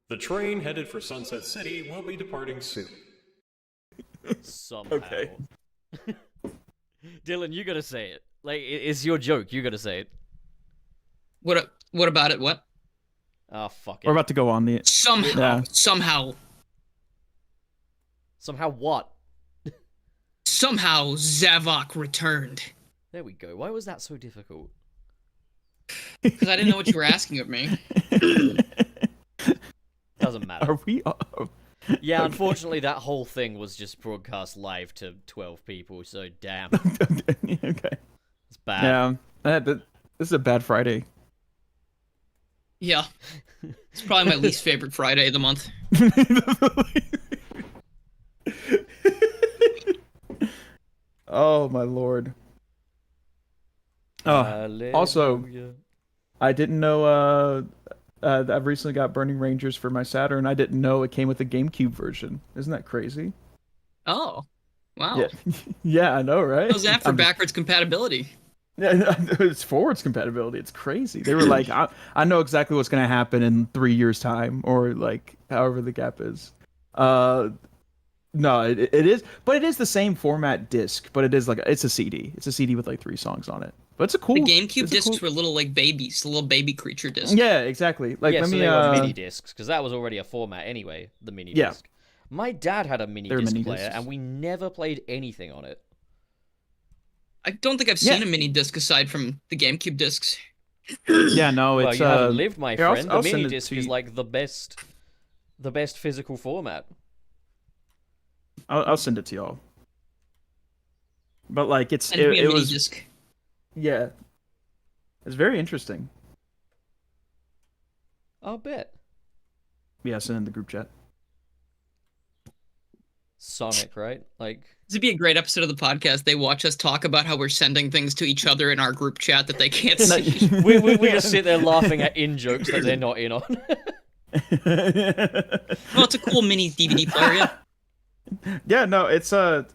The train headed for Sunset City will be departing soon. Somehow. Okay. Dylan, you gotta say it. Like, it's your joke. You gotta say it. What about it? What? Oh, fuck it. We're about to go on the... Somehow. Yeah. Somehow what? Zavok returned. There we go. Why was that so difficult? Because I didn't know what you were asking of me. Doesn't matter. Are we... Yeah, unfortunately, that whole thing was just broadcast live to 12 people, so damn. Okay. It's bad. Yeah. This is a bad Friday. Yeah. It's probably my least favorite Friday of the month. Oh, my lord. Also, I didn't know I've recently got Burning Rangers for my Saturn. I didn't know it came with a GameCube version. Isn't that crazy? Oh. Wow. Yeah, yeah, I know, right? How's that for backwards compatibility? Yeah, it's forwards compatibility. It's crazy. They were like, I know exactly what's going to happen in 3 years' time, or like however the gap is. No, it is, but it is the same format disc, but it is like it's a CD. It's a CD with like 3 songs on it. But it's a cool. The GameCube it's a discs cool- were little like babies, little baby creature discs. Yeah, exactly. Like yeah, let so me. they were mini discs, because that was already a format anyway. The mini disc. My dad had a mini They were disc mini player, discs. and we never played anything on it. I don't think I've seen a mini disc aside from the GameCube discs. Yeah, no, Well, it's you haven't lived, my here, friend. I'll The send mini it disc to is you. like the best physical format. I'll send it to y'all. But like it's Send me a it mini was disc. yeah, it's very interesting. I'll bet. Yeah, send in the group chat. Sonic, right? Like, This would be a great episode of the podcast. They watch us talk about how we're sending things to each other in our group chat that they can't see. we just sit there laughing at in-jokes that they're not in on. Well, it's a cool mini DVD player, yeah. Yeah, no, it's Alright,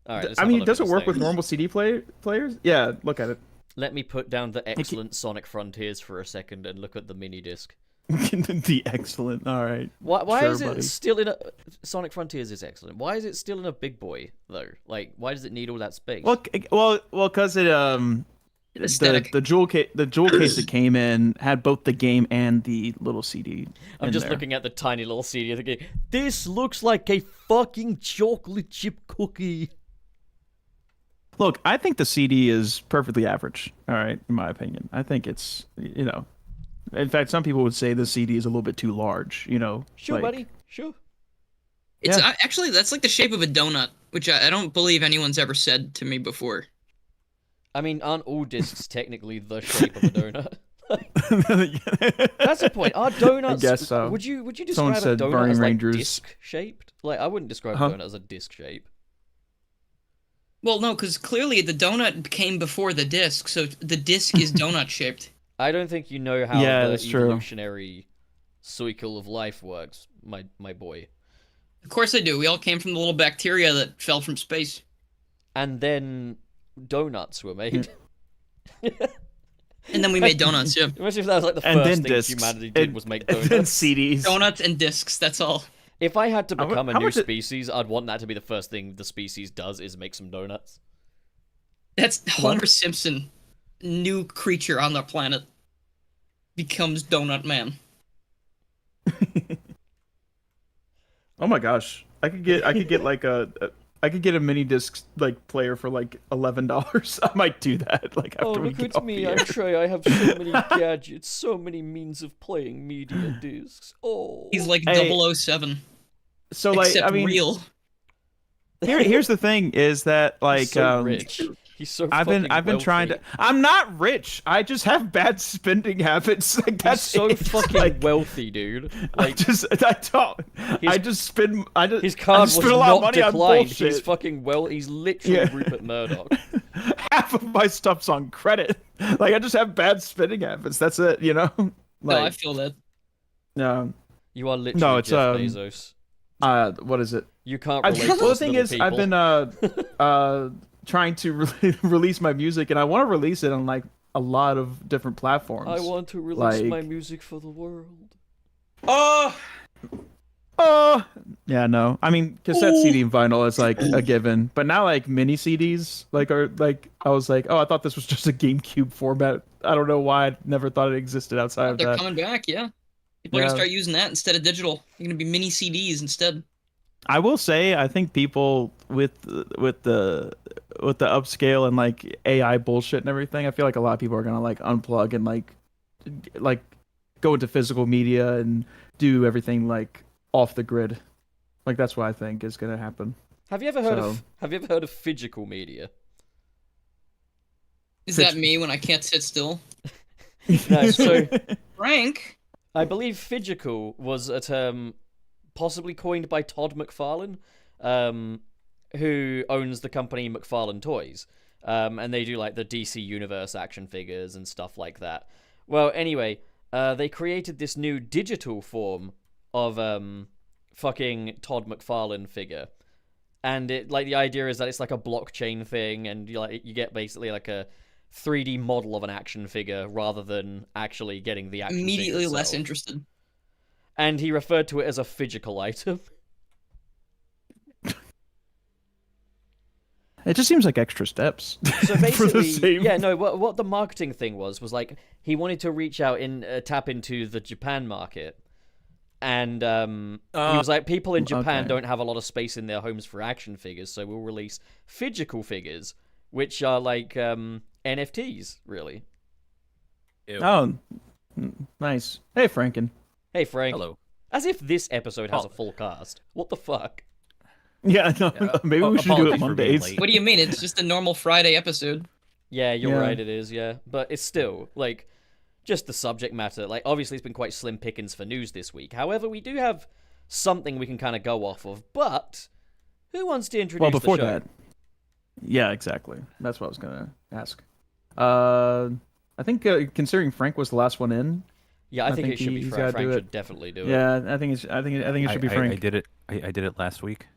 let's I have a mean, look does at it this work thing. with normal CD players? Yeah, look at it. Let me put down the excellent Sonic Frontiers for a second and look at the mini disc. The excellent. All right. Why Sure, is it buddy. still in a Sonic Frontiers is excellent. Why is it still in a big boy though? Like, why does it need all that space? Well, because it Aesthetic. the jewel case that came in had both the game and the little CD. I'm in just there. looking at the tiny little CD of the game. This looks like a fucking chocolate chip cookie. Look, I think the CD is perfectly average. All right, in my opinion, I think it's In fact, some people would say the CD is a little bit too large. Sure, like- buddy. Sure. It's Yeah. actually that's like the shape of a donut, which I don't believe anyone's ever said to me before. I mean, aren't all discs technically the shape of a donut? That's the point. Are donuts? I guess so. Would you Someone describe a said donut Burning as like Rangers. disc shaped? Like, I wouldn't describe Huh? a donut as a disc shape. Well, no, because clearly the donut came before the disc, so the disc is donut shaped. I don't think you know how Yeah, the that's true. evolutionary cycle of life works, my boy. Of course I do. We all came from the little bacteria that fell from space. And then donuts were made. And then we made donuts, yeah. Imagine if that was like the And first then thing discs. humanity did was make And then donuts. CDs. Donuts and discs, that's all. If I had to How mu- become a how new much it- species, I'd want that to be the first thing the species does is make some donuts. That's Homer Simpson, new creature on the planet, becomes Donut Man. Oh my gosh, I could get like I could get a mini disc like player for like $11. I might do that. Like after we get off the air. Trey. I have so many gadgets, so many means of playing media discs. Oh. He's like Hey. 007, So like except I mean, real. here's the thing is that like He's so rich. He's so I've been fucking trying to. wealthy. I'm not rich. I just have bad spending habits. Like He's that's so it. fucking Like, wealthy, dude. Like, I don't. His- I just spend. I just. his I card just was spend a lot of not money on declined. bullshit. He's fucking he's literally Yeah. Rupert Murdoch. Half of my stuff's on credit. Like I just have bad spending habits. That's it. No, I Like feel that. no. You are literally No, it's, Jeff Bezos. What is it? You can't I, relate well, to the us thing little is, people. I've been trying to release my music, and I want to release it on like a lot of different platforms. I want to release like- my music for the world. Yeah, no. I mean, cassette CD and vinyl is like a given, but now like mini CDs like are like I was like, oh, I thought this was just a GameCube format. I don't know why I never thought it existed outside of They're that. coming back, yeah. People are Yeah. gonna start using that instead of digital. They're gonna be mini CDs instead. I will say, I think people with the upscale and like AI bullshit and everything, I feel like a lot of people are gonna like unplug and like go into physical media and do everything like off the grid. Like that's what I think is gonna happen. Have you ever heard of physical media? Is that me when I can't sit still? No, so Frank? I believe physical was a term possibly coined by Todd McFarlane, who owns the company McFarlane Toys. And they do like the DC Universe action figures and stuff like that. Well, anyway, they created this new digital form of fucking Todd McFarlane figure. And it like the idea is that it's like a blockchain thing, and you get basically like a 3D model of an action figure rather than actually getting the action figure Immediately less itself. interested. And he referred to it as a physical item. It just seems like extra steps. So for the basically, same... yeah, no, what the marketing thing was like he wanted to reach out and tap into the Japan market. And he was like, people in Japan Okay. don't have a lot of space in their homes for action figures, so we'll release physical figures, which are like NFTs, really. Ew. Oh, nice. Hey, Franken. Hey, Frank. Hello. As if this episode has Oh. a full cast. What the fuck? Yeah, no, maybe we should do apologies it for being Mondays. late. What do you mean? It's just a normal Friday episode. Yeah, you're Yeah. right, it is, yeah. But it's still, like, just the subject matter. Like, obviously it's been quite slim pickings for news this week. However, we do have something we can kind of go off of. But, who wants to introduce Well, before the show? that. Yeah, exactly. That's what I was gonna ask. I think considering Frank was the last one in. Yeah, I think it should be he's Frank. gotta Frank do it. should definitely do it. Yeah, I think it should be Frank. I did it. I did it last week.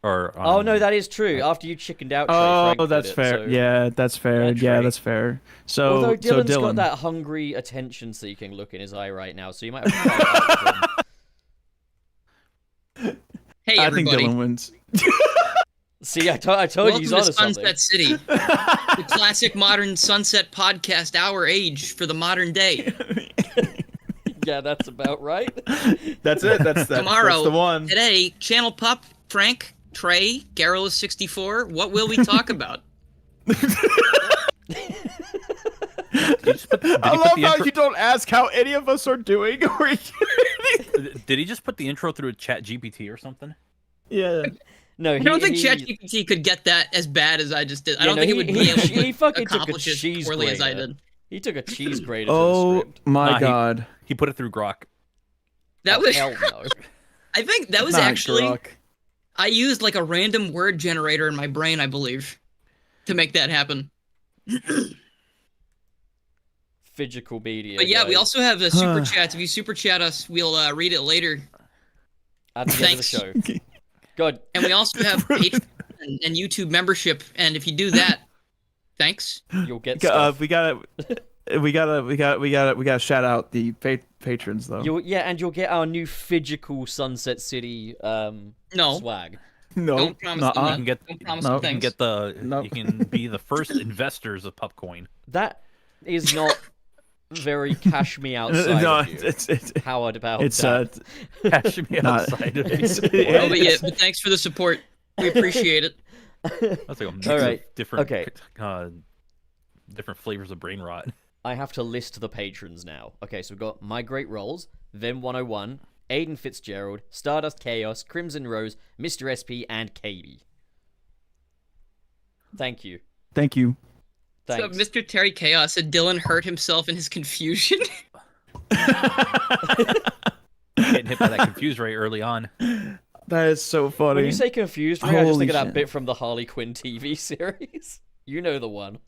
Or Oh, no, that is true. After you chickened out, Trey, Oh, Frank did that's it, fair. so- Yeah, that's fair. Yeah, Yeah, Trey. that's fair. So, Although so Dylan's got Dylan. that hungry, attention-seeking look in his eye right now, so you might have to fight out with him. Hey, I think everybody. Dylan wins. See, I told you Welcome he's to onto Sunset something. City, the classic modern Sunset podcast, our age for the modern day. Yeah, that's about right. That's it. That's Tomorrow, That's the one. Today, Channel Pup, Frank, Trey, Garrulous64. What will we talk about? I love how you don't ask how any of us are doing. Did he just put the intro through a chat GPT or something? Yeah. No, I don't think ChatGPT could get that as bad as I just did. I don't think it would be able to he fucking took a accomplish it cheese poorly as I grater. did. He took a cheese grater to the Oh script. my Nah, god. He put it through Grok. That was. Hell no. I think that was Not actually. Grok. I used like a random word generator in my brain, I believe, to make that happen. Physical media. But yeah, we guys, also have a super chat. If you super chat us, we'll read it later. at the end of the Thanks. show. God, And we also have Patreon and YouTube membership. And if you do that, thanks. you'll get stuff. We gotta shout out the patrons though. You'll get our new physical Sunset City No, swag. No, don't promise them nuh-uh. that. You can get. Don't promise No. them You can things. get the. Nope. You can be the first investors of Pupcoin. That is not very cash me outside no, of you. it's Howard about it's that. Cash me Not- outside of it's- it. Oh, but yeah, but thanks for the support. We appreciate it. That's like a mix All right. of different. Okay. Different flavors of brain rot. I have to list the patrons now. Okay, so we've got My Great Rolls, Vim101, Aiden Fitzgerald, Stardust Chaos, Crimson Rose, Mr. SP, and KB. Thank you. Thank you. So Thanks. Mr. Terry Chaos said Dylan hurt himself in his confusion. Getting hit by that confused ray early on. That is so funny. When you say confused, Ray, I just Holy think of that shit. bit from the Harley Quinn TV series. You know the one.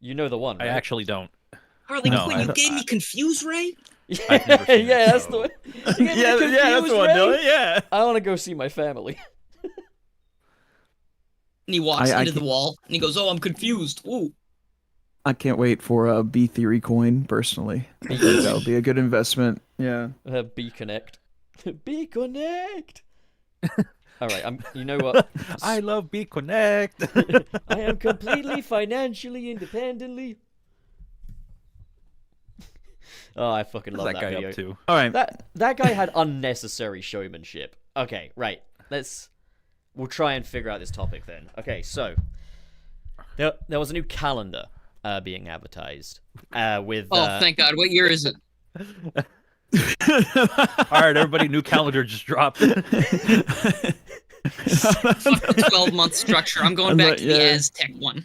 You know the one, I right? actually don't. Harley No, Quinn, I- you gave me confused, Ray? I've never seen yeah, that that's show. the one. You get me yeah, that's confused, the one, Ray? Dylan. Yeah. I want to go see my family. And he walks I into the can't- wall, and he goes, "Oh, I'm confused." Ooh. I can't wait for a B Theory coin personally. I think that would be a good investment. Yeah. Be connect. Be connect. All right, you know what? I love Be Connect. I am completely financially independently. Oh, I fucking love What's that guy video. up to? All right. That guy had unnecessary showmanship. Okay, right. We'll try and figure out this topic then. Okay, so there was a new calendar being advertised with. Oh, thank God! What year is it? All right, everybody, new calendar just dropped. Fuck the 12-month structure. I'm going back to the Aztec one.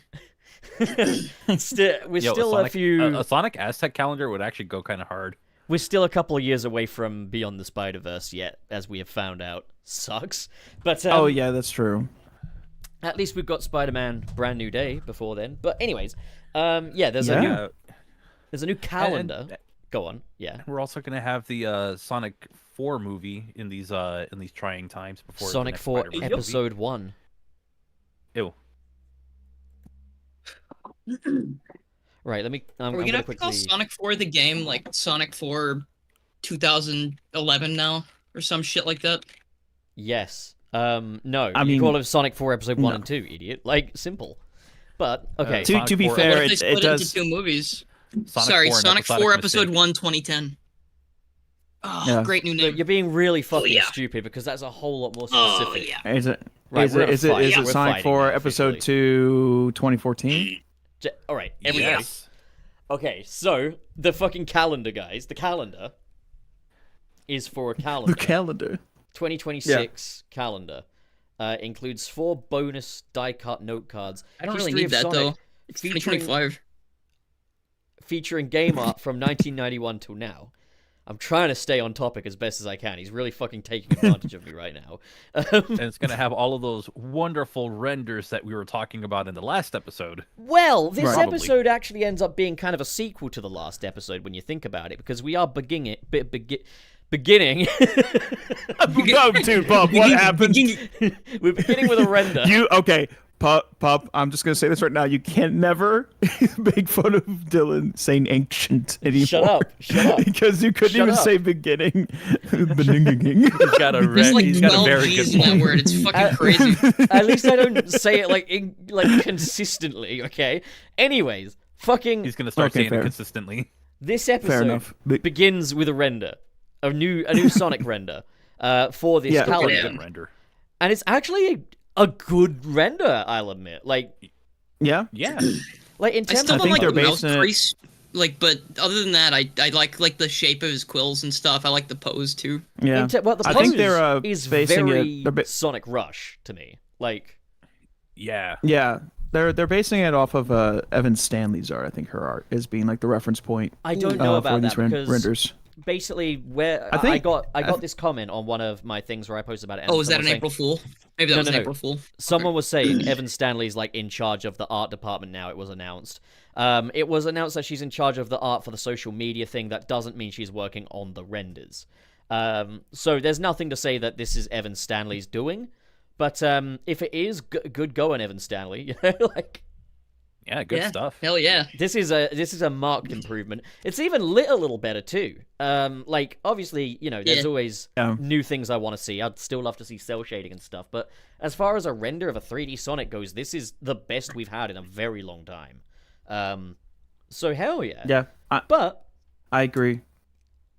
we're still Sonic, a few. a Sonic Aztec calendar would actually go kind of hard. We're still a couple of years away from Beyond the Spider-Verse yet, as we have found out. Sucks. But Oh yeah, that's true. at least we've got Spider-Man Brand New Day before then. But anyways, there's a new calendar. Go on. Yeah. We're also gonna have the Sonic 4 movie in these trying times before the Sonic next 4 Spider-Man movie. Episode 1. Ew. Right, let me... Are we gonna have to call Sonic 4 the game like Sonic 4 2011 now? Or some shit like that? Yes. No. I You mean, call it Sonic 4 Episode 1 no. and 2, idiot. Like, simple. But, okay. To be Sonic 4 fair, What if they split it does. into 2 movies? Sonic 4 and Sonic 4 Episodic Episode Mistake. 1 2010. Oh, Yeah. great new Look, name. you're being really fucking yeah. stupid because that's a whole lot more Oh, specific. yeah. Is it? Right, is we're it? gonna Is it? fight. Is Yeah, it we're Sonic fighting 4 now, Episode officially. 2 2014? All right, everybody. Yes. Okay, so the fucking calendar, guys. The calendar is for a calendar. The calendar. 2026 calendar includes 4 bonus die-cut note cards. I don't really History need of that Sonic, though. It's featuring 2025. featuring game art from 1991 till now. I'm trying to stay on topic as best as I can. He's really fucking taking advantage of me right now. And it's gonna have all of those wonderful renders that we were talking about in the last episode. Well, this Right. episode actually ends up being kind of a sequel to the last episode when you think about it, because we are beginning. No, dude, Bob, what happened? We're beginning with a render. Okay, Pop, I'm just gonna say this right now. You can never make fun of Dylan saying ancient anymore. Shut up. Because you couldn't Shut even up. say beginning. He's got a There's like he's got a 12 very G's good in that point. word. It's fucking crazy. At least I don't say it like consistently, okay? Anyways, fucking He's gonna start Okay, saying fair. it consistently. this Fair episode enough. begins with a render. A new Sonic render for this Yeah. calendar. Yeah. Good render. And it's actually a good render, I'll admit. Like Yeah. Yeah. in I terms still of don't like they're the mouse basing it- crease. But other than that, I like the shape of his quills and stuff. I like the pose too. Yeah. well, the I pose think they're is basing very it. Sonic Rush to me. Like, Yeah. Yeah. They're basing it off of Evan Stanley's art. I think her art is being like the reference point. I don't know for about these that because renders. basically where I I think- got this comment on one of my things where I posted about it. and Oh, was that someone an saying- April Fool? Maybe that No, was no, an no. April Fool. Someone was saying Evan Stanley's like in charge of the art department now. It was announced. It was announced that she's in charge of the art for the social media thing. That doesn't mean she's working on the renders. So there's nothing to say that this is Evan Stanley's doing. But if it is, good going, Evan Stanley. Like, Yeah, good Yeah. stuff. Hell yeah. this is a marked improvement. It's even lit a little better too. Like obviously, there's Yeah. always Yeah. new things I want to see. I'd still love to see cell shading and stuff. But as far as a render of a 3D Sonic goes, this is the best we've had in a very long time. So hell yeah. Yeah. But I agree.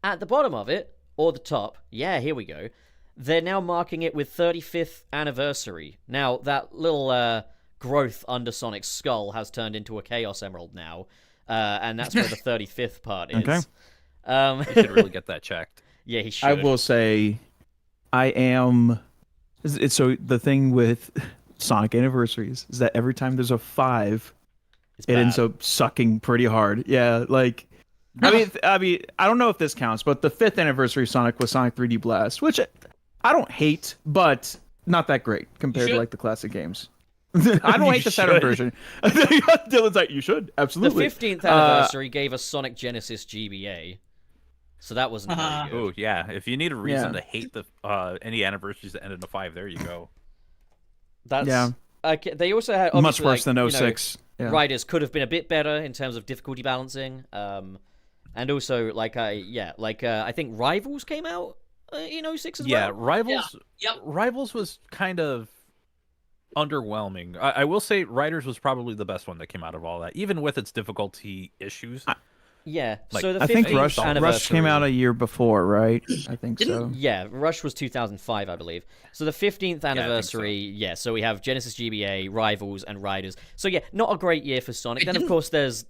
at the bottom of it, or the top, yeah, here we go. They're now marking it with 35th anniversary. Now, that little growth under Sonic's skull has turned into a Chaos Emerald now. And that's where the 35th part is. Okay. You should really get that checked. Yeah, he should. I will say, I am. It's so the thing with Sonic anniversaries is that every time there's a 5, It's it bad. ends up sucking pretty hard. Yeah, like I mean, I don't know if this counts, but the 5th anniversary Sonic was Sonic 3D Blast, which I don't hate, but not that great compared to should. like the classic games. I don't hate the Saturn should. version. Dylan's like, you should The absolutely. 15th anniversary gave us Sonic Genesis GBA. So that wasn't very good. Oh yeah, if you need a reason Yeah. to hate the any anniversaries that end in a 5, there you go. That's, Yeah. They also had Much obviously, worse like, than 06. Yeah. Riders could have been a bit better in terms of difficulty balancing. And also, I think Rivals came out in '06 as Yeah, well. Rivals. Yep. Rivals was kind of underwhelming. I will say Riders was probably the best one that came out of all that, even with its difficulty issues. Yeah, Like, so the I 15th think Rush anniversary came out a year before, right? I think so. Yeah, Rush was 2005, I believe. So the 15th anniversary, so we have Genesis GBA, Rivals, and Riders. So yeah, not a great year for Sonic. Then of course there's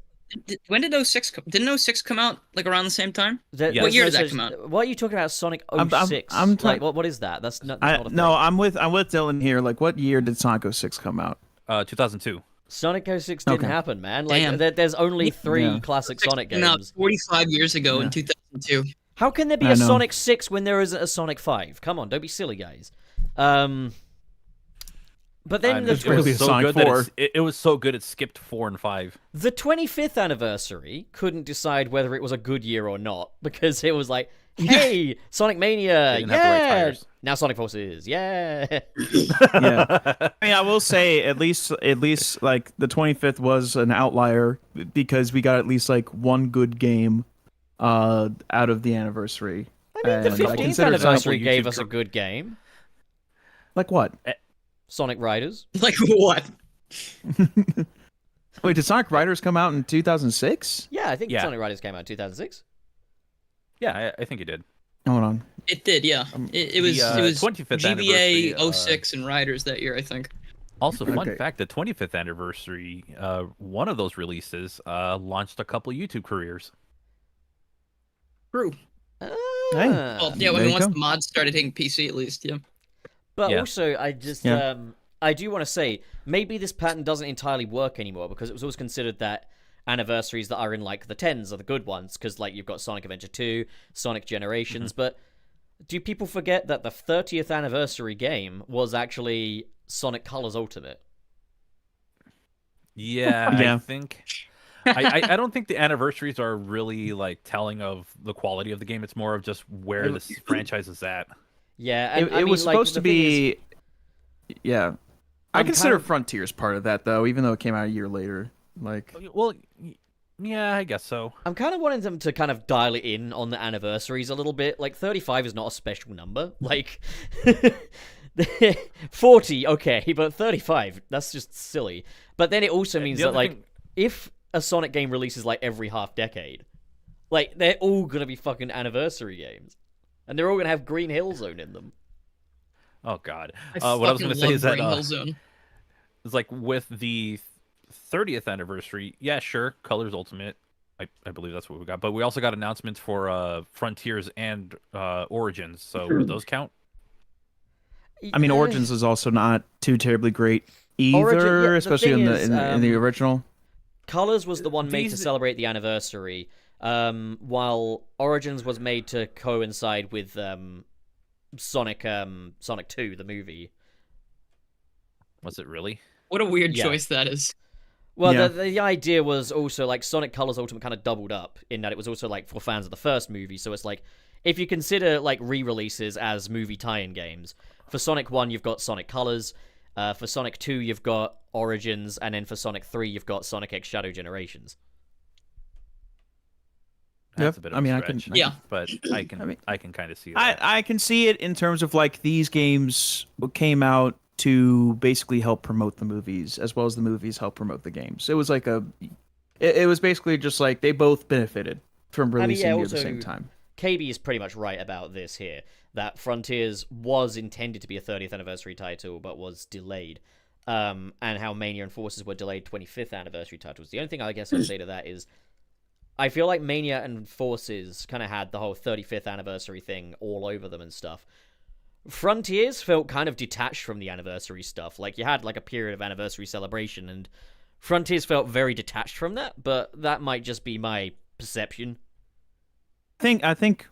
When did 06 come? Didn't 06 come out like around the same time? Yeah. What year did that come out? What are you talking about? Sonic I'm 06? Like, what is that? That's not a thing. No, I'm with Dylan here. Like, what year did Sonic 06 come out? 2002. Sonic 06 didn't happen, man. Like, Damn. there's only 3 classic Sonic Came out games. 45 years ago in 2002. How can there be I a know. Sonic 6 when there isn't a Sonic 5? Come on, don't be silly, guys. But then It's It was really so Sonic good 4. that it was so good it skipped 4 and 5. the 25th anniversary couldn't decide whether it was a good year or not because it was like, hey, Sonic Mania, They didn't have the right yeah. tires. Now Sonic Forces, yeah. Yeah. I mean, I will say at least like the 25th was an outlier because we got at least like one good game out of the anniversary. I mean, the And I 15th consider anniversary YouTube gave us a group. good game, Like what? Sonic Riders. Like what? Wait, did Sonic Riders come out in 2006? Yeah, I think Yeah. Sonic Riders came out in 2006. Yeah, I think it did. Hold on. It did, yeah. It was 25th GBA anniversary, 06 and Riders that year, I think. Also, fun Okay. fact: the 25th anniversary, one of those releases launched a couple YouTube careers. True. Hey. Well, yeah, I There mean, you once go. the mods started hitting PC, at least, yeah. But Yeah. also, I just, Yeah. I do want to say, maybe this pattern doesn't entirely work anymore because it was always considered that anniversaries that are in, like, the 10s are the good ones because, like, you've got Sonic Adventure 2, Sonic Generations, but do people forget that the 30th anniversary game was actually Sonic Colors Ultimate? Yeah, Yeah. I think. I don't think the anniversaries are really like telling of the quality of the game. It's more of just where this franchise is at. Yeah, and It, I it mean, was like, supposed the to thing is, be. Yeah. I I'm consider kind of- Frontiers part of that though, even though it came out a year later. Like, Well, yeah, I guess so. I'm kind of wanting them to kind of dial it in on the anniversaries a little bit. Like, 35 is not a special number. Like, 40, okay, but 35, that's just silly. But then it also means the that, other like, thing- if a Sonic game releases, like, every half decade, like, they're all gonna be fucking anniversary games. And they're all gonna have Green Hill Zone in them. Oh God. I What I was fucking going to say love is that Green Hill Zone. it's like with the 30th anniversary. Yeah, sure, Colors Ultimate. I believe that's what we got. But we also got announcements for Frontiers and Origins. So would those count? I mean, Origins is also not too terribly great either, yeah, the especially thing in is, in the original. Colors was the one made to These- celebrate the anniversary, while Origins was made to coincide with Sonic 2, the movie. Was it really? What a weird Yeah. choice that is. Well, Yeah. the idea was also like Sonic Colors Ultimate kind of doubled up in that it was also like for fans of the first movie. So it's like if you consider like re-releases as movie tie-in games, for Sonic 1 you've got Sonic Colors, for Sonic 2 you've got Origins, and then for Sonic 3 you've got Sonic X Shadow Generations. That's Yep. a bit of I mean, a I can- stretch. Yeah. But I can mean, I can kind of see that. I can see it in terms of like these games came out to basically help promote the movies as well as the movies help promote the games. It was like it was basically just like they both benefited from mean, releasing yeah, near the also- same time. KB is pretty much right about this here, that Frontiers was intended to be a 30th anniversary title, but was delayed. And how Mania and Forces were delayed 25th anniversary titles. The only thing I guess I'd say to that is, I feel like Mania and Forces kind of had the whole 35th anniversary thing all over them and stuff. Frontiers felt kind of detached from the anniversary stuff. Like, you had like a period of anniversary celebration, and Frontiers felt very detached from that, but that might just be my perception. I think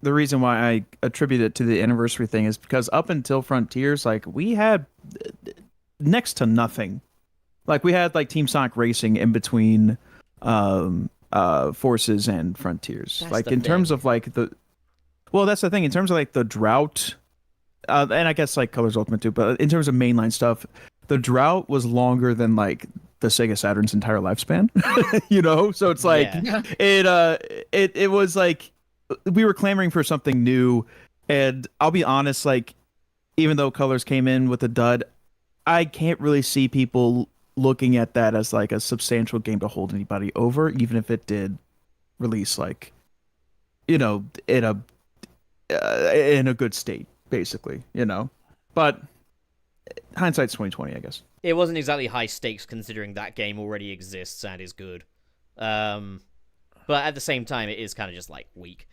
the reason why I attribute it to the anniversary thing is because up until Frontiers, like we had next to nothing. Like we had like Team Sonic Racing in between Forces and Frontiers. That's like the in terms thing. of like that's the thing in terms of like the drought, and I guess like Colors Ultimate too. But in terms of mainline stuff, the drought was longer than like the Sega Saturn's entire lifespan. So it's like Yeah. it was like we were clamoring for something new, and I'll be honest, like even though Colors came in with a dud, I can't really see people looking at that as like a substantial game to hold anybody over, even if it did release like in a good state, basically, But hindsight's 2020, I guess. It wasn't exactly high stakes considering that game already exists and is good. But at the same time, it is kind of just like weak.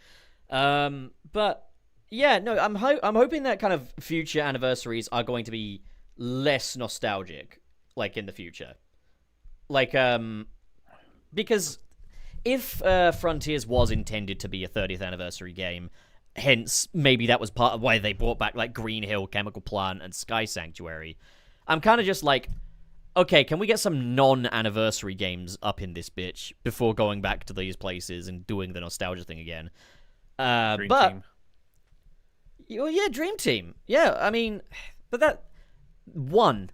But yeah, no, I'm hoping that kind of future anniversaries are going to be less nostalgic, like in the future. Like, because if Frontiers was intended to be a 30th anniversary game, hence maybe that was part of why they brought back like Green Hill, Chemical Plant, and Sky Sanctuary, I'm kind of just like, okay, can we get some non-anniversary games up in this bitch before going back to these places and doing the nostalgia thing again? Dream Team. Well, yeah, Dream Team. Yeah, I mean, but that one,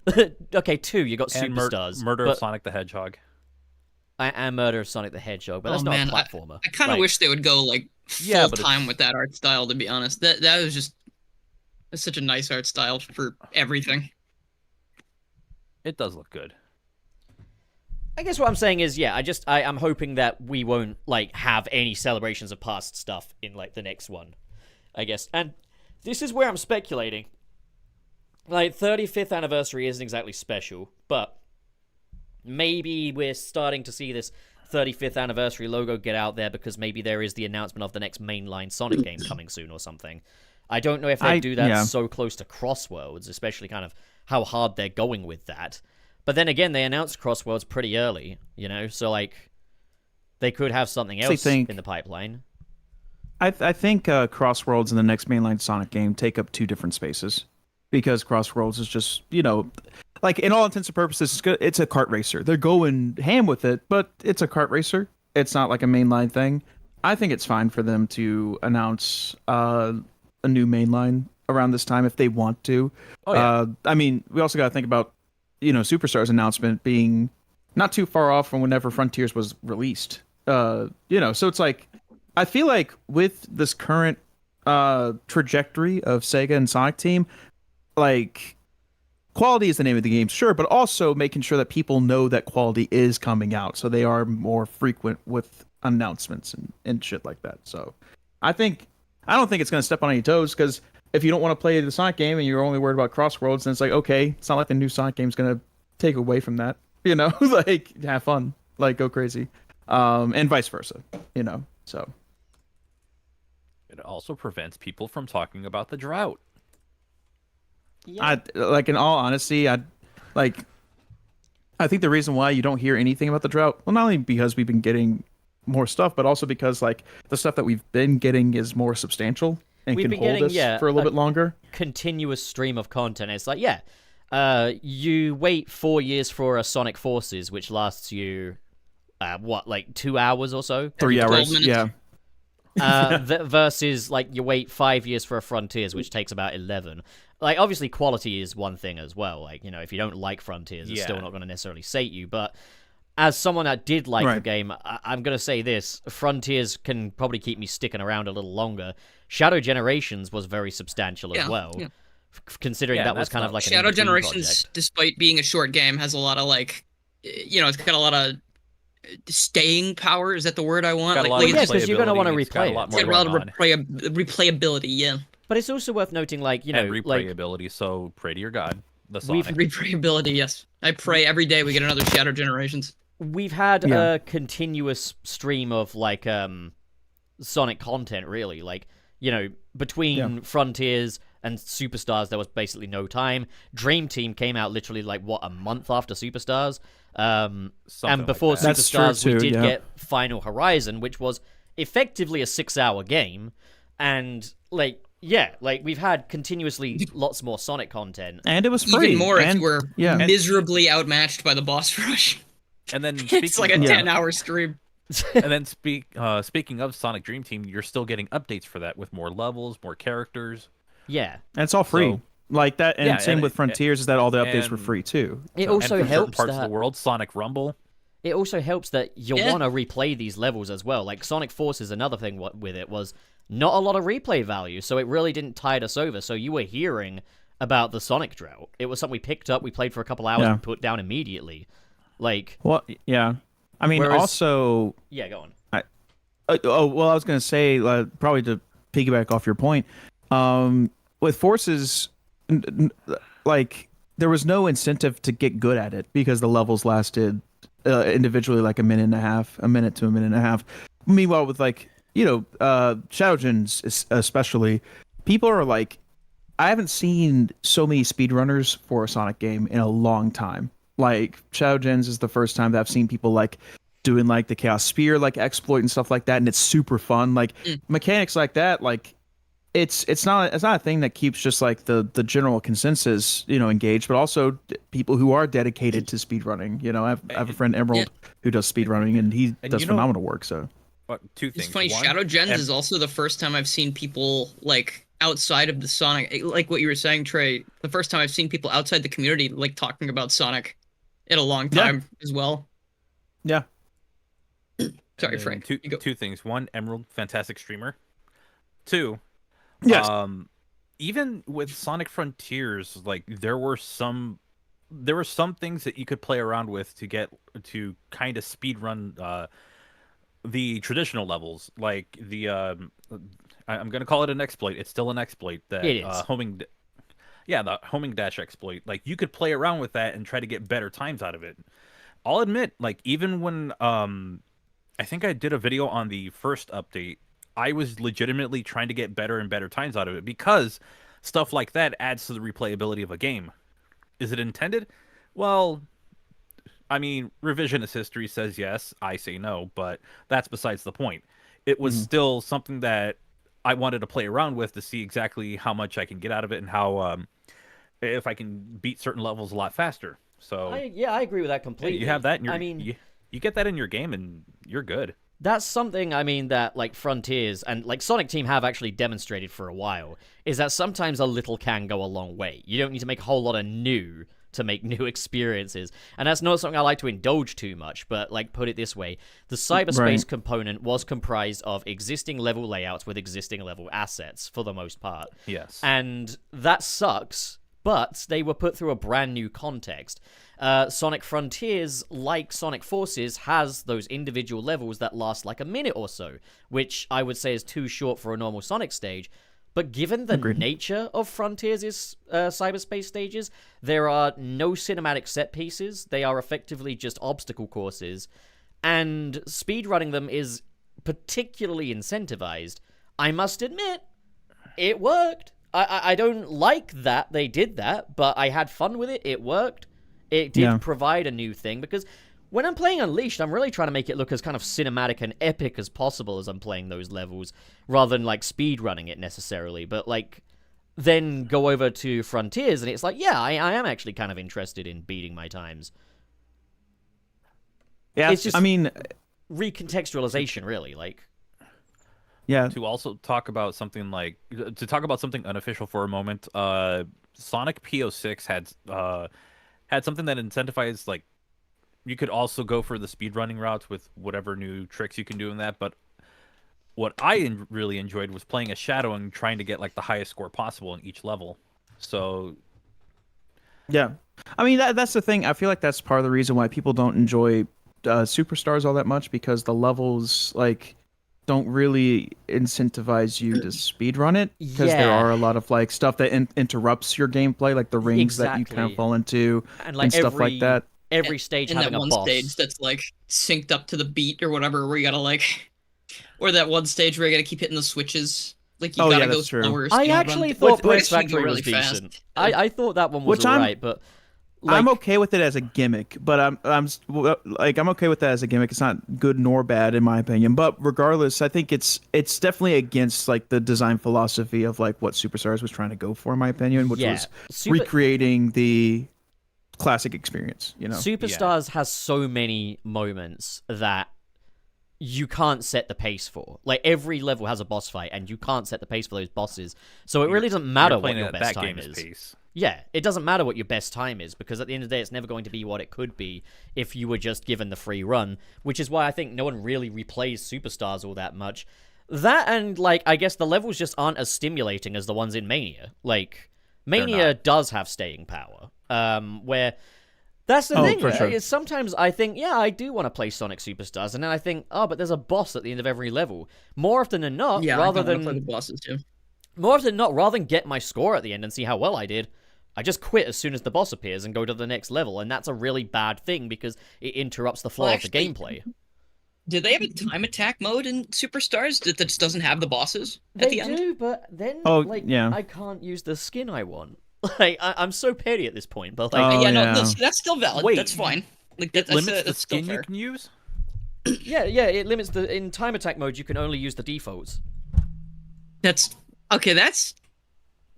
okay, two, you got And Superstars. Murder but of Sonic the Hedgehog. I am Murder of Sonic the Hedgehog, but that's not a platformer. I kind of wish they would go like Yeah, full but time with that art style. To be honest, that's such a nice art style for everything. It does look good. I guess what I'm saying is, yeah, I'm hoping that we won't like have any celebrations of past stuff in like the next one, I guess. And this is where I'm speculating. Like 35th anniversary isn't exactly special, but maybe we're starting to see this 35th anniversary logo get out there because maybe there is the announcement of the next mainline Sonic game coming soon or something. I don't know if they do that so close to Crossworlds, especially kind of how hard they're going with that. But then again, they announced Crossworlds pretty early, so like they could have something else in the pipeline. I think Crossworlds and the next mainline Sonic game take up two different spaces because Crossworlds is just, like in all intents and purposes, it's a kart racer. They're going ham with it, but it's a kart racer. It's not like a mainline thing. I think it's fine for them to announce a new mainline around this time if they want to. Oh, yeah. I mean, we also got to think about, Superstars announcement being not too far off from whenever Frontiers was released. So it's like, I feel like with this current trajectory of Sega and Sonic Team, like quality is the name of the game, sure, but also making sure that people know that quality is coming out, so they are more frequent with announcements and shit like that. So I don't think it's going to step on any toes, because if you don't want to play the Sonic game and you're only worried about Crossworlds, then it's like, okay, it's not like the new Sonic game is going to take away from that, like have fun, like go crazy, and vice versa, so. It also prevents people from talking about the drought. Yeah. In all honesty, I think the reason why you don't hear anything about the drought, well, not only because we've been getting more stuff, but also because like the stuff that we've been getting is more substantial and can hold us for a little bit longer. Continuous stream of content. It's like, you wait 4 years for a Sonic Forces, which lasts you, 2 hours or so? 3 hours, minutes. yeah. Versus like you wait 5 years for a Frontiers, which takes about 11. Like obviously quality is one thing as well. Like, if you don't like Frontiers, it's still not going to necessarily sate you. But as someone that did like the game, I'm going to say this: Frontiers can probably keep me sticking around a little longer. Shadow Generations was very substantial as well, considering that was kind of like an Shadow Generations, project. Despite being a short game, has a lot of like, it's got a lot of staying power. Is that the word I want? Got a lot of because you're going to want to It's got replay a lot it. more It's got a lot of going on. replayability, yeah. But it's also worth noting, like, And replayability, so pray to your god, the Sonic. Replayability, yes. I pray every day we get another Shadow Generations. We've had a continuous stream of like Sonic content, really. Like, between Frontiers and Superstars, there was basically no time. Dream Team came out literally like a month after Superstars. And before like that. Superstars, true, we did yeah. get Final Horizon, which was effectively a 6-hour game, and we've had continuously lots more Sonic content. And it was free. Even more and, if we're miserably outmatched by the boss rush. And then It's like a 10-hour stream. And then speaking of Sonic Dream Team, you're still getting updates for that with more levels, more characters. Yeah. And it's all free. So, Like that, and Yeah, same and with Frontiers is that all the updates were and- free too. It and also for certain helps parts of that the world, Sonic Rumble. it also helps that you Yeah. want to replay these levels as well. Like Sonic Forces, another thing with it was not a lot of replay value, so it really didn't tide us over. So you were hearing about the Sonic drought. It was something we picked up, we played for a couple hours, Yeah. and put down immediately. Like, Well, yeah. I mean, Whereas- also, yeah, go on. well, I was gonna say probably to piggyback off your point, with Forces, like there was no incentive to get good at it because the levels lasted individually like a minute to a minute and a half. Meanwhile, with like Shadow Gens especially, people are like, I haven't seen so many speedrunners for a Sonic game in a long time. Like Shadow Gens is the first time that I've seen people like doing like the Chaos Spear like exploit and stuff like that, and it's super fun. Like mechanics like that, like it's not a thing that keeps just like the general consensus engaged, but also people who are dedicated to speedrunning. I have a friend Emerald who does speedrunning, and he does phenomenal work. So Two things. It's funny. One, Shadow Gens is also the first time I've seen people like outside of the Sonic, like what you were saying, Trey. The first time I've seen people outside the community like talking about Sonic in a long time as well. yeah. Sorry, and then Frank. Two, you go. two things. One, Emerald, fantastic streamer. Two, Yes. even with Sonic Frontiers, like there were some things that you could play around with to get to kind of speed run the traditional levels, like the I'm gonna call it an exploit. It's still an exploit that It is. the homing dash exploit. Like you could play around with that and try to get better times out of it. I'll admit, like even when I think I did a video on the first update, I was legitimately trying to get better and better times out of it because stuff like that adds to the replayability of a game. Is it intended? Well, I mean, revisionist history says yes, I say no, but that's besides the point. It was still something that I wanted to play around with to see exactly how much I can get out of it and how if I can beat certain levels a lot faster. So I agree with that completely. you have that in your, I mean, you get that in your game and you're good. that's something, I mean, that like Frontiers and like Sonic Team have actually demonstrated for a while, is that sometimes a little can go a long way. You don't need to make a whole lot of new to make new experiences. And that's not something I like to indulge too much, but like put it this way, the cyberspace component was comprised of existing level layouts with existing level assets for the most part. Yes. And that sucks, but they were put through a brand new context. Sonic Frontiers, like Sonic Forces, has those individual levels that last like a minute or so, which I would say is too short for a normal Sonic stage. But given the nature of Frontiers' cyberspace stages, there are no cinematic set pieces. They are effectively just obstacle courses. And speedrunning them is particularly incentivized. I must admit, it worked. I don't like that they did that, but I had fun with it. It worked. It did provide a new thing, because when I'm playing Unleashed, I'm really trying to make it look as kind of cinematic and epic as possible as I'm playing those levels, rather than like speedrunning it necessarily. But like, then go over to Frontiers, and it's like, yeah, I am actually kind of interested in beating my times. Yeah, it's just, I mean, recontextualization, really. Like, yeah, To also talk about something like something unofficial for a moment, Sonic PO6 had something that incentivized, like, you could also go for the speedrunning routes with whatever new tricks you can do in that, but what I really enjoyed was playing a Shadow and trying to get like the highest score possible in each level. So yeah. I mean, that's the thing. I feel like that's part of the reason why people don't enjoy Superstars all that much, because the levels like don't really incentivize you to speedrun it, because there are a lot of like stuff that interrupts your gameplay, like the rings that you kind of fall into and like stuff like that. Every stage in having that a one boss. stage that's like synced up to the beat or whatever, where you gotta like, or that one stage where you gotta keep hitting the switches. Like you gotta go that's true. slower. I speed run. actually thought Which Prince actually go Factory really was fast. decent. I thought that one was Which I'm- alright, but like, I'm okay with it as a gimmick, but I'm okay with that as a gimmick. It's not good nor bad in my opinion. But regardless, I think it's definitely against like the design philosophy of like what Superstars was trying to go for, in my opinion, which was recreating the classic experience. Superstars has so many moments that you can't set the pace for. Like, every level has a boss fight, and you can't set the pace for those bosses. So it really doesn't matter what your best time is. Pace. Yeah, it doesn't matter what your best time is, because at the end of the day, it's never going to be what it could be if you were just given the free run, which is why I think no one really replays Superstars all that much. That and, like, I guess the levels just aren't as stimulating as the ones in Mania. Like, Mania does have staying power, where... That's the thing, for sure. is sometimes I think, yeah, I do want to play Sonic Superstars, and then I think, oh, but there's a boss at the end of every level. More often than not, Yeah, rather I than... play the bosses too. More often than not, rather than get my score at the end and see how well I did, I just quit as soon as the boss appears and go to the next level, and that's a really bad thing because it interrupts the flow of the gameplay. Did they have a time attack mode in Superstars that just doesn't have the bosses at the end? They do, but then yeah. I can't use the skin I want. Like I'm so petty at this point, but like Oh, yeah, no, yeah. that's still valid. Wait, that's fine. Like that's Limits the that's still skin you fair. can use. yeah, it limits in time attack mode you can only use the defaults. That's okay. That's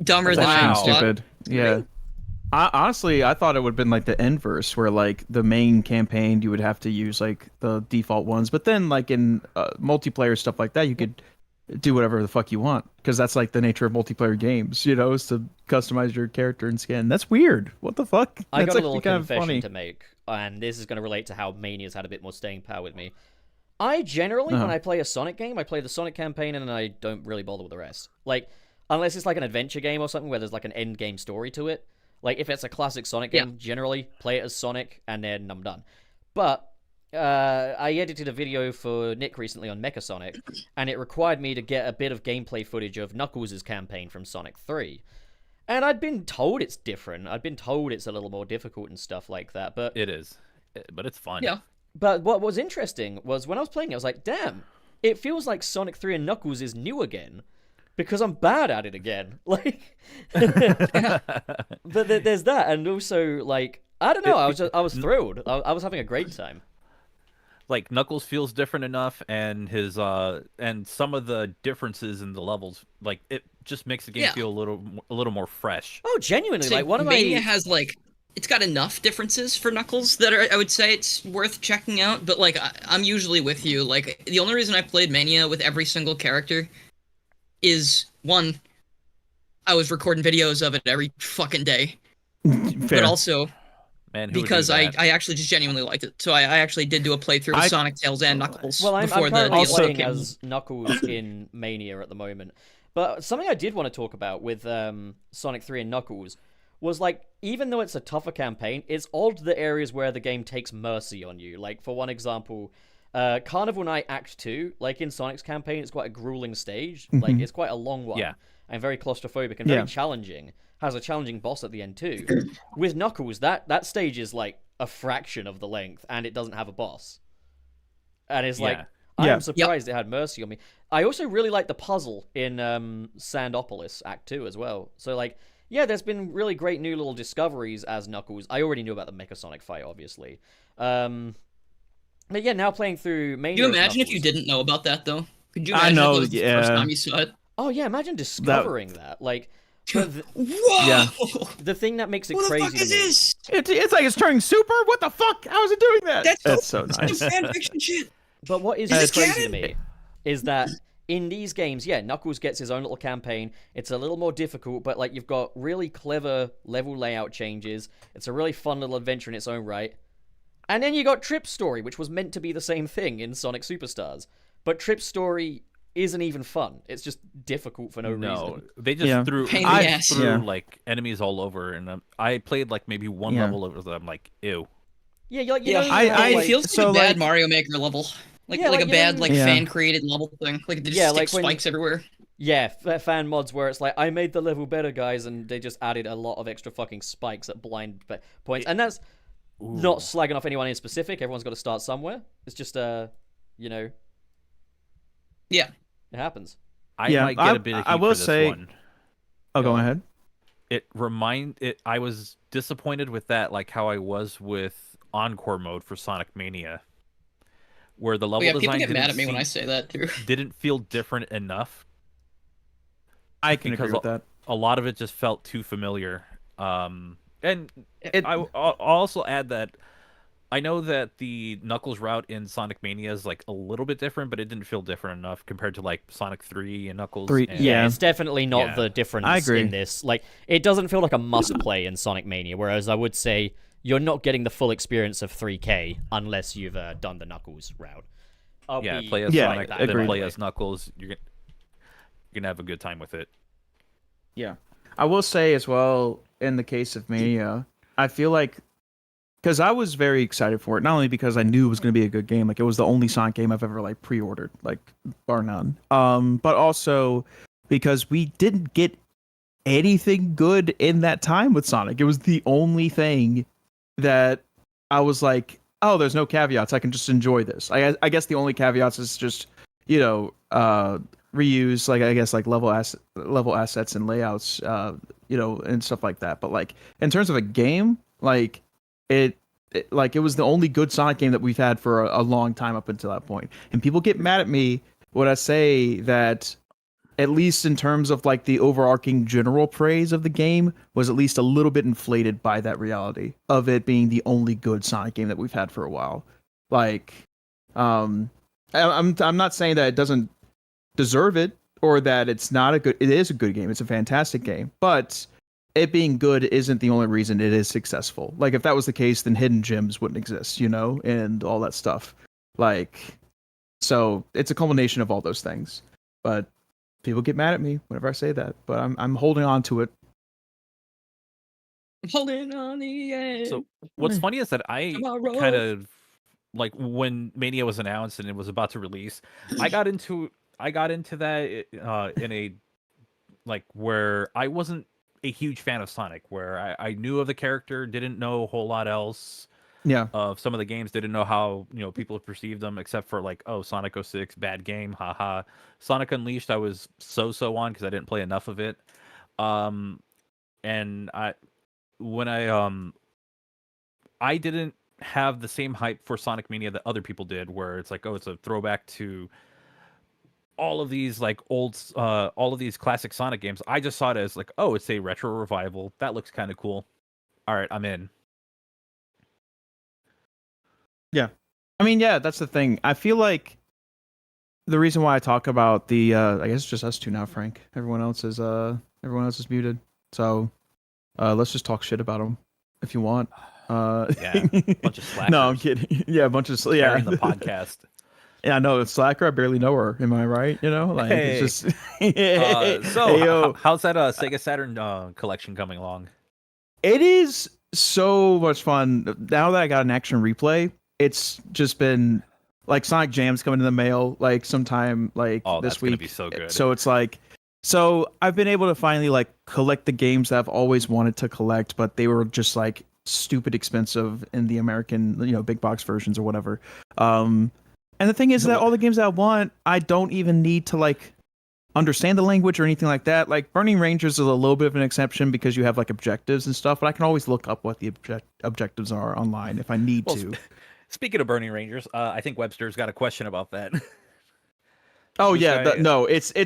dumber That's than I actually thought. stupid. Yeah. Honestly, I thought it would have been like the inverse, where like the main campaign you would have to use like the default ones, but then like in multiplayer stuff like that, you could do whatever the fuck you want, because that's like the nature of multiplayer games, you know, is to customize your character and skin. That's weird. What the fuck? I That's got a little actually kind of confession funny. to make, and this is going to relate to how Mania's had a bit more staying power with me. I generally, when I play a Sonic game, I play the Sonic campaign, and I don't really bother with the rest. Like, unless it's like an adventure game or something where there's like an end game story to it. Like, if it's a classic Sonic game, generally play it as Sonic, and then I'm done. But I edited a video for Nick recently on Mecha Sonic, and it required me to get a bit of gameplay footage of Knuckles' campaign from Sonic 3. And I'd been told it's different. I'd been told it's a little more difficult and stuff like that, but... It is, but it's fun. Yeah. But what was interesting was when I was playing it, I was like, damn, it feels like Sonic 3 and Knuckles is new again. Because I'm bad at it again. Like, but there's that, and also like I don't know. I was thrilled. I was having a great time. Like Knuckles feels different enough, and his and some of the differences in the levels, like it just makes the game feel a little more fresh. Oh, genuinely, So like one of Mania my has like it's got enough differences for Knuckles that I would say it's worth checking out. But like I'm usually with you. Like the only reason I played Mania with every single character is one, I was recording videos of it every fucking day, but also Man, who would do because I that? actually just genuinely liked it. So I actually did do a playthrough of Sonic, Tails, and Knuckles well, I'm before the currently DLC playing came. as Knuckles in Mania at the moment. But something I did want to talk about with Sonic 3 and Knuckles was like, even though it's a tougher campaign, it's odd the areas where the game takes mercy on you. Like for one example. Carnival Night Act 2, like in Sonic's campaign, it's quite a grueling stage. Like, it's quite a long one. Yeah. And very claustrophobic and very challenging. Has a challenging boss at the end, too. With Knuckles, that stage is, like, a fraction of the length, and it doesn't have a boss. And it's like, I'm surprised it had mercy on me. I also really like the puzzle in Sandopolis Act 2 as well. So, like, yeah, there's been really great new little discoveries as Knuckles. I already knew about the Mecha Sonic fight, obviously. But yeah, now playing through Mania. Could you imagine if you Knuckles. didn't know about that though? Could you I imagine know, if it was the first time you saw it? Oh yeah, imagine discovering that. Like, the, Whoa! Yeah. the thing that makes it What the crazy fuck to is me. this? It's like it's turning super. What the fuck? How is it doing that? That's so nice. fan fiction shit. But what is Is so this crazy to canon? me is that in these games, yeah, Knuckles gets his own little campaign. It's a little more difficult, but like you've got really clever level layout changes. It's a really fun little adventure in its own right. And then you got Trip's story, which was meant to be the same thing in Sonic Superstars. But Trip's story isn't even fun. It's just difficult for no reason. They just threw Pain in the ass. like enemies all over, and I played like maybe one level of it. I'm like, ew. Yeah, you Yeah, know, it feels like so, a bad like- Mario Maker level. Like Yeah, like, a you bad know- like Yeah. fan created level thing. Like they just Yeah, stick like when- spikes everywhere. Yeah, fan mods where it's like, I made the level better, guys, and they just added a lot of extra fucking spikes at blind points. And that's not slagging off anyone in specific. Everyone's got to start somewhere. It's just, you know, Yeah. it happens. I Yeah, might get a bit of heat I will for this say- one. Oh, go ahead. I was disappointed with that, like how I was with Encore mode for Sonic Mania, where the level But yeah, people design get didn't mad at me when seem- I say that too. didn't feel different enough. I can Because agree with that. A lot of it just felt too familiar. And It- I'll also add that I know that the Knuckles route in Sonic Mania is like a little bit different, but it didn't feel different enough compared to like Sonic 3 and Knuckles. And... Yeah. It's definitely not Yeah. the difference I agree. in this. Like, it doesn't feel like a must-play in Sonic Mania, whereas I would say you're not getting the full experience of 3K unless you've done the Knuckles route. Play as Sonic, then play as Knuckles. You're gonna have a good time with it. Yeah. I will say as well, in the case of Mania, I feel like, because I was very excited for it, not only because I knew it was going to be a good game, like it was the only Sonic game I've ever like pre-ordered, like bar none. But also because we didn't get anything good in that time with Sonic. It was the only thing that I was like, oh, there's no caveats. I can just enjoy this. I guess the only caveats is just, reuse, like I guess like level assets and layouts, and stuff like that. But like in terms of a game, like it was the only good Sonic game that we've had for a long time up until that point. And people get mad at me when I say that, at least in terms of like the overarching general praise of the game, was at least a little bit inflated by that reality of it being the only good Sonic game that we've had for a while. Like, I'm not saying that it doesn't deserve it or that it's not a good. It is a good game. It's a fantastic game, but it being good isn't the only reason it is successful. Like, if that was the case, then hidden gems wouldn't exist, and all that stuff. Like, so it's a culmination of all those things. But people get mad at me whenever I say that. But I'm holding on to it. Holding on the edge. So what's funny is that I Tomorrow. kind of like when Mania was announced and it was about to release, I got into that in a like where I wasn't a huge fan of Sonic, where I knew of the character, didn't know a whole lot else. Yeah. Of some of the games, didn't know how people perceived them, except for like, oh, Sonic 06, bad game, haha. Sonic Unleashed, I was so on because I didn't play enough of it. And I didn't have the same hype for Sonic Mania that other people did, where it's like, oh, it's a throwback to all of these like all of these classic Sonic games. I just saw it as like, oh, it's a retro revival. That looks kind of cool. All right, I'm in. Yeah. I mean, yeah, that's the thing. I feel like the reason why I talk about the I guess it's just us two now, Frank. Everyone else is muted. So let's just talk shit about them if you want. Yeah, bunch of slackers. No, I'm kidding. Yeah, a bunch of in the podcast. Yeah, no, Slacker. I barely know her. Am I right? Like, hey. It's just. How's that Sega Saturn collection coming along? It is so much fun. Now that I got an action replay, it's just been like Sonic Jam's coming in the mail like sometime like this week. Gonna be so good. So it's like, so I've been able to finally like collect the games that I've always wanted to collect, but they were just like stupid expensive in the American, big box versions or whatever. And the thing is that all the games that I want, I don't even need to like understand the language or anything like that. Like Burning Rangers is a little bit of an exception because you have like objectives and stuff, but I can always look up what the objectives are online if I need to. Speaking of Burning Rangers, I think Webster's got a question about that. Oh yeah, no, it's a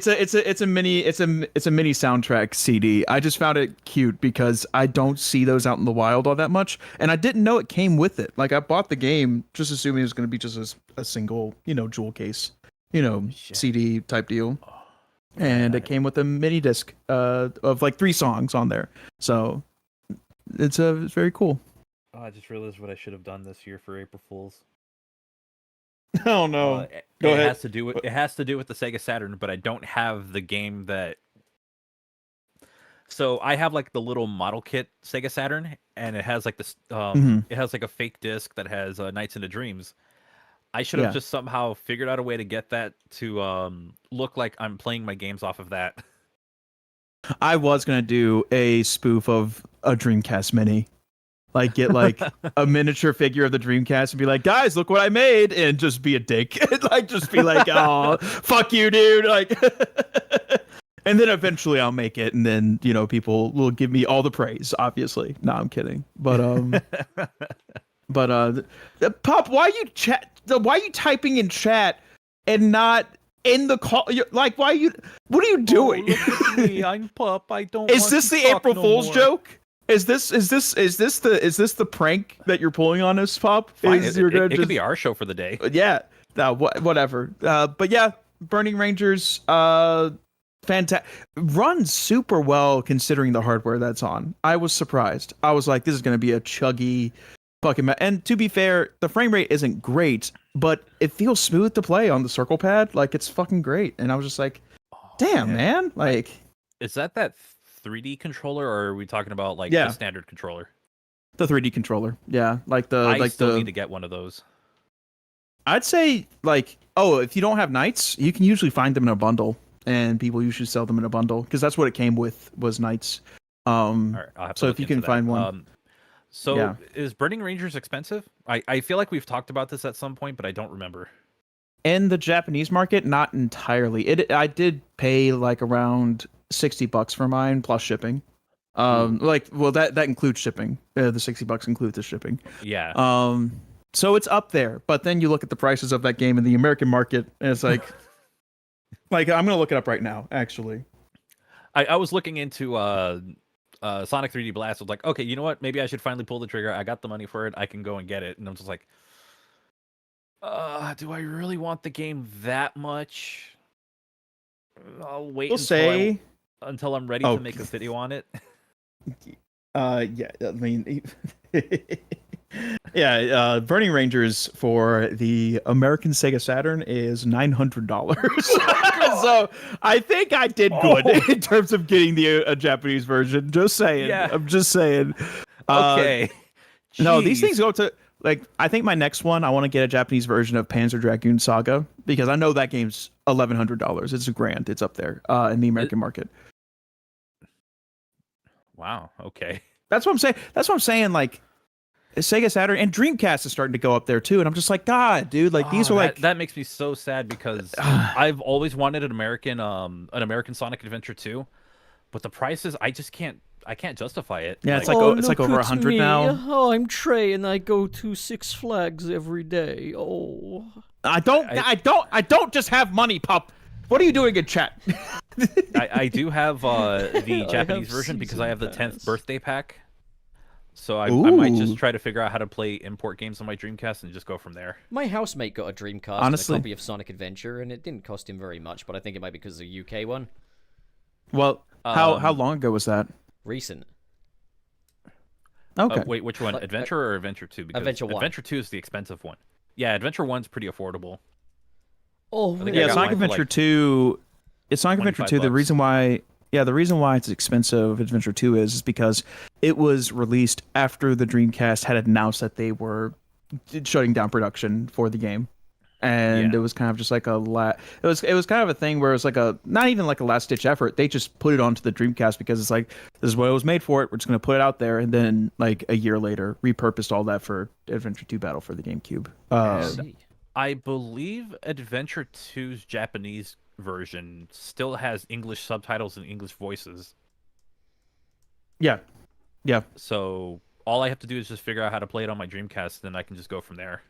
mini soundtrack CD. I just found it cute because I don't see those out in the wild all that much, and I didn't know it came with it. Like I bought the game just assuming it was going to be just a single, jewel case, CD type deal, and it came with a mini disc of like 3 songs on there. So it's very cool. Oh, I just realized what I should have done this year for April Fools. Oh no! Go ahead. It has to do with the Sega Saturn, but I don't have the game that. So I have like the little model kit Sega Saturn, and it has like this. It has like a fake disc that has Nights into Dreams. I should have just somehow figured out a way to get that to look like I'm playing my games off of that. I was gonna do a spoof of a Dreamcast Mini. Like get like a miniature figure of the Dreamcast and be like, guys, look what I made, and just be a dick. Like just be like, oh, fuck you, dude. Like, and then eventually I'll make it, and then people will give me all the praise. Obviously, no, I'm kidding. But Pop, why are you typing in chat and not in the call? Like, what are you doing? Oh, look at me. I'm Pup. I don't. Is this the April Fool's joke? Is this the prank that you're pulling on us, Pop? Fine, Is it, you're it, gonna it could just be our show for the day. yeah, whatever. But yeah, Burning Rangers, fantastic, runs super well considering the hardware that's on. I was surprised. I was like, this is gonna be a chuggy fucking. And to be fair, the frame rate isn't great, but it feels smooth to play on the circle pad. Like it's fucking great. And I was just like, damn, man. Like, Is that 3D controller, or are we talking about like Yeah. the standard controller? the 3D controller. Yeah, like the I like still the. need to get one of those. I'd say like, oh, if you don't have Knights, you can usually find them in a bundle, and people usually sell them in a bundle because that's what it came with was Knights. All right, I'll have to So look if you into can that. find one, So Yeah. is Burning Rangers expensive? I feel like we've talked about this at some point, but I don't remember. in the Japanese market, not entirely. I did pay like around $60 for mine plus shipping. Like, well, that includes shipping. The $60 includes the shipping. Yeah. So it's up there. But then you look at the prices of that game in the American market, and it's like, like I'm gonna look it up right now. Actually, I was looking into Sonic 3D Blast. I was like, okay, you know what? Maybe I should finally pull the trigger. I got the money for it. I can go and get it. And I'm just like, do I really want the game that much? I'll wait we'll say, until I'm ready Oh. to make a video on it. yeah. I mean, yeah. Burning Rangers for the American Sega Saturn is $900. So I think I did good in terms of getting the Japanese version. Just saying. Yeah. I'm just saying. Okay. No, these Jeez. things go to like. I think my next one, I want to get a Japanese version of Panzer Dragoon Saga because I know that game's $1,100. It's $1,000. It's up there in the American market. Wow. Okay. That's what I'm saying. That's what I'm saying. Like Sega Saturn and Dreamcast is starting to go up there too, and I'm just like, God, dude, like these are that, like that makes me so sad because I've always wanted an American Sonic Adventure 2, but the prices I just can't justify it. Yeah, it's like it's like over 100 now. Oh, I'm Trey, and I go to Six Flags every day. Oh, I don't just have money, Pop. What are you doing in chat? I do have the I Japanese have version because I have the season 10th pass. birthday pack. So I might Ooh. just try to figure out how to play import games on my Dreamcast and just go from there. my housemate got a Dreamcast Honestly. and a copy of Sonic Adventure, and it didn't cost him very much, but I think it might be because of the UK one. Well, how long ago was that? Recent. Okay. Wait, which one? Like, Adventure or Adventure 2? Because Adventure 1. Adventure 2 is the expensive one. Yeah, Adventure 1's pretty affordable. Oh, I think I Yeah, got Sonic mine for, Adventure like, 2. It's Sonic Adventure 2. The $25. reason why, the reason why it's expensive, Adventure 2 is because it was released after the Dreamcast had announced that they were shutting down production for the game, and Yeah. it was kind of just like it was kind of a thing where it was like not even like a last ditch effort. They just put it onto the Dreamcast because it's like this is what it was made for. We're just gonna put it out there, and then like a year later, repurposed all that for Adventure 2 Battle for the GameCube. I believe Adventure 2's Japanese version still has English subtitles and English voices. Yeah. So all I have to do is just figure out how to play it on my Dreamcast, then I can just go from there.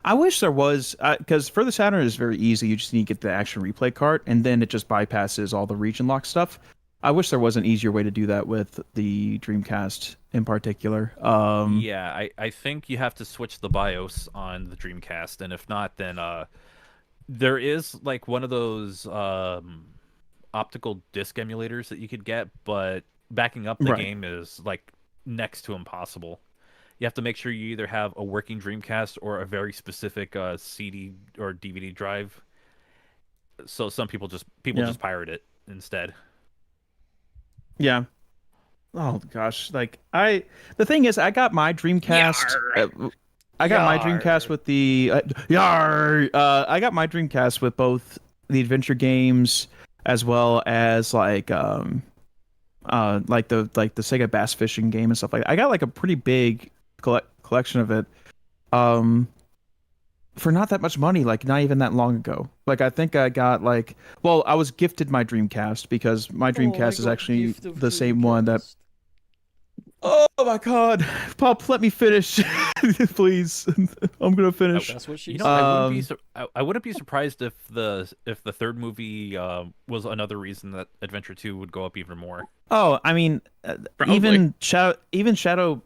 I wish there was, because for the Saturn it's very easy. You just need to get the action replay cart, and then it just bypasses all the region lock stuff. I wish there was an easier way to do that with the Dreamcast in particular. Yeah, I think you have to switch the BIOS on the Dreamcast, and if not, then there is like one of those optical disc emulators that you could get, but backing up the Right. game is like next to impossible. You have to make sure you either have a working Dreamcast or a very specific CD or DVD drive. So some people just pirate it instead. Yeah. Oh gosh, like the thing is, I got my Dreamcast. I got my Dreamcast with the I got my Dreamcast with both the adventure games as well as like the Sega Bass Fishing game and stuff like that. I got like a pretty big collection of it. For not that much money, like not even that long ago. Like I think I got like, well, I was gifted my Dreamcast because my Dreamcast is actually the same one that. Oh my god, Pop, let me finish, please. I'm gonna finish. That's what she You said. know, I wouldn't be surprised if the third movie was another reason that Adventure 2 would go up even more. Oh, I mean, Probably. even Shadow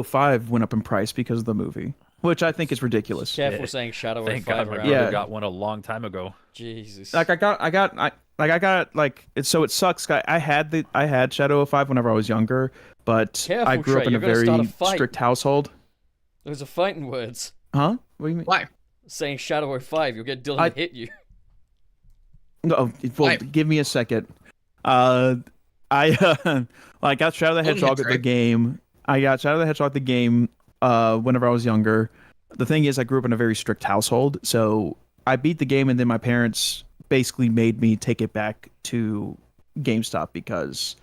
5 went up in price because of the movie, which I think is ridiculous. Careful saying Shadow Thank 05 God my around. brother Yeah. got one a long time ago. Jesus. Like I got so it sucks. I had Shadow 5 whenever I was younger, but Careful, I grew up Trey, in a you're gonna start very a fight. strict household. Those are fighting words. Huh? What do you mean? Why? Saying Shadow 05, you'll get Dylan I- to hit you. No, well, give me a second. I got Shadow the Hedgehog hit, the Trey. game. I got Shadow the Hedgehog the game whenever I was younger. The thing is, I grew up in a very strict household, so I beat the game, and then my parents basically made me take it back to GameStop because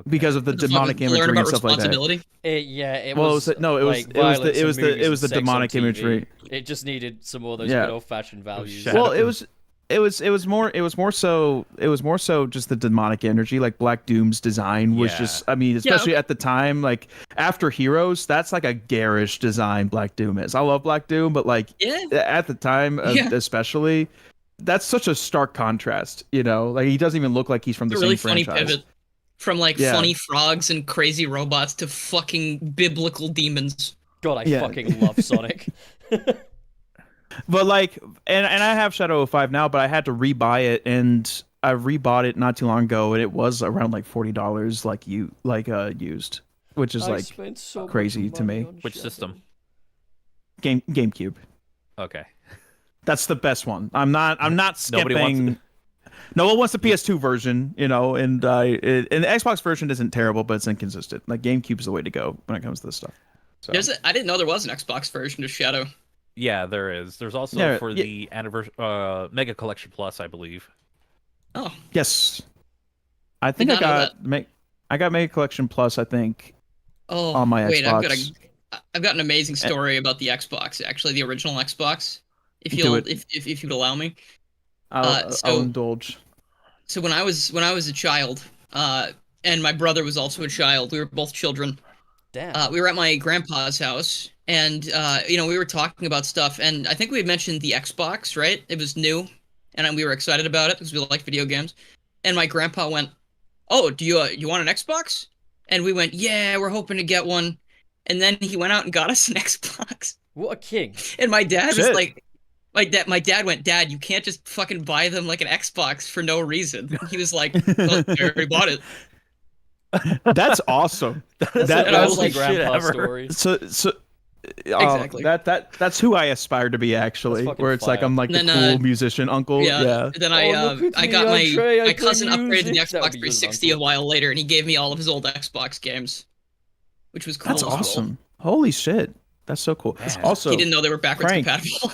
because of the demonic Learn imagery about and stuff like that. responsibility. It Well, was it was violence and movies it was the and sex on demonic TV. imagery. It just needed some more of those Yeah. good old-fashioned values. Shadow. Well, it was more so just the demonic energy. Like Black Doom's design was Yeah. just, I mean, especially at the time, like after Heroes, that's like a garish design. Black Doom is. I love Black Doom, but like Yeah. at the time, Yeah. especially, that's such a stark contrast. You know, like he doesn't even look like he's from the It's a really same funny franchise. pivot from like Yeah. funny frogs and crazy robots to fucking biblical demons. God, I Yeah. fucking love Sonic. But like, and I have Shadow 5 now, but I had to rebuy it, and I rebought it not too long ago, and it was around like $40, used, which is I like spent so much crazy to money me. on Which Shadow. system? GameCube. Okay. That's the best one. I'm not Nobody wants skipping. No one wants the PS2 version, and and the Xbox version isn't terrible, but it's inconsistent. Like GameCube's the way to go when it comes to this stuff. So I didn't know there was an Xbox version of Shadow. Yeah, there is. There's also Yeah, for yeah. the anniversary Mega Collection Plus, I believe. Oh, yes, I think Did not know I got Mega Collection Plus. I think oh. on my wait, Xbox. I've got an amazing story about the Xbox. Actually, the original Xbox. If you'd allow me. I'll so- indulge. So when I was a child, and my brother was also a child. We were both children. Damn. We were at my grandpa's house, and we were talking about stuff, and I think we had mentioned the Xbox, right? It was new, and we were excited about it because we liked video games. And my grandpa went, "Oh, do you want an Xbox?" And we went, "Yeah, we're hoping to get one." And then he went out and got us an Xbox. What a king. And my dad was Shit. like, my dad went, "Dad, you can't just fucking buy them like an Xbox for no reason." He was like, "Well, I already bought it." That's awesome. That's That- a that's only the shit grandpa ever. story. So Exactly. that's who I aspire to be actually. That's fucking Where it's like fire. I'm like the And cool then, musician uncle. Yeah. Yeah. And then Oh, look at I me, got Andre, I my play cousin upgraded the music. That would Xbox be 360 a uncle. while later, and he gave me all of his old Xbox games, which was cool. That's as well. awesome. Holy shit. That's so cool. Man. Also, He didn't know they were backwards Frank. compatible.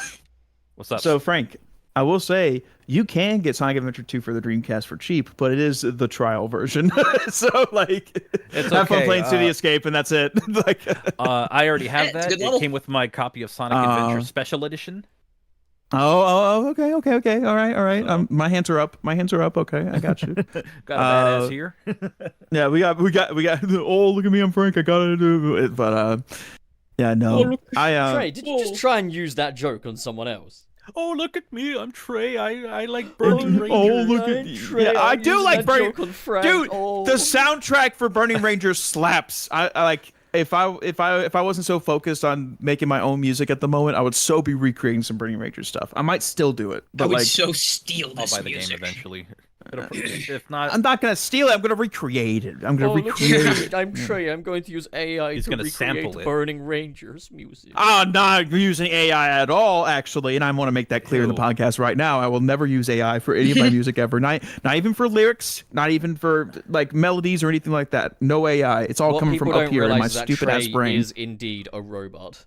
What's up? so Frank, I will say you can get Sonic Adventure 2 for the Dreamcast for cheap, but it is the trial version. So like, It's have fun okay, playing City Escape, and that's it. Like, I already have It's a that. good It level. came with my copy of Sonic Adventure Special Edition. okay. All right. My hands are up. Okay, I got you. Got a badass here. Yeah, we got. Oh, look at me, I'm Frank. I gotta do it, but yeah, no. Trey, did you just try and use that joke on someone else? Oh, look at me. I'm Trey. I like Burning Rangers. Oh, look at Trey, yeah, I I'm do using like that Burning. joke on Frank. Dude, Oh. the soundtrack for Burning Rangers slaps. I like. If I wasn't so focused on making my own music at the moment, I would so be recreating some Burning Rangers stuff. I might still do it, I but would like, so steal I'll this buy the music. game eventually. If not, I'm not gonna steal it. I'm gonna recreate it. I'm gonna Oh, look recreate at it. me. I'm Trey. I'm going to use AI He's to gonna recreate sample it. Burning Rangers music. I'm not using AI at all, actually, and I want to make that clear in the Ew. podcast right now. I will never use AI for any of my music ever. Not even for lyrics, not even for like melodies or anything like that. No AI. It's all What coming people from up don't here in my realize is that stupid ass Trey brain. is indeed a robot.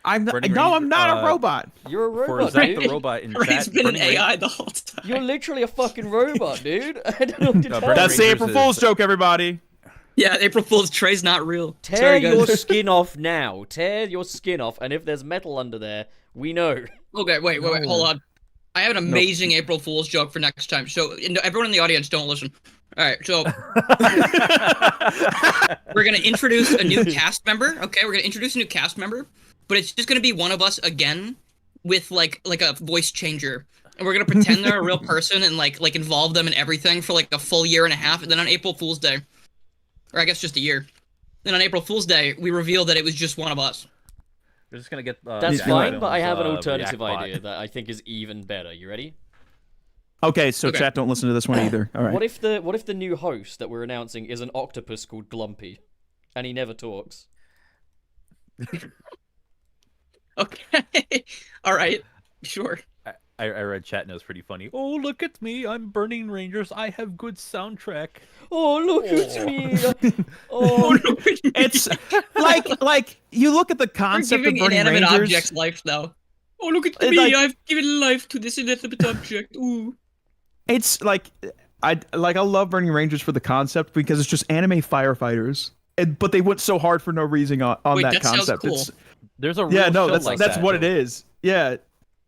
I'm not, Burning no, I'm Ranger- not a robot. You're a for robot, Zach dude. the robot in Ray's chat, been an Burning AI the whole time. You're literally a fucking robot, dude. I don't know what to No, tell Burning That's the you. Rangers April Fool's is- joke, everybody. Yeah, April Fool's. Trey's not real. Tear Sorry, your guys. skin off now. Tear your skin off, and if there's metal under there, we know. Okay, wait, hold on. I have an amazing April Fool's joke for next time. So everyone in the audience, don't listen. All right, so we're gonna introduce a new cast member. Okay, we're gonna introduce a new cast member, but it's just gonna be one of us again with like a voice changer, and we're gonna pretend they're a real person and like involve them in everything for like a full year and a half, and then on April Fool's Day, or I guess just a year, then on April Fool's Day we reveal that it was just one of us. We're just gonna get. That's Yeah. fine, but I have an React alternative bot. idea that I think is even better. You ready? Okay, so Okay. chat, don't listen to this one either. All right. What if the new host that we're announcing is an octopus called Glumpy, and he never talks? Okay, all right, sure. I read chat and it was pretty funny. Oh, look at me! I'm Burning Rangers. I have good soundtrack. Oh, look at me! Oh, It's like you look at the We're concept of giving Burning inanimate Rangers. objects life now. Oh, look at It's me! like- I've given life to this inanimate object. Ooh. It's like I love Burning Rangers for the concept because it's just anime firefighters, but they went so hard for no reason on Wait, that that sounds concept. cool. It's, There's a real yeah, no, show that's like that's that, what it too. is. Yeah,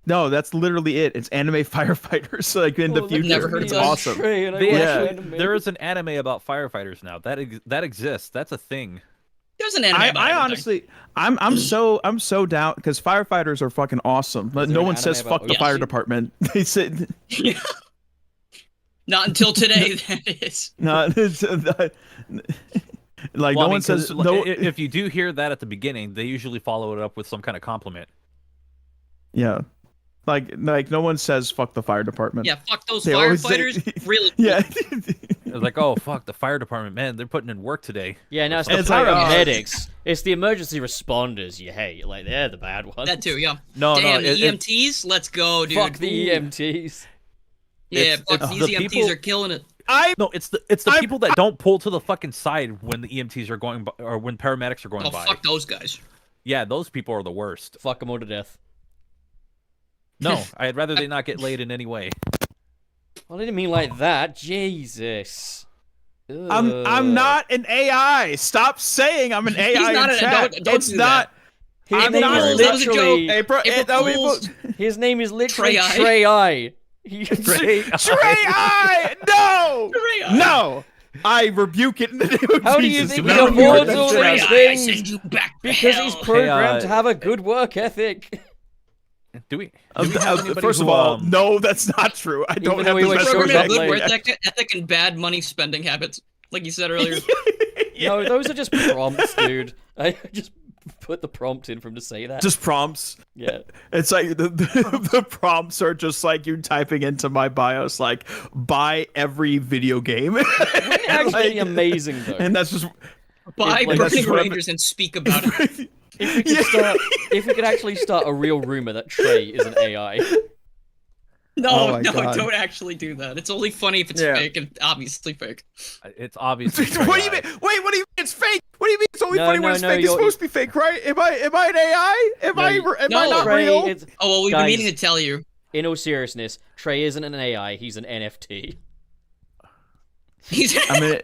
no, that's literally it. It's anime firefighters like in the look future. never heard It's of that. awesome. Trey, and I They watch Yeah. anime. There is an anime about firefighters now. That exists. That's a thing. There's an anime about I everything. honestly, I'm so down because firefighters are fucking awesome. But there no an one anime says about fuck the fire OC? department. They said Not until today, that is. no. It's, like Well, I no mean, one 'cause, says like, no. If you do hear that at the beginning, they usually follow it up with some kind of compliment. Yeah, like no one says fuck the fire department. Yeah, fuck those They always say- firefighters. Really? Yeah. It's like, oh fuck, the fire department, man, they're putting in work today. Yeah, no, it's the It's like, paramedics. It's the emergency responders you hate. Like, they're the bad ones. That too, yeah. No, Damn, no, the EMTs? Let's go, dude. Fuck the Ooh. EMTs. Yeah, It's- fuck it's these the EMTs people- are killing it. no, it's the people that don't pull to the fucking side when the EMTs are going by, or when paramedics are going Oh, by. fuck those guys. Yeah, those people are the worst. Fuck them all to death. No, I'd rather they not get laid in any way. I didn't mean like that. Jesus. I'm not an AI. Stop saying I'm an AI not in an- chat. don't It's do not. His I'm name not is that was a literally. joke. April, April Fools. His name is literally Trey-eye. Trey Eye. Trey, Trey I no Trey-eye. no. I rebuke it in the name of How do you Jesus. think We he don't avoids do all that. these Trey-eye, I things? send you back to Because hell. he's programmed to Hey, have a good work ethic. do we have anybody First who, of all, no, that's not true. I don't Even have though he the like best shows Program up a good late. work ethic and bad money spending habits, like you said earlier. No, those are just prompts, dude. I just put the prompt in for him to say that. Just prompts. Yeah. It's like the prompts are just like you typing into my BIOS like buy every video game. Actually Like, amazing though. and that's just Buy Like, that's Burning what I've- Rangers and speak about it. If we could actually start a real rumor that Trey is an AI. No, Oh my no, God. don't actually do that. It's only funny if it's Yeah. fake and obviously fake. It's obviously. what do you mean? Wait, what do you mean it's fake? What do you mean it's only No, funny no, when it's no, fake? It's you're- supposed to be fake, right? Am I an AI? Am No, I you- am No, I not Trey, real? it's, Oh well, we've Guys. been meaning to tell you. in all seriousness, Trey isn't an AI, he's an NFT. He's I'm an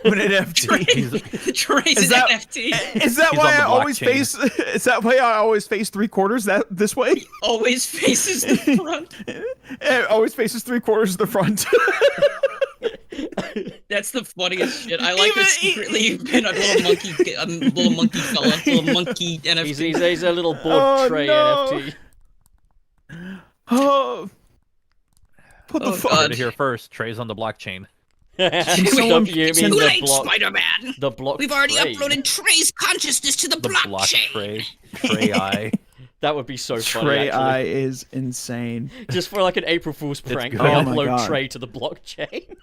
NFT. Trey's Is an that- NFT. Is that He's why on the I always blockchain. face? Is that why I always face 3/4 that this way? Always faces the front. It always faces 3/4 of the front. That's the funniest shit. I like Even- that secretly you've been a little monkey fella, little monkey NFT. He's a little bored Oh, Trey no. NFT. Oh, what the Oh, fuck? God. Heard it here first. Trey's on the blockchain. someone- You mean Too the late, block? Spider-Man. The block. We've already Trey. uploaded Trey's consciousness to the The block blockchain. Trey eye. That would be so funny. Trey actually. I is insane. Just for like an April Fool's prank, we good. Oh my upload God. Trey to the blockchain.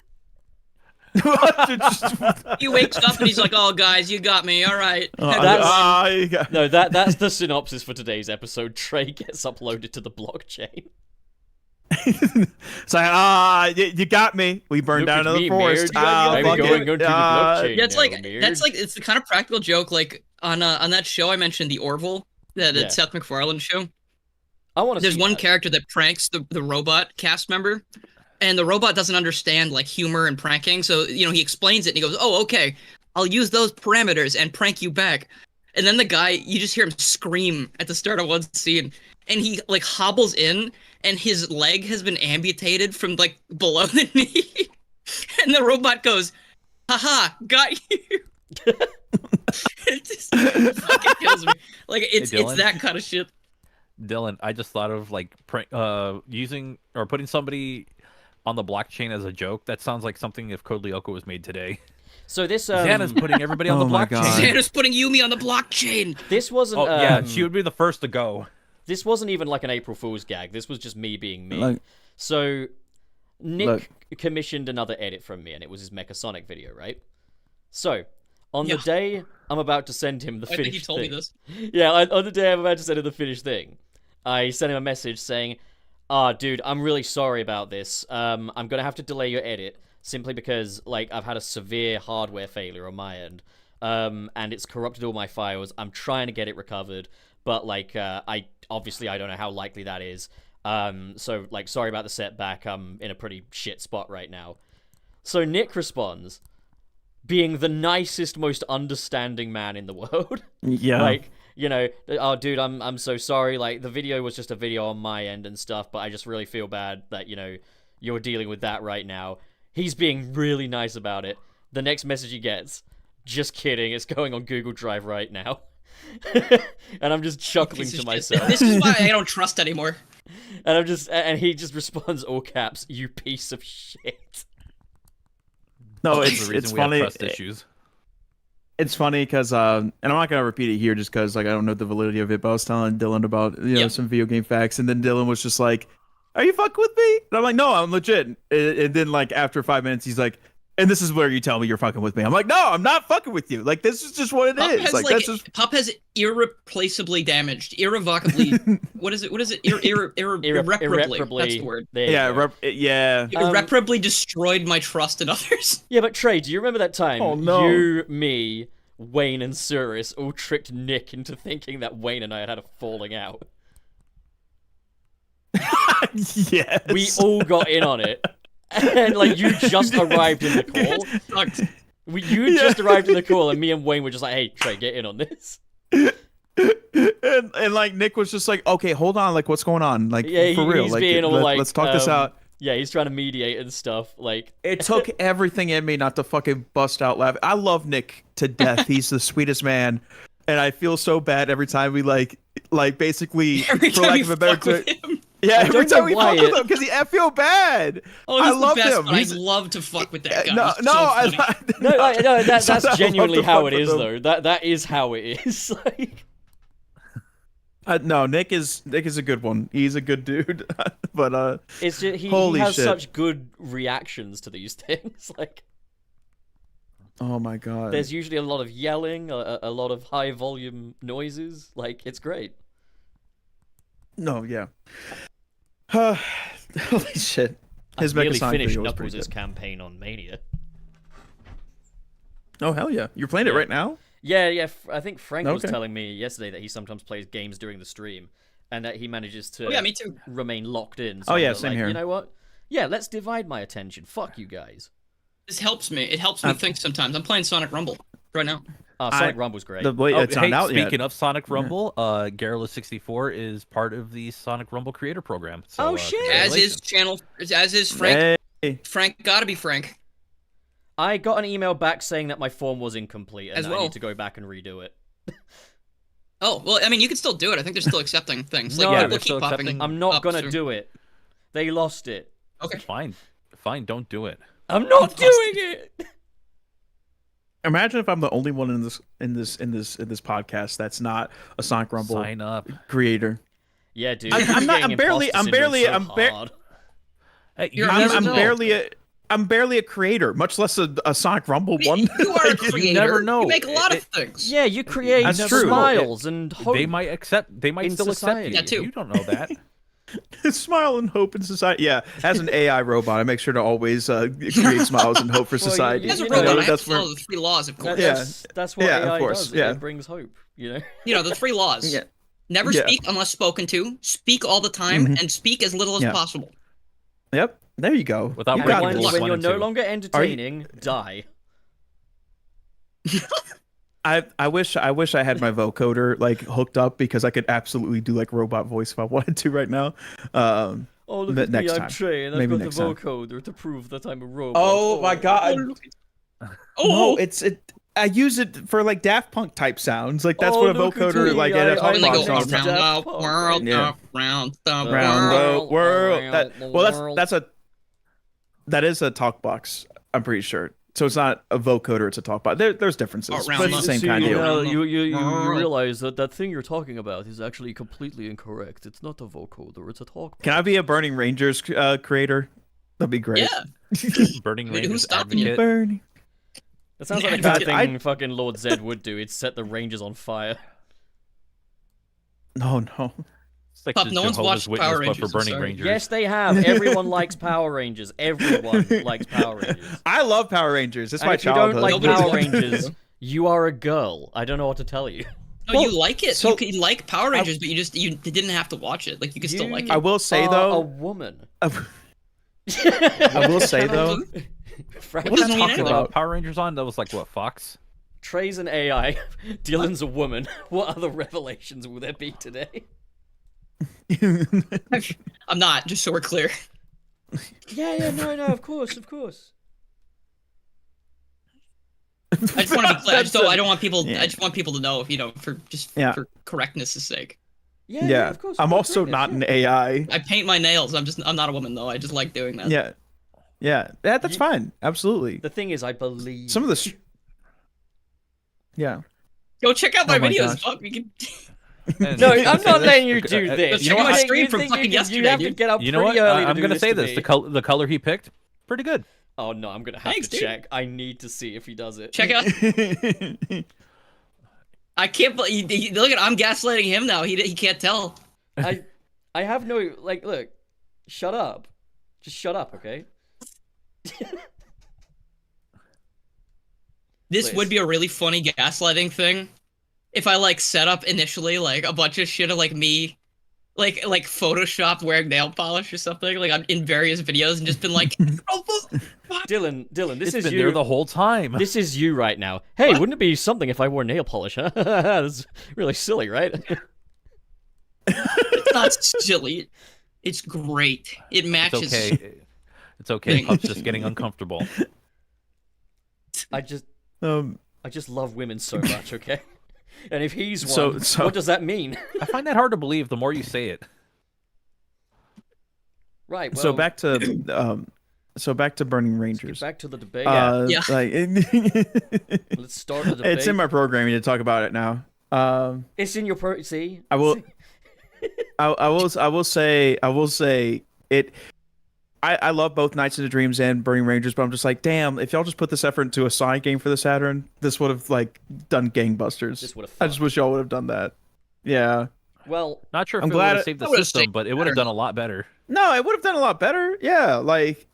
He wakes up and he's like, "Oh, guys, you got me. All right." That's- got- No, that's the synopsis for today's episode. Trey gets uploaded to the blockchain. It's like, you got me. We burned Look down at another me, forest. Mayor. I'm Fuck going it. onto the blockchain. Yeah, it's now, like Mayor. it's the kind of practical joke like on that show I mentioned, the Orville, that Yeah. Seth MacFarlane show. I want to. There's one character that pranks the robot cast member, and the robot doesn't understand like humor and pranking, so he explains it and he goes, "Oh, okay, I'll use those parameters and prank you back." And then the guy, you just hear him scream at the start of one scene, and he like hobbles in, and his leg has been amputated from like below the knee. and the robot goes, haha, got you. It just fucking kills me. Like, it's Dylan? that kind of shit. Dylan, I just thought of like using or putting somebody on the blockchain as a joke. That sounds like something if Code Lyoko was made today. So this Xana's putting everybody on the Oh my blockchain. God. Santa's putting Yumi on the blockchain. this wasn't. Oh yeah, she would be the first to go. This wasn't even like an April Fool's gag. This was just me being me. Like, So Nick Look. commissioned another edit from me, and it was his Mecha Sonic video, right? So on the Yeah. day I'm about to send him the I think finished he told me thing, this. yeah, on the day I'm about to send him the finished thing, I sent him a message saying, dude, I'm really sorry about this. I'm gonna have to delay your edit simply because, like, I've had a severe hardware failure on my end. And it's corrupted all my files. I'm trying to get it recovered, but, like, I don't know how likely that is. So, like, sorry about the setback. I'm in a pretty shit spot right now. So Nick responds, being the nicest, most understanding man in the world. yeah. Like, you know, oh, dude, I'm so sorry. Like, the video was just a video on my end and stuff, but I just really feel bad that, you know, you're dealing with that right now. He's being really nice about it. The next message he gets, just kidding, it's going on Google Drive right now. And I'm just chuckling Piece of to shit. myself. This is why I don't trust anymore. And he just responds all caps, you piece of shit. No, That's it's the reason we funny. have trust issues. It's funny because, and I'm not gonna repeat it here just because like I don't know the validity of it. But I was telling Dylan about Yeah. some video game facts, and then Dylan was just like, "Are you fucking with me?" And I'm like, "No, I'm legit." And then like after 5 minutes, he's like, "And this is where you tell me you're fucking with me." I'm like, "No, I'm not fucking with you. Like this is just what it Pup is. has Like that's just Pup has irreplaceably damaged, irrevocably. What is it? Irreparably. Irreparably. That's the word. There you yeah, go. yeah." Irreparably destroyed my trust in others. Yeah, but Trey, do you remember that time Oh, no. you, me, Wayne, and Suris all tricked Nick into thinking that Wayne and I had a falling out? Yes. We all got in on it. And, like, you just arrived in the call. Sucked. You just arrived in the call, and me and Wayne were just like, hey, Trey, get in on this. and like Nick was just like, "Okay, hold on. Like, what's going on? Like, Yeah, for real. he's Like, being all like, let's talk this out." Yeah, he's trying to mediate and stuff. Like, It took everything in me not to fucking bust out laughing. I love Nick to death. He's the sweetest man, and I feel so bad every time we like basically, Every for time lack you of a better fuck with term, him. yeah, every don't time know we why fuck with him because I feel bad. Oh, I he's love the best, him. but He's- I'd love to fuck with that guy. No, He's no, so funny. no, that's Sometimes I love genuinely to how fuck it with is, him. though. That is how it is. Like, No, Nick is a good one. He's a good dude, but it's just, he Holy has shit. such good reactions to these things. Like, oh my god, there's usually a lot of yelling, a lot of high volume noises. Like, it's great. no, yeah. Holy shit, his I've nearly Mecha Sonic finished video was pretty Knuckles' good. campaign on Mania. Oh hell yeah, you're playing it Yeah. right now? Yeah. I think Frank was Okay. telling me yesterday that he sometimes plays games during the stream, and that he manages to Oh, yeah, me too. remain locked in. Oh, I'm yeah, like, same here. You know what? Yeah, let's divide my attention. Fuck you guys. This helps me. It helps me think sometimes. I'm playing Sonic Rumble right now. Sonic Rumble's great. The wait, Oh, it's hey, not out yet. speaking of Sonic Rumble, Garrula64 is part of the Sonic Rumble creator program. So, Oh, shit. As is congratulations. as is Frank. Hey, Frank gotta be Frank. I got an email back saying that my form was incomplete and As that I well. need to go back and redo it. Oh well, I mean, you can still do it. I think they're still accepting things. No, Like, yeah, people they're keep still popping accepting- I'm not up gonna soon. do it. They lost it. Okay. Fine, don't do it. I'm not doing it. imagine if I'm the only one in this podcast that's not a Sonic Rumble Sign up. creator. Yeah, dude. I'm not- getting I'm barely- imposter I'm barely- syndrome so I'm bar- hard. Hey, You're you a never I'm know. barely a creator, much less a Sonic Rumble one. You are a Like, creator. never know. You make a lot of things. Yeah, you create That's true. smiles and hope. They might accept. They might in still society. accept That you. too. You don't know that. Smile and hope in society. Yeah, as an AI robot, I make sure to always create smiles and hope for Well, society. As a You robot, know, I have that's to follow where- the 3 laws, of course. Yeah. That's what Yeah, of AI course, does. yeah. It brings hope, you know? You know, the 3 laws. Yeah. Never Yeah. speak unless spoken to. Speak all the time, and speak as little as Yeah. possible. Yep, there you go. Without You breaking got When, this. rules. when one you're and no two. longer entertaining, die. I wish I had my vocoder like hooked up because I could absolutely do like robot voice if I wanted to right now. Oh, Oh, look But at me, next I'm time. Trey, and Maybe I've got next the time. vocoder to prove that I'm a robot. Oh my god. Oh, No, I use it for like Daft Punk type sounds. Like that's Oh, what a look at vocoder me, like in a I and they go talk box next sounds. to around Daft the Punk, world, Yeah. around the Around the world. around the Well, world. that is a talk box. I'm pretty sure. So it's not a vocoder; it's a talk box. There's differences, Around but it's the the- same See, kind of deal. around you world. realize that thing you're talking about is actually completely incorrect. It's not a vocoder, it's a talk box. Can I be a Burning Rangers creator? That'd be great. Yeah. Burning Wait, Rangers who's stopping you? advocate. Burning. That sounds like the kind of thing fucking Lord Zed would do. It's set the Rangers on fire. No. It's like Pup, the no one's Jehovah's watched Witness, Power but Rangers, for I'm Burning sorry. Rangers. Yes, they have. Everyone likes Power Rangers. Everyone likes Power Rangers. I love Power Rangers. It's And my if you childhood. don't like Nobody's Power watching Rangers, you are a girl. I don't know what to tell you. No, you Well, like it. so- you can like Power Rangers, but you didn't have to watch it. Like you can still like I it. will say a though. woman. I will say though. Frank, What does it mean talking anyway? about? Power Rangers on? That was like what, Fox? Trey's an AI. Dylan's a woman. What other revelations will there be today? I'm not, just so we're clear. Yeah, no, of course. I just want to be clear. I don't want people. Yeah. I just want people to know, for Yeah. for correctness' sake. Yeah, of course. I'm for also correctness, not yeah. an AI. I paint my nails. I'm not a woman though. I just like doing that. Yeah, that's fine. Absolutely. The thing is, I believe Some of the. Yeah. Go check out my Oh my videos. gosh. Fuck, we can. And- No, I'm not letting you do this. Check out my think- stream from think fucking you yesterday, have to dude. get up You know what? pretty early to I'm do gonna this say to this: me. the color he picked, pretty good. Oh no, I'm gonna have Thanks, to dude. check. I need to see if he does it. Check out. I can't believe. Look at. I'm gaslighting him now. He can't tell. I have no look. Shut up. Just shut up, okay? This Please. would be a really funny gaslighting thing if I set up initially a bunch of shit of me like Photoshop wearing nail polish or something I'm in various videos and just been like Dylan, this It's is been you. there the whole time. This is you right now. Hey, What? wouldn't it be something if I wore nail polish? Huh? That's really silly, right? it's not silly. It's great. It It's matches. okay. It's okay. Pup's just getting uncomfortable. I just um. love women so much, okay? And if he's So- one, so- what does that mean? I find that hard to believe the more you say it. Right. Well, So back to Burning Rangers. back to the debate. Yeah. Like, Let's start the debate. it's in my programming to talk about it now. It's in your pro. See, I will. See? I will say it. I love both Nights into Dreams and Burning Rangers, but I'm just like, damn, if y'all just put this effort into a Sonic game for the Saturn, this would have done gangbusters. This would have. I just wish y'all would have done that. Yeah. Well, Not sure if I'm it glad would have it- saved the I would've system, stayed but it would have better. done a lot better. No, it would have done a lot better. Yeah,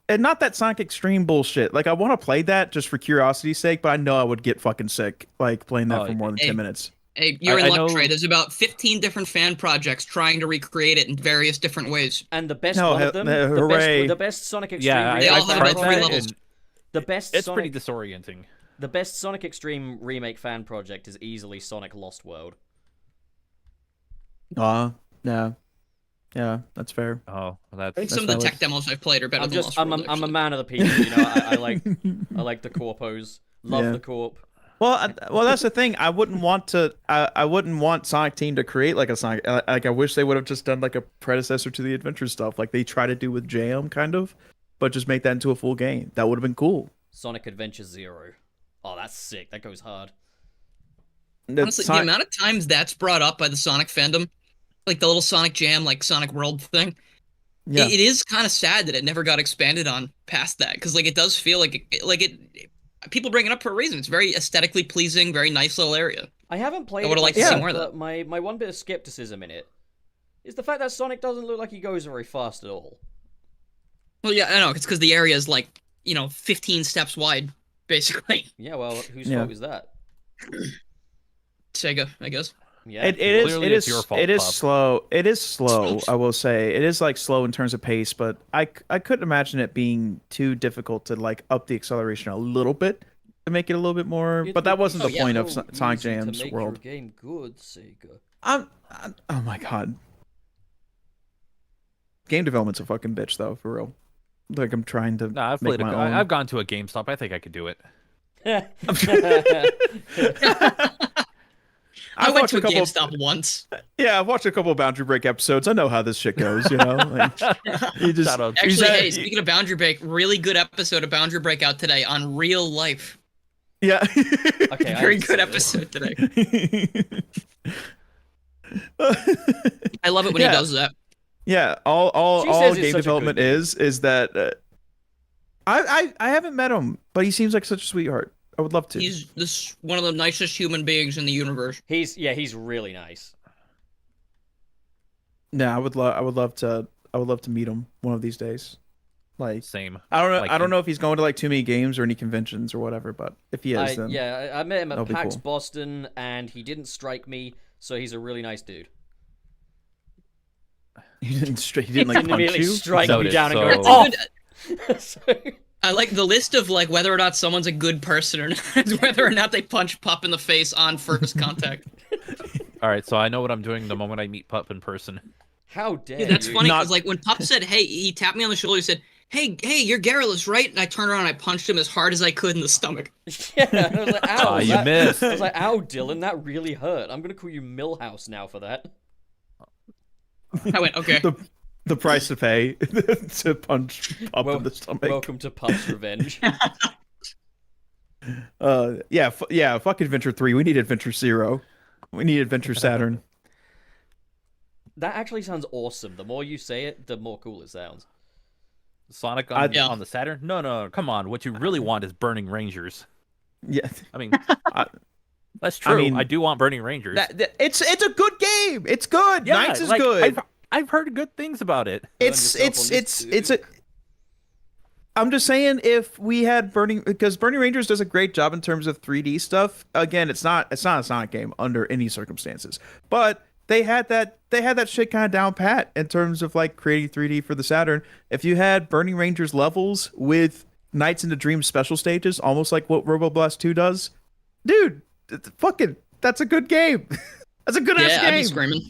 and not that Sonic Extreme bullshit. I want to play that just for curiosity's sake, but I know I would get fucking sick playing that Oh, for more than hey. 10 minutes. Hey, you're I in luck, know- Trey. There's about 15 different fan projects trying to recreate it in various different ways. and the best No, one of them, hooray. the best Sonic Extreme. Yeah, They all remake have tried about 3 that, levels. and The best it's Sonic, pretty disorienting. the best Sonic Extreme remake fan project is easily Sonic Lost World. Yeah, that's fair. Oh, I think that's some of the valid. tech demos I've played are better than Lost I'm World, a actually. man of the people. I like the corpos. Love Yeah. the corp. Well, that's the thing. I wouldn't want Sonic Team to create a Sonic. I wish they would have just done a predecessor to the adventure stuff, like they try to do with Jam, kind of, but just make that into a full game. That would have been cool. Sonic Adventure Zero. Oh, that's sick. That goes hard. Honestly, the amount of times that's brought up by the Sonic fandom, like the little Sonic Jam, Sonic World thing, Yeah. it is kind of sad that it never got expanded on past that, because it does feel like people bring it up for a reason. It's very aesthetically pleasing, very nice little area. I haven't played I it would've liked to see myself, more of but my one bit of skepticism in it is the fact that Sonic doesn't look like he goes very fast at all. Well, yeah, I know. It's because the area is 15 steps wide, basically. Yeah, well, whose Yeah. fault is that? Sega, I guess. Yeah. It is. Clearly It it's is. your fault, It is Pup. slow. It is slow. I will say it is slow in terms of pace, but I couldn't imagine it being too difficult to up the acceleration a little bit to make it a little bit more. It But that would wasn't be the point of so Sonic easy to Jam's make world. Your game good, Sega. Oh my god. game development's a fucking bitch though, for real. Like I'm trying to. Nah, I've make played. my own. I've gone to a GameStop. I think I could do it. I went to a couple. GameStop once. Yeah, I've watched a couple of Boundary Break episodes. I know how this shit goes. You know, like, you just Shout out. Actually, hey, speaking of Boundary Break, really good episode of Boundary Break out today on real life. yeah. Okay, Very I good haven't seen episode today. I love it when he Yeah. does that. Yeah, She all says it's game such a development good game. is that I haven't met him, but he seems like such a sweetheart. I would love to. He's one of the nicest human beings in the universe. He's really nice. Yeah, I would love to meet him one of these days. Like Same. I don't know Like I don't him. know if he's going to like too many games or any conventions or whatever, but if he is, then I met him at that'll be PAX cool. Boston, and he didn't strike me, so he's a really nice dude. he didn't like punch immediately you. strike me Noted, down and so- go Good- off. So- I like the list of like whether or not someone's a good person or not, whether or not they punch Pup in the face on first contact. All right, so I know what I'm doing the moment I meet Pup in person. How dare Dude, that's you? funny Not- because like when Pup said, "Hey," he tapped me on the shoulder. He said, "Hey, you're Garrulous, right?" And I turned around and I punched him as hard as I could in the stomach. Yeah, I was like, ow. Ah, you missed. I was like, ow, Dylan, that really hurt. I'm gonna call you Millhouse now for that. I went, "Okay." The price to pay to punch up in the stomach. Welcome to Pup's Revenge. Yeah, fuck Adventure 3. We need Adventure Zero. We need Adventure Saturn. That actually sounds awesome. The more you say it, the more cool it sounds. Sonic on, Yeah. on the Saturn? No, come on. What you really want is Burning Rangers. Yeah. I mean, that's true. I, mean, do want Burning Rangers. It's a good game. It's good. Yeah, Knights is like, good. I've heard good things about it. It's yourself on this, it's a. I'm just saying, if we had because Burning Rangers does a great job in terms of 3D stuff. Again, it's not a Sonic game under any circumstances, but they had that shit kind of down pat in terms of like creating 3D for the Saturn. If you had Burning Rangers levels with Nights into Dreams special stages, almost like what Robo Blast 2 does, dude, that's a good game. That's a good ass Yeah, game. I'd be screaming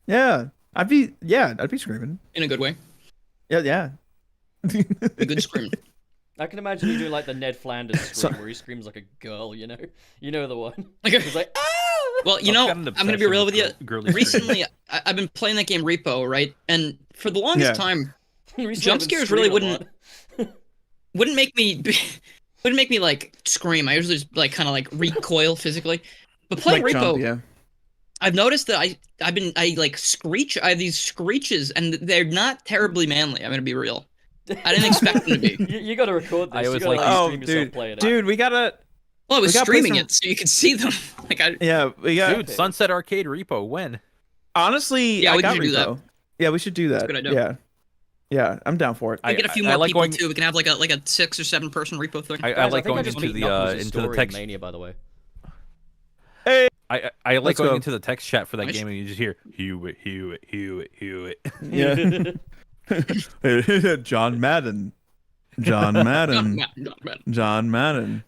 Yeah, I'd be screaming. in a good way. Yeah. A good scream. I can imagine you doing like the Ned Flanders scream where he screams like a girl, you know the one. Like He's like, ah! Well, you I've know, got an I'm gonna be real with you. obsession with girly Recently, I've been playing that game Repo, right? And for the longest Yeah. time, Recently Jump I've been scares really screaming a lot. wouldn't make me like scream. I usually just like kind of like recoil physically. But playing Like Repo, jump, yeah. I've noticed that I like screech. I have these screeches, and they're not terribly manly. I'm gonna be real. I didn't expect them to be. You gotta record this. I You always gotta like- Oh, stream yourself dude, playing it. dude, we gotta. Well, I was We gotta play streaming some- it so you could see them. Like I, Yeah, we got. Dude, Sunset Arcade Repo, when? Honestly, Yeah, I we got should do that. Repo. Yeah, we should do that. That's a good idea. Yeah, I'm down for it. I get a few I more like people going- too. We can have like a 6 or 7 person Repo thing. I Guys, like think going just into beat the Knuckles' into the story in text. Mania, by the way. I like Let's going go. into the text chat for that Nice. game and you just hear Hewitt. Yeah. John Madden. John Madden. John Madden.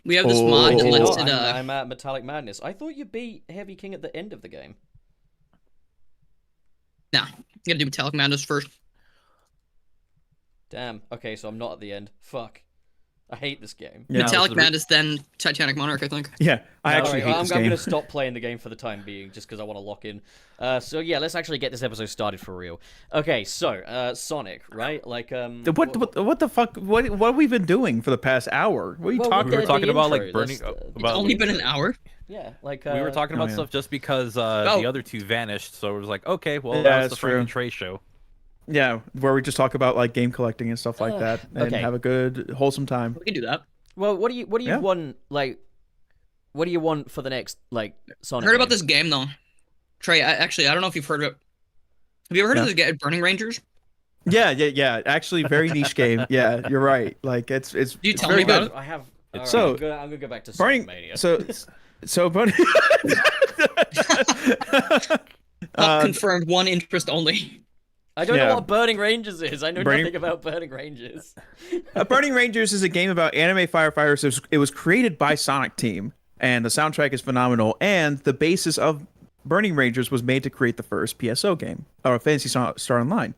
We have this mod that Oh. lets Oh, it. I'm at Metallic Madness. I thought you beat Heavy King at the end of the game. Nah, you gotta do Metallic Madness first. Damn. Okay, so I'm not at the end. Fuck. I hate this game. Yeah, Metallic this is- Madness, then Titanic Monarch, I think. Yeah, I No, actually alright, hate I'm this going game. to stop playing the game for the time being, just because I want to lock in. So yeah, let's actually get this episode started for real. Okay, so Sonic, right? Like What the fuck? What have we been doing for the past hour? What are you Well, talking We were the about? talking about like intro, burning. that's the- It's About, only been an hour. Yeah, like we were talking about yeah. stuff just because Oh. the other two vanished, so it was like, okay, well, Yeah, that was the that's Frank and true. Trey show. Yeah, where we just talk about like game collecting and stuff like that, and okay. have a good wholesome time. We can do that. Well, what do you Yeah. want like? What do you want for the next like Sonic? Heard about game? this game though, Trey. I don't know if you've heard of it. Have you ever heard of Yeah. this game, Burning Rangers? Yeah. Actually, very niche game. Yeah, you're right. Like it's. you it's tell very me about good. it? I have. Alright, So, I'm gonna go back to Burning. Sonic Mania. So Burning. Confirmed, one interest only. I don't yeah. know what Burning Rangers is. I know Burning- nothing about Burning Rangers. Burning Rangers is a game about anime firefighters. It was created by Sonic Team, and the soundtrack is phenomenal. And the basis of Burning Rangers was made to create the first PSO game, or Fantasy Star Online.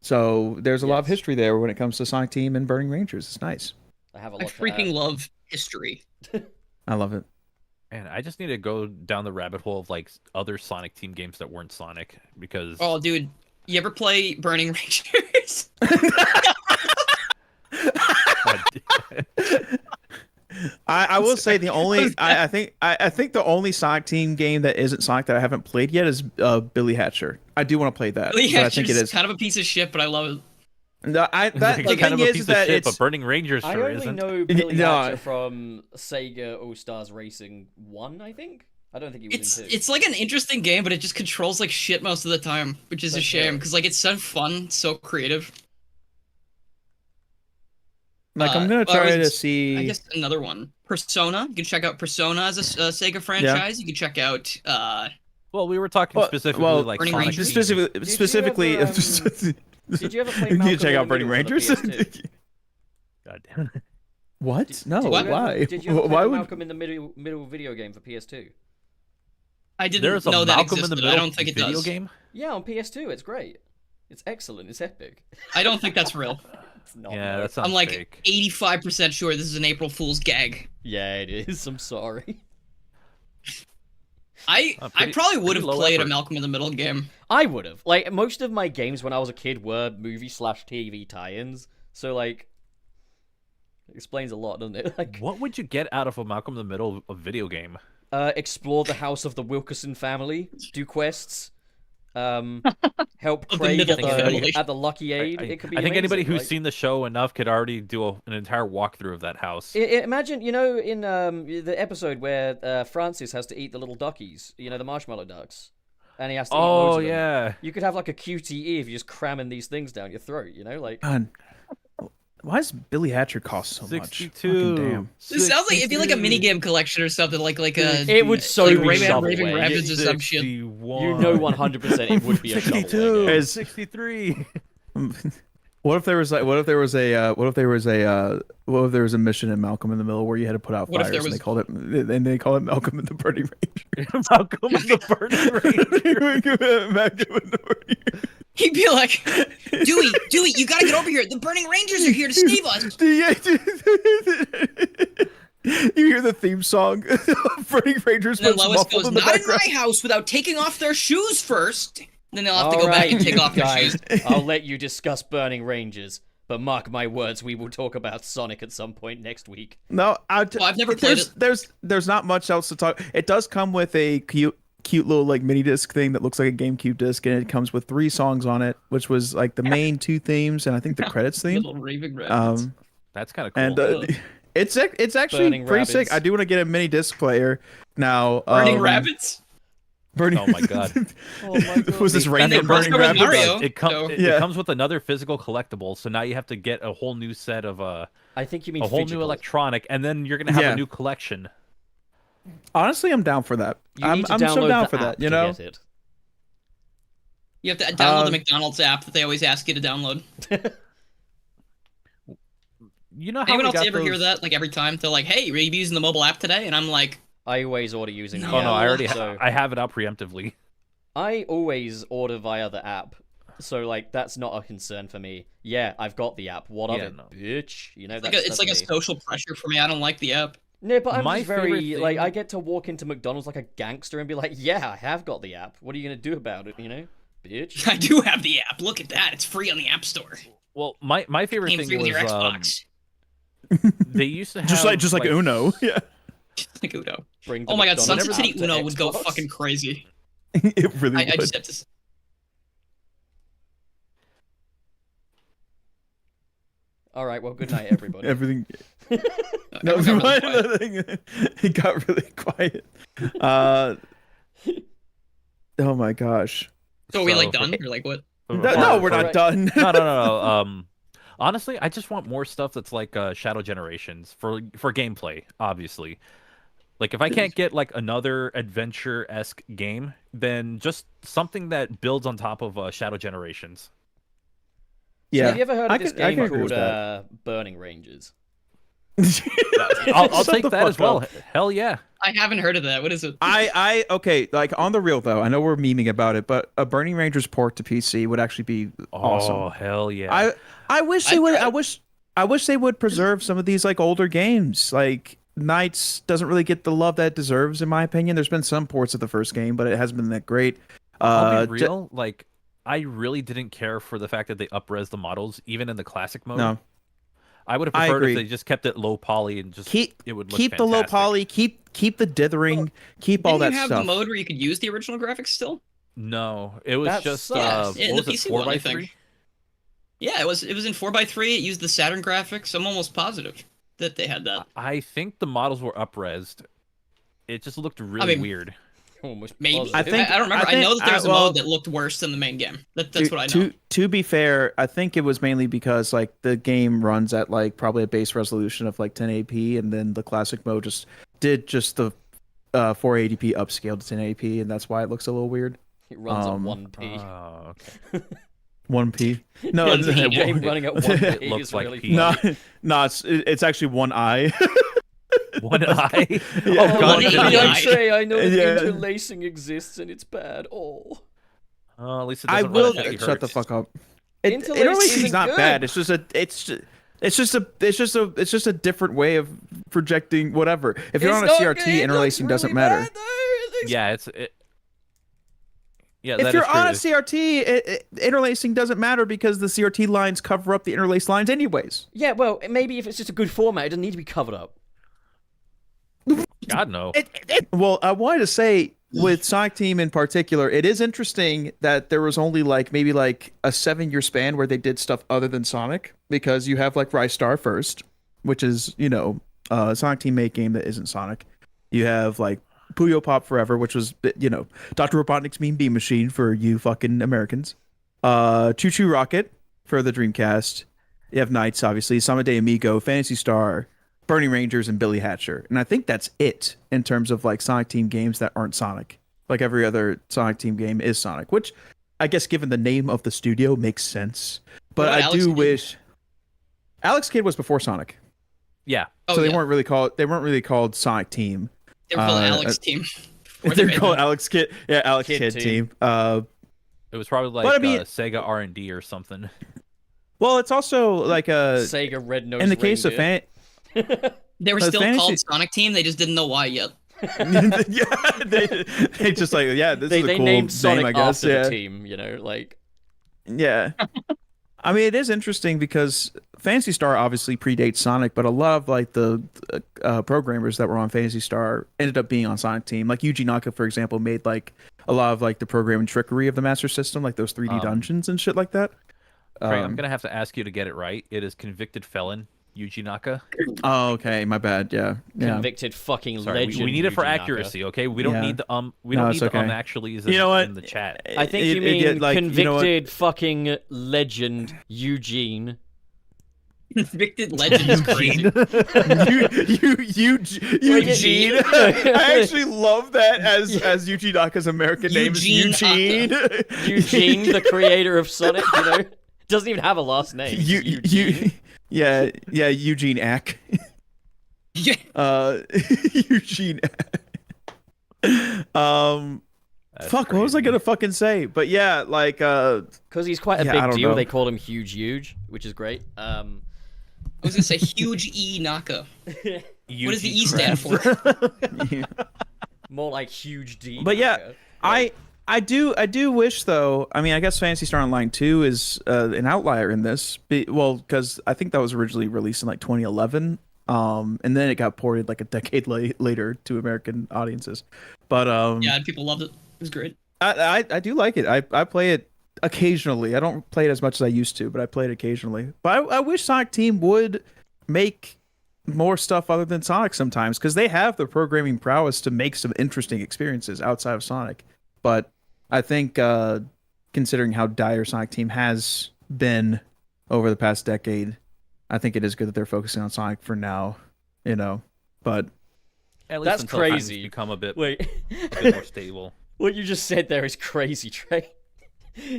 So there's a lot of Yes. history there when it comes to Sonic Team and Burning Rangers. It's nice. I have a I lot to freaking add. love history. I love it. Man, I just need to go down the rabbit hole of like other Sonic Team games that weren't Sonic because Oh, dude, you ever play Burning Rangers? I will say the only I think the only Sonic Team game that isn't Sonic that I haven't played yet is Billy Hatcher. I do want to play that. Billy but I think it Hatcher's is. kind of a piece of shit, but I love it. No, that it's the kind of thing a is piece of that shit, it's but Burning Rangers I sure only isn't. know Billy No. Hatcher from Sega All Stars Racing 1, I think. I don't think he was in 2. It's like an interesting game, but it just controls like shit most of the time, which is a That's shame fair. because like it's so fun, so creative. like I'm gonna well, I try to was- see. I guess another one, Persona. You can check out Persona as a Sega franchise. You can check out Well, we were talking specifically like Burning Sonic Rangers. Team. Specifically, ever, Did you ever play you Malcolm need to check in out the Burning Middle on the Rangers. PS2? God damn it. What? No, Did you ever- why? Did you ever play Why the would? Malcolm in the Middle video game for PS2? I didn't There's a know that Malcolm in existed. the Middle I don't think it video does. game. Yeah, on PS2, it's great. It's excellent. It's epic. I don't think that's real. It's not. Yeah, though. that sounds I'm like fake. 85% sure this is an April Fool's gag. Yeah, it is. I'm sorry. I Pretty- probably would pretty have low played a effort. Malcolm in the Middle game. I would have. Like, most of my games when I was a kid were movie/TV tie-ins. So, like, it explains a lot, doesn't it? Like, What would you get out of a Malcolm in the Middle of video game? explore the house of the Wilkerson family, do quests, help Of the Craig Middleton family. at the Lucky Aid. It could be I think anybody amazing, who's like- seen the show enough could already do an entire walkthrough of that house. Imagine, you know, in the episode where Francis has to eat the little duckies, you know, the marshmallow ducks, and he has to eat loads Oh of them. yeah. You could have like a QTE if you're just cramming these things down your throat, you know, like. God, why does Billy Hatcher cost so much? 62. Fucking damn. This sounds like it'd be like a minigame collection or something, like a. It would so like be Rayman Raving shovelware. Rapids or some shit. You know 100% it would be a 62. shovelware game. Is- 63. What if there was a mission in Malcolm in the Middle where you had to put out What if there fires was- and they call it Malcolm in the Burning Ranger. Malcolm in the Burning Ranger. Malcolm in the Burning Ranger. He'd be like, Dewey, you gotta get over here. The Burning Rangers are here to save us. You hear the theme song of Burning Rangers And then but it's Lois muffled goes, in the not in background. my house without taking off their shoes first. Then they'll have to All go back right, and take off their guys, shoes. I'll let you discuss Burning Rangers, but mark my words, we will talk about Sonic at some point next week. No, Well, I've never played there's not much else to talk. It does come with a cute little like mini disc thing that looks like a GameCube disc, and it comes with 3 songs on it, which was like the main 2 themes and I think the credits theme. Little raving rabbits. That's kind of cool. And it's actually Burning pretty sick. rabbits. I do want to get a mini disc player now. Burning rabbits? Burning. Oh my god. Oh my god. Was this And random it Burning comes with Rabbits? Mario. so- It comes with another physical collectible, so now you have to get a whole new set of I think you mean a whole phygital. new electronic, and then you're gonna have Yeah. a new collection. Honestly, I'm down for that. You I'm need to so download down the for app that. You to know. get it. You have to download the Um, McDonald's app that they always ask you to download. You know how Anyone we else got ever hear those- that? Like every time they're like, "Hey, are you using the mobile app today?" And I'm like, I always order using the Oh app. no, I already so I have it out preemptively. I always order via the app. So like that's not a concern for me. Yeah, I've got the app. What of Yeah, it, no. bitch? You know, it's that's like a me. social pressure for me. I don't like the app. No, but I'm My just very favorite like thing- I get to walk into McDonald's like a gangster and be like, "Yeah, I have got the app. What are you gonna do about it?" You know, bitch. I do have the app. Look at that. It's free on the App Store. Well, my favorite Came thing free with was your Xbox. they used to have Just like Uno. Yeah. Like Uno. Bring the Oh my god, McDonald's Sunset City app to Uno would go Xbox. fucking crazy. It really I would. just have to. All right, well, good night, everybody. Everything. No, No, quiet. it got really quiet. Oh my gosh. So are we like So- done? Or like what? No, we're not Right. done. No. Honestly, I just want more stuff that's like Shadow Generations for gameplay. Obviously, like if I can't get like another adventure-esque game, then just something that builds on top of Shadow Generations. Yeah. Have you ever heard of this I game can agree with called that. Burning Rangers? I'll Shut take the that as fuck well. up. Hell yeah. I haven't heard of that. What is it? Okay, like on the real though, I know we're memeing about it, but a Burning Rangers port to PC would actually be awesome. Oh hell yeah. I wish they I'd would. try it. I wish they would preserve some of these like older games. Like Knights doesn't really get the love that it deserves, in my opinion. There's been some ports of the first game, but it hasn't been that great. I'll be real. Like, I really didn't care for the fact that they upres the models, even in the classic mode. No, I would have I preferred if agree. they just kept it low poly and just keep it would look keep the low fantastic. poly, keep the dithering, keep all Didn't that you have stuff. the mode where you could use the original graphics still? No, it was That just sucks. Yeah, what the was it, PC one, I 4x3? think. Yeah, it was in 4x3. It used the Saturn graphics. I'm almost positive that they had that. I think the models were upresed. It just looked really mean, weird. Almost Maybe. positive. think- I don't remember. I I, think- know that there's a well- mode that looked worse than the main game. That's what I know. To be fair, I think it was mainly because like the game runs at like probably a base resolution of like 1080p, and then the classic mode did the 480p upscale to 1080p, and that's why it looks a little weird. It runs at um, 1p. Oh, okay. 1p. No, Yeah, it's, it's a The game running at 1p It looks is like really P. funny. no, it's actually one eye. One eye. Yeah. Oh, God. One Maybe eye. I say I know that Yeah. interlacing exists and it's bad. Oh. At least it I doesn't will run at 50 shut the hertz. fuck up. Interlacing Interlacing's isn't not good. bad. It's just a different way of projecting whatever. If you're It's on a not CRT, good. It interlacing looks doesn't really matter. bad, though. It looks- Yeah, If that you're is true. on a CRT, interlacing doesn't matter because the CRT lines cover up the interlaced lines anyways. Yeah, well, maybe if it's just a good format, it doesn't need to be covered up. God no. Well, I wanted to say with Sonic Team in particular, it is interesting that there was only maybe a 7-year span where they did stuff other than Sonic, because you have like Rise Star first, which is a Sonic Team made game that isn't Sonic. You have like Puyo Pop Forever, which was Dr. Robotnik's Mean Beam Machine for you fucking Americans. Choo Choo Rocket for the Dreamcast. You have Knights, obviously, Samade Amigo, Fantasy Star, Burning Rangers, and Billy Hatcher. And I think that's it in terms of like Sonic Team games that aren't Sonic. Like every other Sonic Team game is Sonic, which I guess given the name of the studio makes sense. But What about I Alex do Kidd? wish Alex Kidd was before Sonic. Yeah. Oh, So they yeah. weren't really called Sonic Team. They were called uh, Alex Team. before they They're made called them. Alex Kidd. Yeah, Alex Kidd Kidd Team. Team. It was probably like But I mean- Sega R&D or something. Well, it's also like Sega Red Nose in the case of Reindeer. They were But still Fantasy- called Sonic Team. They just didn't know why yet. yeah, they just like this They is a cool named Sonic name, I guess. after Yeah, the team, like... yeah. I mean, it is interesting because Fantasy Star obviously predates Sonic, but a lot of like the programmers that were on Fantasy Star ended up being on Sonic Team. Like Yuji Naka, for example, made like a lot of like the programming trickery of the Master System, like those 3D dungeons and shit like that. Craig, I'm gonna have to ask you to get it right. It is convicted felon Yuji Naka. Oh, okay, my bad. Yeah, yeah. Convicted fucking Sorry, legend. we need it for Yuji Naka. accuracy, okay? We don't Yeah. need the we No, don't it's need the okay. actuallys You know what? in the chat. I think you mean you know what? convicted fucking legend Eugene. Convicted Legend is crazy. Eugene. I actually love that as Yuji Naka's American name is Eugene Eugene. Eugene, the creator of Sonic, doesn't even have a last name. It's Eugene. Yeah, Eugene Ack. Yeah. Eugene Ack. That's Fuck, what was I crazy. gonna fucking say? But yeah, like Because he's quite a Yeah, I big don't deal. know. They call him Huge, which is great. I was gonna say huge E Naka. What does the E stand for? More like Huge D. But yeah, Naka. I do wish though. I mean, I guess Fantasy Star Online 2 is an outlier in this. Because I think that was originally released in like 2011, and then it got ported like a decade later to American audiences. But Yeah, people loved it. It was great. I do like it. I play it occasionally. I don't play it as much as I used to, but I play it occasionally. But I wish Sonic Team would make more stuff other than Sonic sometimes, because they have the programming prowess to make some interesting experiences outside of Sonic. But I think considering how dire Sonic Team has been over the past decade, I think it is good that they're focusing on Sonic for now, But At least That's until things crazy. become a bit Wait, more stable. what you just said there is crazy, Trey.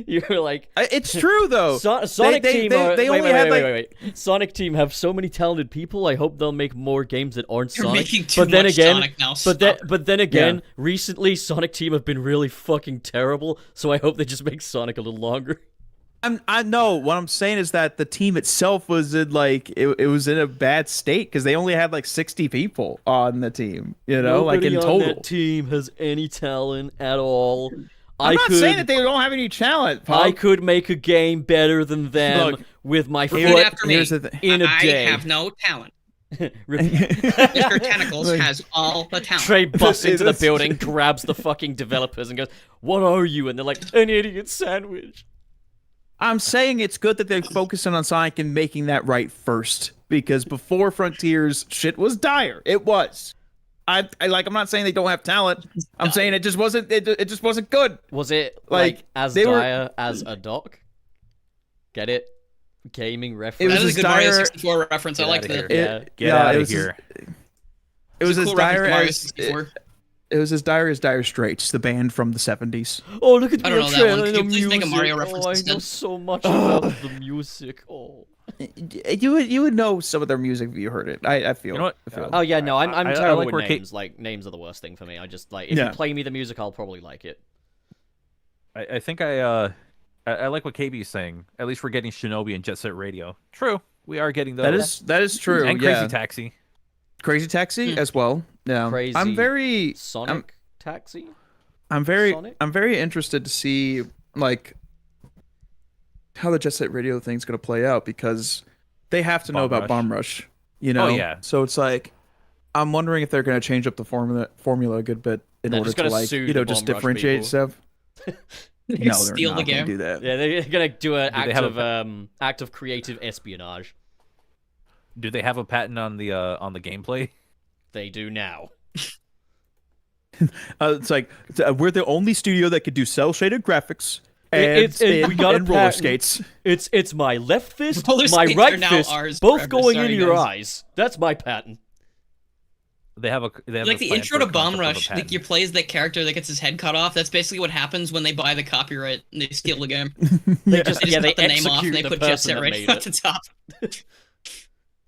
You're like, It's true though. Sonic Team. they only had like. Wait. Sonic Team have so many talented people. I hope they'll make more games that aren't You're Sonic. making too but then much again, Sonic now. but then again, recently Sonic Team have been really fucking terrible. So I hope they just make Sonic a little longer. I know what I'm saying is that the team itself was in like it was in a bad state because they only had like 60 people on the team. You know, Nobody like in on total. that team has any talent at all. I'm not saying that they don't have any talent. Pop. I could make a game better than them Look, with my Repeat foot after me. here's the thing. in a day. I have no talent. Repeat. Mr. Tentacles has all the talent. Trey busts into the That's- building, grabs the fucking developers, and goes, "What are you?" And they're like, "An idiot sandwich." I'm saying it's good that they're focusing on Sonic and making that right first because before Frontiers, shit was dire. It was. I like. I'm not saying they don't have talent. I'm saying it just wasn't. It just wasn't good. Was it like as they dire as a doc? Get it? Gaming It reference. was That is as a good Mario dire- 64 reference. I Get like outta that. here. Yeah. Get Yeah, out it of was here. It was It's a as cool dire reference to Mario as 64. it was as dire Straits, the band from the 70s. Oh, look at I me! don't I'm know that one. trailing Could you the please make a music. Mario reference Oh, I know instead? so much about the music. Oh. You would know some of their music if you heard it. I feel. You know what? I feel. Oh yeah, no, I'm I terrible like with where names. Like names are the worst thing for me. I just like if you Yeah. play me the music, I'll probably like it. I think I like what KB is saying. At least we're getting Shinobi and Jet Set Radio. True, we are getting those. That is true. and yeah. Crazy Taxi. Crazy Taxi as well. Yeah. Crazy I'm very Sonic Taxi. I'm very Sonic? I'm very interested to see like how the Jet Set Radio thing's gonna play out because they have to know Bomb about Rush. Bomb Rush. You know? Oh, yeah. So it's like I'm wondering if they're gonna change up the formula a good bit in They're order just to gonna like sue just the Bomb Rush differentiate people. stuff. No, they're Steal not the gonna game. do that. Yeah, they're gonna do an they act have of act of creative espionage. Do they have a patent on the gameplay? They do now. It's like we're the only studio that could do cell shaded graphics and, we got a and roller patent. skates. It's my left fist, Roller my skates are right now fist, ours both forever. going Sorry, in your guys. eyes. That's my patent. They have a Like the intro to Bomb Rush, like you plays that character that gets his head cut off. That's basically what happens when they buy the copyright and they steal the game. They just They just cut the name execute off and they the put Jet person Set that Radio made at it. the top.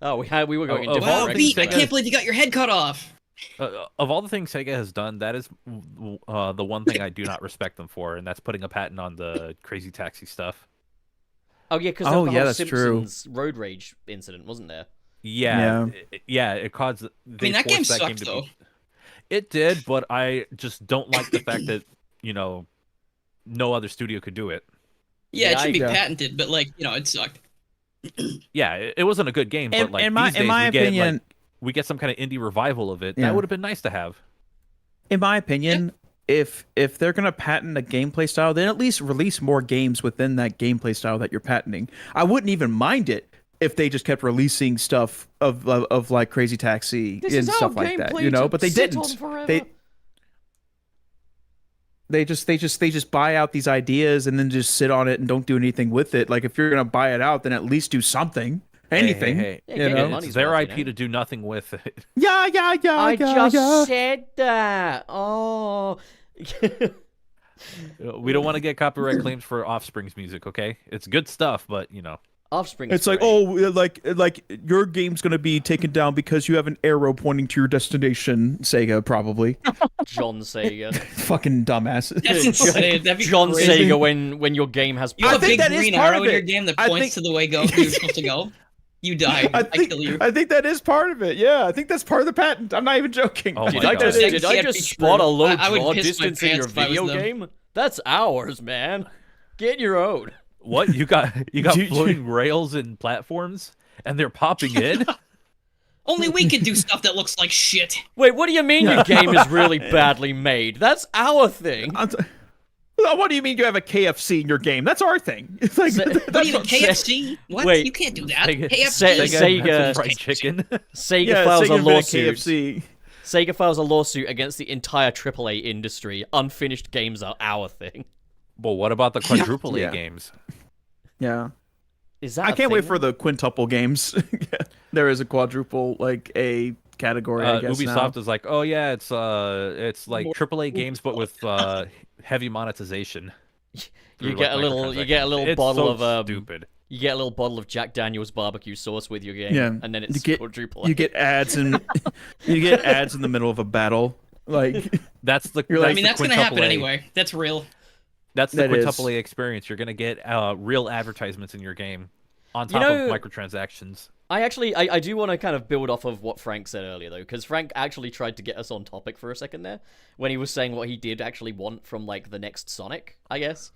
Oh, we were going in Oh, different wow, Wow, directions. Pete, I for that. can't believe you got your head cut off. Of all the things Sega has done, that is the one thing I do not respect them for, and that's putting a patent on the Crazy Taxi stuff. Oh yeah, because Oh, the yeah, whole that's true. Simpsons road rage incident, wasn't there? Yeah, it caused. I mean, that game sucked, to though. be. It did, but I just don't like the fact that no other studio could do it. Yeah, it should be Yeah. patented, but like, it sucked. Yeah, it wasn't a good game, but like in my these days my we get opinion, we get some kind of indie revival of it. Yeah. That would have been nice to have. in my opinion, if they're gonna patent a gameplay style, then at least release more games within that gameplay style that you're patenting. I wouldn't even mind it if they just kept releasing stuff of like Crazy Taxi This and is our stuff like that, gameplay but to they sit didn't. on forever. They just buy out these ideas and then just sit on it and don't do anything with it. Like if you're gonna buy it out, then at least do something, anything. Hey, Yeah, you get your know? It's money's their worth, IP to do nothing with it. Yeah. I yeah. just said that. Oh. We don't want to get copyright claims for Offspring's music, okay? It's good stuff, but Offspring. It's like, like your game's gonna be taken down because you have an arrow pointing to your destination. Sega probably. John Sega. Fucking dumbass. That's insane. That'd be John crazy. Sega when your game has. You have I a think big that is green part arrow of in your it. game that I points think- to the way you're supposed to go. You die. I kill you. I think that is part of it. Yeah, I think that's part of the patent. I'm not even joking. Oh my Did I God. just, That did I can't just be spot true. a low I would draw piss my distance in your pants if I was video them. game? That's ours, man. Get your own. what you got You- floating rails and platforms, and they're popping in. Only we can do stuff that looks like shit. Wait, what do you mean your game is really badly made? That's our thing. What do you mean you have a KFC in your game? That's our thing. It's like Say- that's What do you mean, what- KFC? What? Wait. You can't do that. Sega- KFC. Sega- Sega fried chicken. Sega yeah, files Sega a invented lawsuit. KFC. Sega files a lawsuit against the entire AAA industry. Unfinished games are our thing. Well, what about the quadruple A Yeah. games? Yeah. Is that? I a can't wait thing for now? the quintuple games. There is a quadruple like A category. I guess Ubisoft now. is like, oh yeah, it's like AAA games but with heavy monetization. through, You get a little microtransactions. bottle It's so of stupid. You get a little bottle of Jack Daniel's barbecue sauce with your game, Yeah, and then it's quadruple. you get ads in the middle of a battle. Like That's the. You're like- I mean, that's gonna happen quintuple A. anyway. That's real. That's the That is. quintuple A experience. You're gonna get real advertisements in your game, on top know- of microtransactions. I do want to kind of build off of what Frank said earlier, though, because Frank actually tried to get us on topic for a second there, when he was saying what he did actually want from, like, the next Sonic, I guess.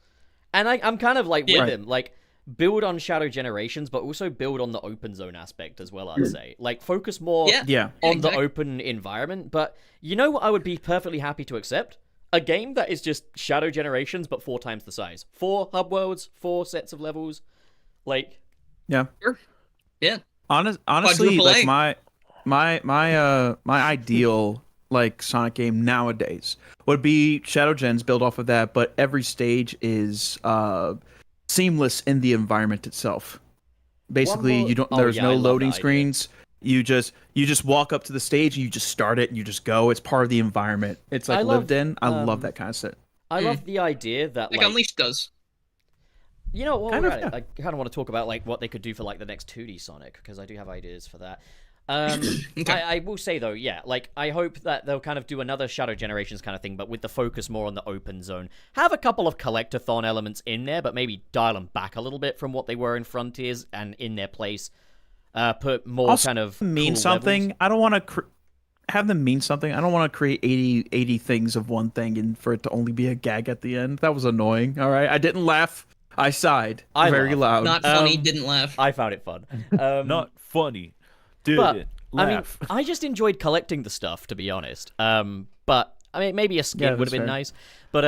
And I'm kind of, like, with Right. him. Like, build on Shadow Generations, but also build on the open zone aspect as well, I'd say. Like, focus more yeah, on exactly. the open environment. But you know what I would be perfectly happy to accept? A game that is just Shadow Generations, but 4 times the size. 4 hub worlds, 4 sets of levels. Like, yeah. Sure. Yeah. Honestly, Quadruple like A. my ideal like Sonic game nowadays would be Shadow Gens, build off of that, but every stage is seamless in the environment itself. Basically, more- you don't. Oh, There's yeah, I no love loading that idea. screens. You just walk up to the stage and you just start it and you just go. It's part of the environment. It's like I love, lived in. I love um, that kind of shit. I love the idea that, Like like, Unleashed does. you know, while Kind we're of, at it, yeah. I kind of want to talk about like what they could do for like the next 2D Sonic, because I do have ideas for that. Okay. I will say though, yeah, like I hope that they'll kind of do another Shadow Generations kind of thing, but with the focus more on the open zone. Have a couple of collectathon elements in there, but maybe dial them back a little bit from what they were in Frontiers, and in their place, put more Also kind of mean cool something. levels. I don't want to have them mean something. I don't want to create 80 things of one thing and for it to only be a gag at the end. That was annoying. All right, I didn't laugh. I sighed I very laughed. loud. Not funny. Didn't laugh. I found it fun. Not funny. Did But it? I mean, Laugh. I just enjoyed collecting the stuff, to be honest. But I mean, maybe a skin Yeah, would have that's been fair. nice. But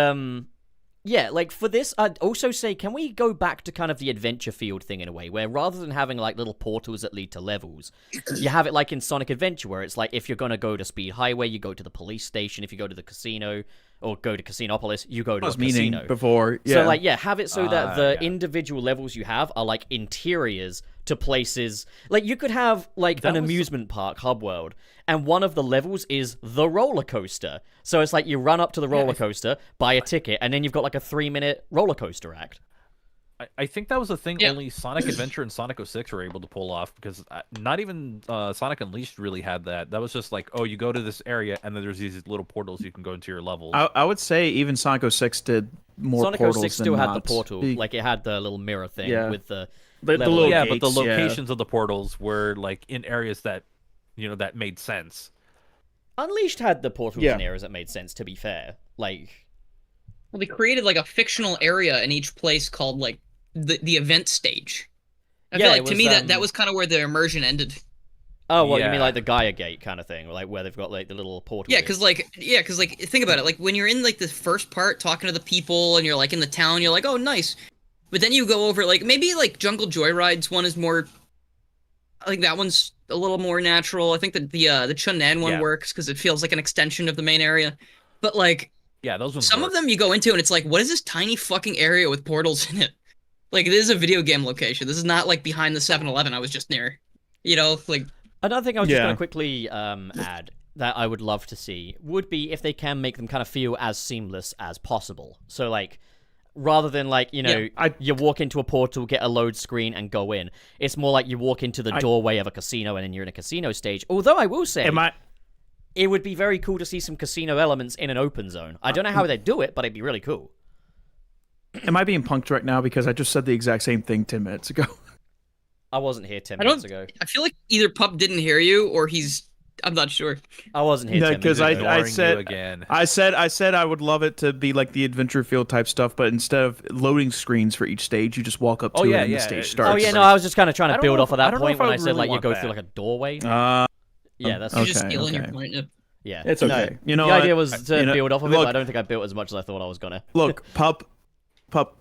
yeah, like for this, I'd also say, can we go back to kind of the adventure field thing in a way, where rather than having like little portals that lead to levels, you have it like in Sonic Adventure, where it's like if you're gonna go to Speed Highway, you go to the police station. If you go to the casino or go to Casinopolis, you go to I was a meaning casino. before. Yeah. So like, yeah, have it so that the yeah. individual levels you have are like interiors to places. Like you could have like That an was- amusement park hub world, and one of the levels is the roller coaster. So it's like you run up to the roller coaster, buy a ticket, and then you've got like a 3-minute roller coaster act. I think that was a thing Yeah. only Sonic Adventure and Sonic 06 were able to pull off, because not even Sonic Unleashed really had that. That was just like, oh, you go to this area and then there's these little portals you can go into your levels. I would say even Sonic 06 did more Sonic portals 06 than still had not. the portal, Like like it had the little mirror thing Yeah. with the the level. little yeah, but the gates, yeah. locations of the portals were like in areas that, that made sense. Unleashed had the portals Yeah. and areas that made sense. To be fair, like Well, they created like a fictional area in each place called like the event stage. I Yeah, feel it like to was, me that was kind of where the immersion ended. oh, what you mean Yeah. like the Gaia Gate kind of thing, like where they've got like the little portal. Yeah, bits. because like think about it. Like when you're in like the first part talking to the people and you're like in the town, you're like, oh nice. But then you go over like maybe like Jungle Joyride's one is more. I think that one's a little more natural. I think that the Chunnan one Yeah. works because it feels like an extension of the main area. But like Yeah, those ones. some of work. them you go into and it's like, what is this tiny fucking area with portals in it? Like this is a video game location. This is not like behind the 7-Eleven I was just near. Like Another thing I was just Yeah. going to quickly add that I would love to see would be if they can make them kind of feel as seamless as possible. So, like, rather than, like, you walk into a portal, get a load screen, and go in, it's more like you walk into the doorway of a casino and then you're in a casino stage. Although I will say, it would be very cool to see some casino elements in an open zone. I don't know how they'd do it, but it'd be really cool. Am I being punked right now because I just said the exact same thing 10 minutes ago? I wasn't here 10 I minutes don't. ago. I feel like either Pup didn't hear you or he's. I'm not sure. I wasn't here No, 10 minutes 'cause ago. Ignoring said- you again. I said I would love it to be like the adventure field type stuff, but instead of loading screens for each stage, you just walk up to Oh, it yeah, and yeah, the stage it's- starts. Oh, yeah, no, I was just kind of trying I to don't build know off of if- I that don't know point if I when I would said, really like, you want go that. through, like, a doorway. Yeah, that's You're just Okay, stealing your okay. point. Yeah. Yeah, It's no, okay. You know the what? idea was to You know, build off of it, look- but I don't think I built as much as I thought I was gonna. Look, pup,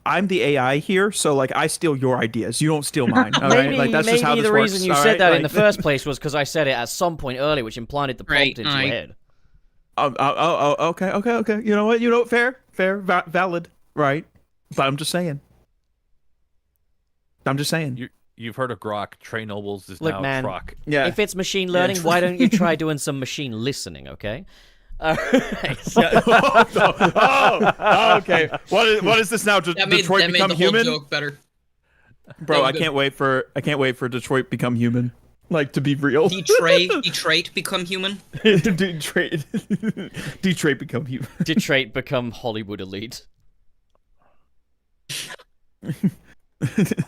I'm the AI here, so like I steal your ideas. You don't steal mine. All right, Maybe, like that's just how maybe this the works. reason you all said right? that in the Like- first place was because I said it at some point earlier, which implanted the prompt Right, into your head. Okay. You know what? Fair, valid, right? But I'm just saying. You've heard of Grok. Trey Nobles is Look, now man. Croc. Yeah. If it's machine learning, why don't you try doing some machine listening, okay? Alright, so, Oh, okay. What is this now? Detroit that made become the human? whole joke better. Bro, that I was can't wait for Detroit become human. Like, to be real. Detroit become human. Detroit become human. Detroit become Hollywood elite.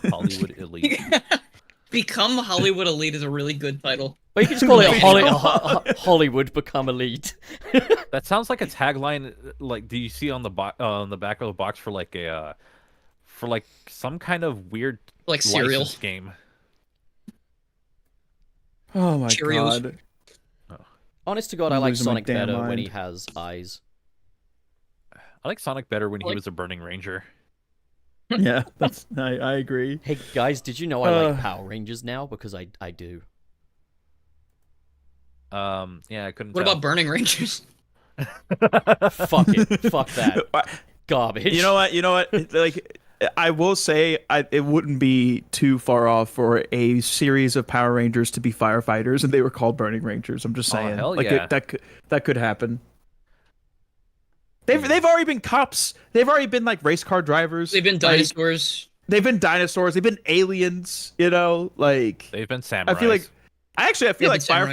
Hollywood elite. Become Hollywood elite is a really good title. But you can just call it Hollywood become elite. That sounds like a tagline. Like, do you see on the back of the box for like a for like some kind of weird Like cereal. licensed game? Oh my Cheerios. god. Honest to God, I I'm like losing my Sonic damn better when mind. he has eyes. I like Sonic better when he Like- was a Burning Ranger. Yeah, I agree. Hey guys, did you know I like Power Rangers now? Because I do. Yeah, I couldn't. What tell. about Burning Rangers? Fuck it. Fuck that. Garbage. You know what? Like, I will say, it wouldn't be too far off for a series of Power Rangers to be firefighters, and they were called Burning Rangers. I'm just saying, hell like, yeah. that could happen. They've already been cops. They've already been like race car drivers. They've been dinosaurs. They've been dinosaurs. They've been aliens. You know, like They've been samurais. I feel like Yeah, like the samurai.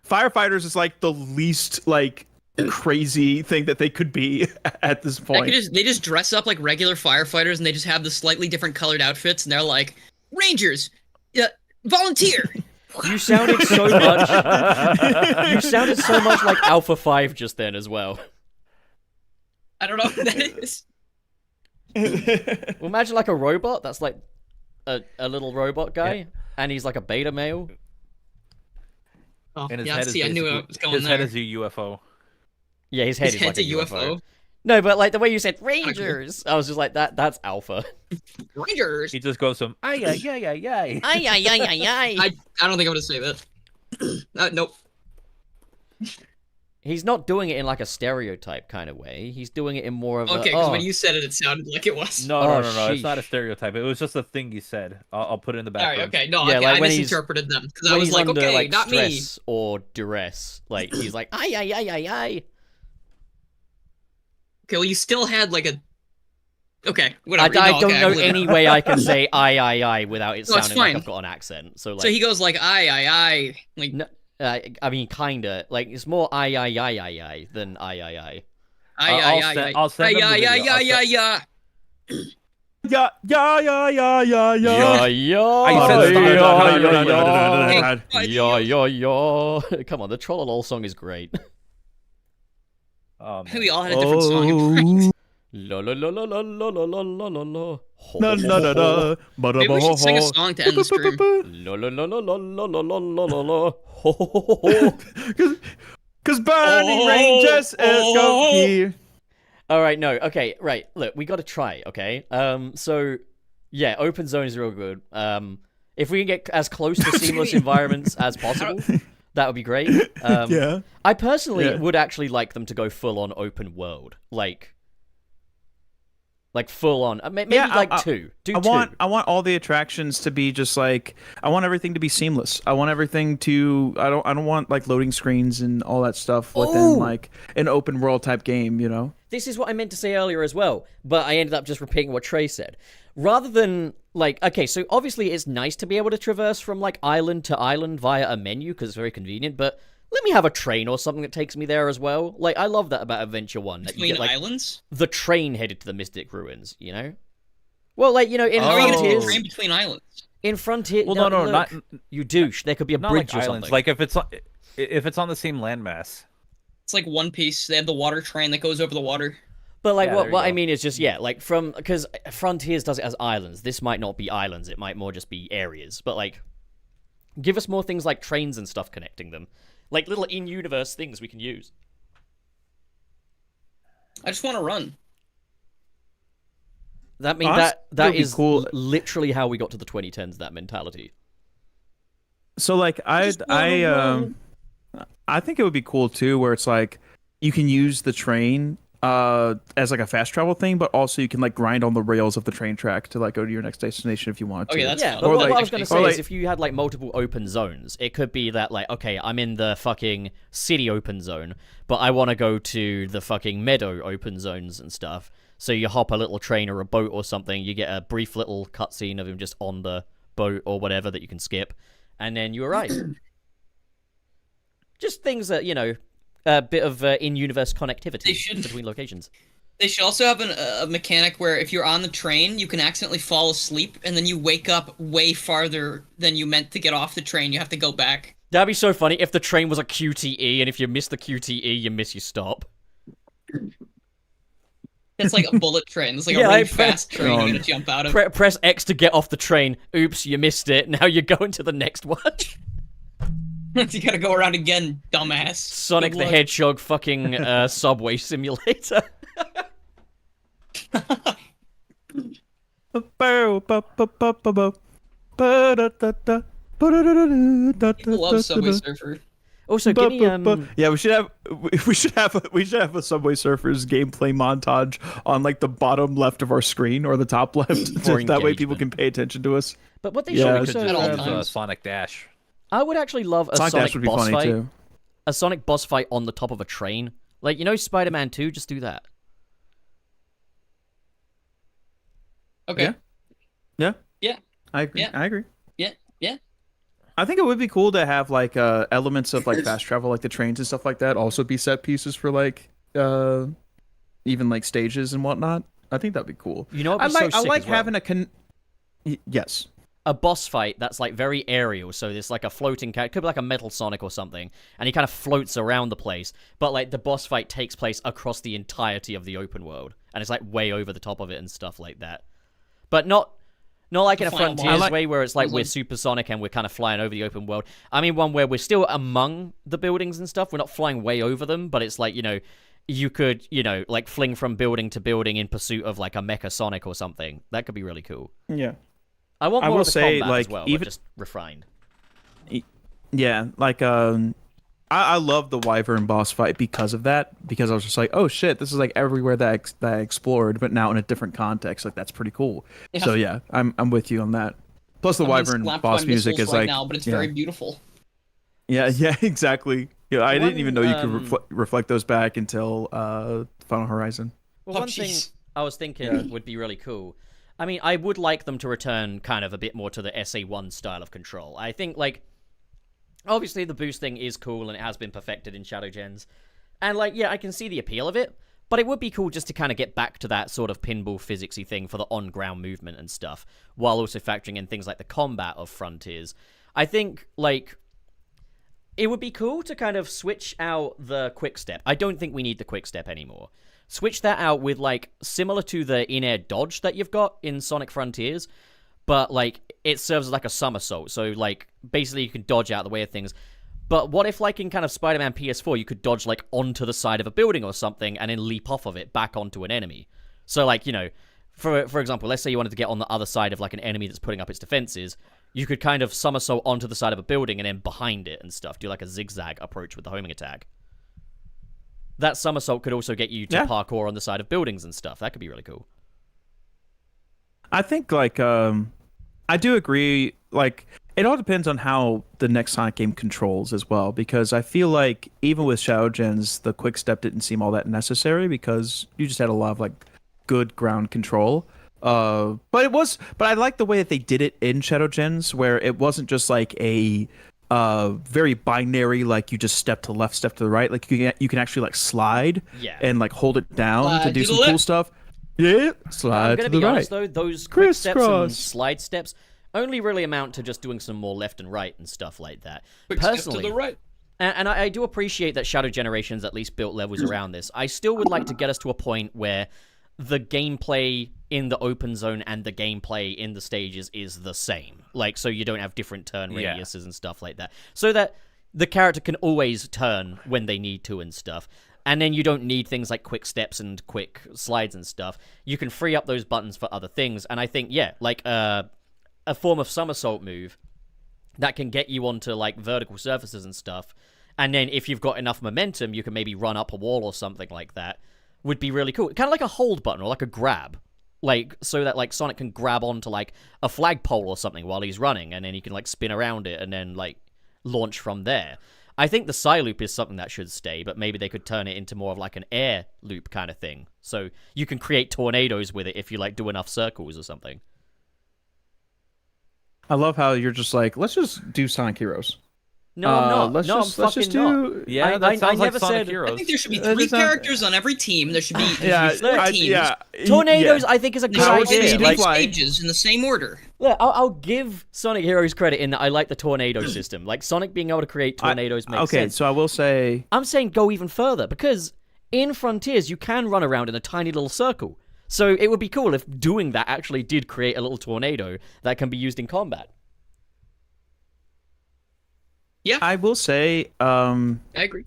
firefighters is like the least like crazy thing that they could be at this point. They just dress up like regular firefighters and they just have the slightly different colored outfits and they're like, Rangers, volunteer. You sounded so much. You sounded so much like Alpha 5 just then as well. I don't know what that is. Well, imagine like a robot that's like a little robot guy, and he's like a beta male. Oh, and his yeah, head see, is I knew basically- it was going his there. head is a UFO. Yeah, his head His is like head's a UFO. UFO. No, but like the way you said Rangers, I was just like that's Alpha. Rangers. He just goes from ay ay ay ay ay. Ay ay ay ay ay. I don't think I'm gonna say that. Nope. He's not doing it in like a stereotype kind of way. He's doing it in more of Okay, a. because Oh, when you said it, it sounded like it was. No, Oh, no. It's not a sheesh. stereotype. It was just a thing you said. I'll put it in the All right, background. okay, no, Yeah, okay, like I when he's- misinterpreted them because I when was he's like, under okay, like not me. stress or duress, like he's like ay ay ay ay ay. Okay, well, you still had like a. Okay, whatever. I no, don't okay, know believe it. any way I can say ay ay ay without it No, it's sounding like fine. I've got an accent. So like, So he goes like, I, like, no, I mean kinda like it's more ay ay ay ay ay than ay ay ay. I'll send him the video. yeah. Yeah. Yeah, yeah, I said stop. yeah. Come on, the Trollolol song is great. Oh, man. We all had a different song. in mind. La la la la la la la la la la la. No, no. Maybe we should sing a song to end the stream. La la la la la la la la la la la. Ho ho ho ho. Cause Burning Rangers is go here. All right, no, okay, right. Look, we got to try, okay? So yeah, open zone is real good. If we can get as close to seamless environments as possible, that would be great. Yeah. I personally Yeah. would actually like them to go full on open world, like full on. Maybe Yeah, like two. Do I two. want all the attractions to be just like I want everything to be seamless. I want everything to I don't want like loading screens and all that stuff within Oh! like an open world type game, you know. This is what I meant to say earlier as well, but I ended up just repeating what Trey said. Rather than, like, okay, so obviously it's nice to be able to traverse from, like, island to island via a menu, because it's very convenient, but let me have a train or something that takes me there as well. Like, I love that about Adventure 1, that you Between get, like, islands? the train headed to the Mystic Ruins, you know? Well, like, you know, in How are you gonna take a Frontiers... train between islands? In Frontier... Well, no, look, not you douche. There could be a not bridge like or islands. something. Like if it's on the same landmass. It's like One Piece. They have the water train that goes over the water. But, like, Yeah, what there you I go. mean is just, yeah, like, because Frontiers does it as islands. This might not be islands. It might more just be areas. But, like, give us more things like trains and stuff connecting them. Like, little in-universe things we can use. I just want to run. That mean Honestly, that it'd be is cool. literally how we got to the 2010s, that mentality. So like I think it would be cool too where it's like you can use the train as like a fast travel thing, but also you can like grind on the rails of the train track to like go to your next destination if you want to. Okay, that's Yeah, fun. but Or what like- I was going to or say like- is if you had like multiple open zones, it could be that like, okay, I'm in the fucking city open zone, but I want to go to the fucking meadow open zones and stuff. So you hop a little train or a boat or something, you get a brief little cutscene of him just on the boat or whatever that you can skip, and then you arrive. Just things that, you know, a bit of in-universe connectivity They should- between locations. They should also have a mechanic where if you're on the train, you can accidentally fall asleep, and then you wake up way farther than you meant to get off the train. You have to go back. That'd be so funny if the train was a QTE, and if you miss the QTE, you miss your stop. It's like a bullet train. It's like Yeah, a really I bet. fast train you gotta jump out of. Press X to get off the train. Oops, you missed it. Now you're going to the next one. You gotta go around again, dumbass. Sonic Good the luck. Hedgehog fucking subway simulator. People love Subway Surfer. Also, give me Yeah, we should have a Subway Surfers gameplay montage on like the bottom left of our screen or the top left. For That way people engagement. can pay attention to us. But what they Yeah, should We could also, At all just use times. Sonic Dash. I would actually love a Sonic Sonic Dash would be boss funny fight. too. A Sonic boss fight on the top of a train. Like, you know Spider-Man 2? Just do that. Okay. Yeah. Yeah. Yeah. I agree. Yeah. I agree. Yeah. Yeah. I think it would be cool to have like elements of like fast travel, like the trains and stuff like that, also be set pieces for like even like stages and whatnot. I think that'd be cool. You know I what'd be like so I sick like as well? having yes. A boss fight that's like very aerial, so there's like a floating cat, could be like a Metal Sonic or something, and he kind of floats around the place, but like the boss fight takes place across the entirety of the open world, and it's like way over the top of it and stuff like that. But not like in a The final boss. Frontiers I like- way where it's like we're supersonic and we're kind of flying over the open world. I mean one where we're still among the buildings and stuff, we're not flying way over them, but it's like, you know, you could, you know, like fling from building to building in pursuit of like a Mecha Sonic or something. That could be really cool. Yeah. I want I more will of the say, combat like, as well, even- but just refined. Yeah, like I love the Wyvern boss fight because of that. Because I was just like, oh shit, this is like everywhere that I explored, but now in a different context. Like that's pretty cool. Yeah. So yeah, I'm with you on that. Plus the I'm being Wyvern slapped boss by music missiles is right like now, but it's yeah. very beautiful. Yeah, exactly. Yeah, I didn't even know you could One, reflect those back until Final Horizon. Well, Oh, one thing jeez. I was thinking would be really cool. I mean, I would like them to return kind of a bit more to the SA1 style of control. I think, like, obviously the boost thing is cool and it has been perfected in Shadow Gens. And, like, yeah, I can see the appeal of it, but it would be cool just to kind of get back to that sort of pinball physicsy thing for the on-ground movement and stuff, while also factoring in things like the combat of Frontiers. I think, like, it would be cool to kind of switch out the quick step. I don't think we need the quick step anymore. Switch that out with, like, similar to the in-air dodge that you've got in Sonic Frontiers, but, like, it serves as, like, a somersault. So, like, basically you can dodge out the way of things. But what if, like, in kind of Spider-Man PS4, you could dodge, like, onto the side of a building or something and then leap off of it back onto an enemy? So, like, you know, for example, let's say you wanted to get on the other side of, like, an enemy that's putting up its defenses. You could kind of somersault onto the side of a building and then behind it and stuff. Do, like, a zigzag approach with the homing attack. That somersault could also get you to Yeah. parkour on the side of buildings and stuff. That could be really cool. I think like I do agree. Like it all depends on how the next Sonic game controls as well, because I feel like even with Shadow Gens, the quick step didn't seem all that necessary because you just had a lot of like good ground control. But I like the way that they did it in Shadow Gens, where it wasn't just like a very binary, like you just step to the left, step to the right. Like you can actually like slide Yeah. and like hold it down Slide to do to some the cool left. stuff. Yeah, I'm slide going to to the be right. honest, though, those quick steps and Crisscross. slide steps only really amount to just doing some more left and right and stuff like that. Quick step Personally, to the right. and I do appreciate that Shadow Generations at least built levels around this. I still would like to get us to a point where the gameplay in the open zone and the gameplay in the stages is the same. Like, so you don't have different turn Yeah. radiuses and stuff like that. So that the character can always turn when they need to and stuff. And then you don't need things like quick steps and quick slides and stuff. You can free up those buttons for other things. And I think, yeah, like a form of somersault move that can get you onto like vertical surfaces and stuff. And then if you've got enough momentum, you can maybe run up a wall or something like that. would be really cool. Kind of like a hold button or like a grab. Like, so that, like, Sonic can grab onto, like, a flagpole or something while he's running, and then he can, like, spin around it and then, like, launch from there. I think the side loop is something that should stay, but maybe they could turn it into more of, like, an air loop kind of thing. So you can create tornadoes with it if you, like, do enough circles or something. I love how you're just like, let's just do Sonic Heroes. No, I'm not. Let's No, just, I'm let's fucking just do. Yeah, I that sounds like never Sonic said- Heroes. I think there should be That 3 is not- characters on every team. There should be Yeah, 4 teams. yeah. Tornadoes, yeah. I think, is a good There should Power be idea. speed Like, and fly. stages in the same order. look, I'll give Sonic Heroes credit in that I like the tornado system. Like, Sonic being able to create tornadoes makes Okay, sense. so I will say, I'm saying go even further, because in Frontiers, you can run around in a tiny little circle. So it would be cool if doing that actually did create a little tornado that can be used in combat. I will say, I agree.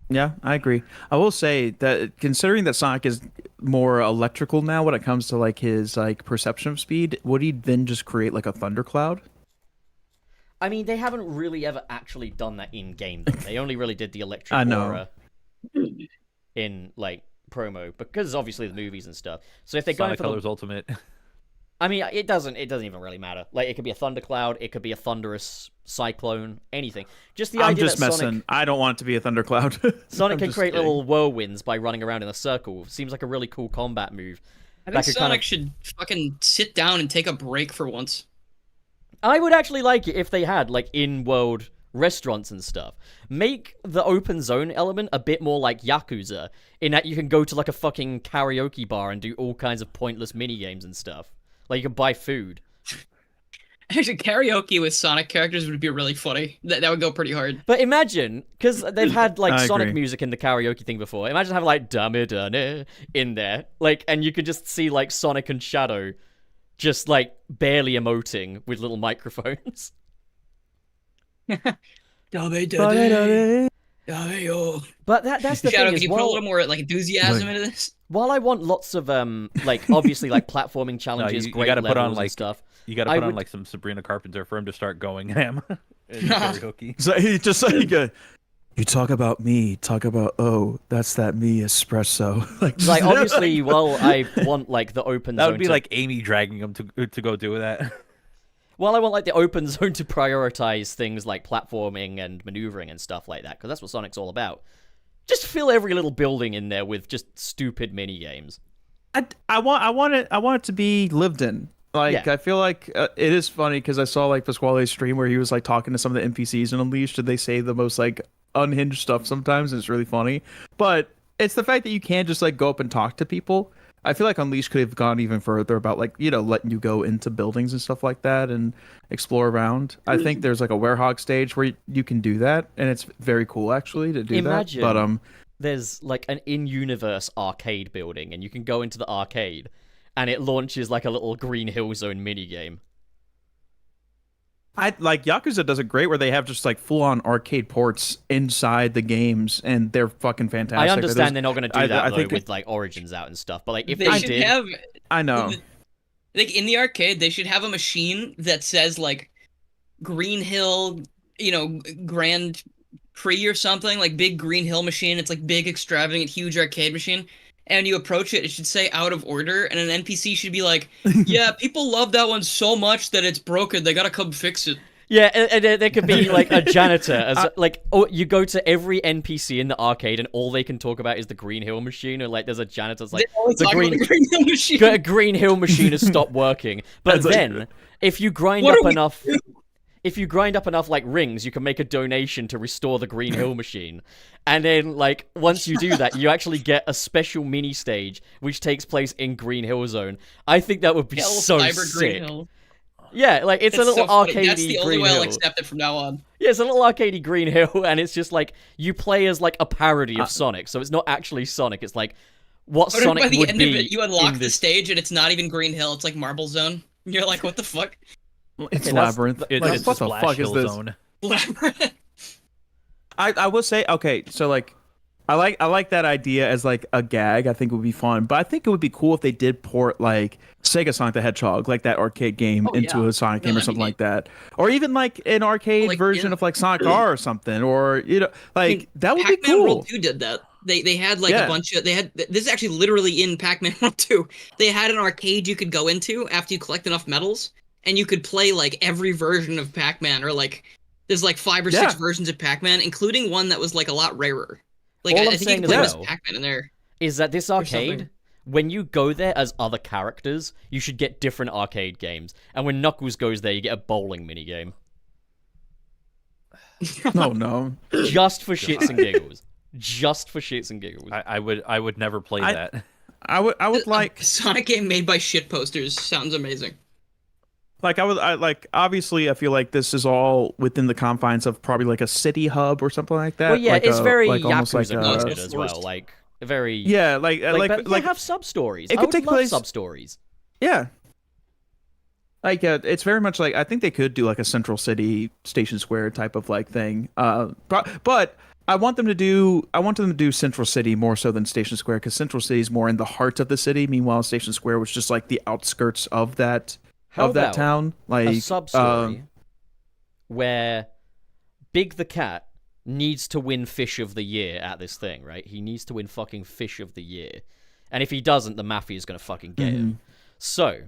yeah, I agree. I will say that considering that Sonic is more electrical now when it comes to like his like perception of speed, would he then just create like a thundercloud? I mean, they haven't really ever actually done that in-game, though. They only really did the electric I know. aura in, like, promo, because obviously the movies and stuff. So if they're going Sonic for the... Colors Ultimate. I mean, it doesn't even really matter. Like, it could be a thundercloud, it could be a thunderous cyclone, anything. Just the I'm idea just that messing. Sonic, I don't want it to be a thundercloud. Sonic I'm can just create kidding. little whirlwinds by running around in a circle. Seems like a really cool combat move. I That think could kind Sonic of- should fucking sit down and take a break for once. I would actually like it if they had, like, in-world restaurants and stuff. Make the open zone element a bit more like Yakuza, in that you can go to, like, a fucking karaoke bar and do all kinds of pointless mini-games and stuff. Like, you can buy food. Actually, karaoke with Sonic characters would be really funny. That would go pretty hard. But imagine, because they've had, like, I Sonic agree. music in the karaoke thing before. Imagine having, like, Dame in there. Like, and you could just see, like, Sonic and Shadow just, like, barely emoting with little microphones. But that's the Shadow, thing can as you put a well. little more like enthusiasm into this? While I want lots of like obviously like platforming challenges, you great gotta put on, levels like, and stuff. You got to I put on would- like some Sabrina Carpenter for him to start going ham in karaoke. So he just like, you talk about me, talk about that's that me espresso. Like obviously, while I want like the open That zone would be to, like Amy dragging him to go do that. while I want like the open zone to prioritize things like platforming and maneuvering and stuff like that, because that's what Sonic's all about. Just fill every little building in there with just stupid mini games. I want it to be lived in. Like Yeah. I feel like it is funny because I saw like Pasquale's stream where he was like talking to some of the NPCs in Unleashed, and they say the most like unhinged stuff sometimes, and it's really funny. But it's the fact that you can just like go up and talk to people. I feel like Unleashed could have gone even further about like, you know, letting you go into buildings and stuff like that and explore around. I think there's like a werehog stage where you can do that, and it's very cool actually to do Imagine that. But there's like an in-universe arcade building, and you can go into the arcade, and it launches like a little Green Hill Zone mini game. I like Yakuza does it great where they have just like full on arcade ports inside the games, and they're fucking fantastic. I understand they're not going to do that I though, think with like Origins out and stuff, but like if They they should did, have I know. like in the arcade, they should have a machine that says like Green Hill, you know, Grand Prix or something, like big Green Hill machine. It's like big, extravagant, huge arcade machine. And you approach it, it should say out of order, and an NPC should be like, yeah, people love that one so much that it's broken, they gotta come fix it. yeah, and there could be like a janitor as like, oh, you go to every NPC in the arcade, and all they can talk about is the Green Hill machine, or like there's a janitor's like They always the talk about Green the Green Hill machine. Green Hill machine has stopped working. But That's like- then, if you grind What up do we enough, do? if you grind up enough like rings, you can make a donation to restore the Green Hill machine. And then, like, once you do that, you actually get a special mini stage which takes place in Green Hill Zone. I think that would be Yeah, little so cyber Green sick. Hill. Yeah, like it's a It's little so funny. arcadey That's the only Green way I'll Hill. accept it from now on. Yeah, it's a little arcadey Green Hill, and it's just like you play as like a parody of Sonic, so it's not actually Sonic. It's like what But Sonic by the would end be. of it, you unlock in the this... stage and it's not even Green Hill, it's like Marble Zone. You're like, what the fuck? It's Okay, that's- Labyrinth. It's Like, just what a the splash fuck is hill this? zone. I will say, okay, so like I like that idea as like a gag. I think it would be fun, but I think it would be cool if they did port like Sega Sonic the Hedgehog, like that arcade game, Oh, into yeah. a Sonic No, game or that'd be something neat. like that, or even like an arcade Like, version yeah. of like Sonic R or something, or you know, like that would be Pac-Man cool. World 2 did that. They had like Yeah. a bunch of this is actually literally in Pac-Man World 2. They had an arcade you could go into after you collect enough medals, and you could play like every version of Pac-Man, or like there's like 5 or 6 versions of Pac-Man, including one that was like a lot rarer. Like All I I'm think you saying could play as Miss well Pac-Man in there. is that this something. arcade, when you go there as other characters, you should get different arcade games. And when Knuckles goes there, you get a bowling minigame. No. Just for shits and giggles. Just for shits and giggles. I would never play that. I would like Sonic game made by shit posters sounds amazing. obviously I feel like this is all within the confines of probably like a city hub or something like that. Well, yeah, like it's very almost Yakuza like coded as well. Like, very... yeah, but have sub-stories. it I could would take love place- sub-stories. yeah. Like it's very much like I think they could do like a Central City Station Square type of like thing. But I want them to do Central City more so than Station Square, because Central City is more in the heart of the city. Meanwhile, Station Square was just like the outskirts of that How that about town. Like a sub-story where Big the Cat needs to win Fish of the Year at this thing, right? He needs to win fucking Fish of the Year. And if he doesn't, the Mafia's gonna fucking get him. So,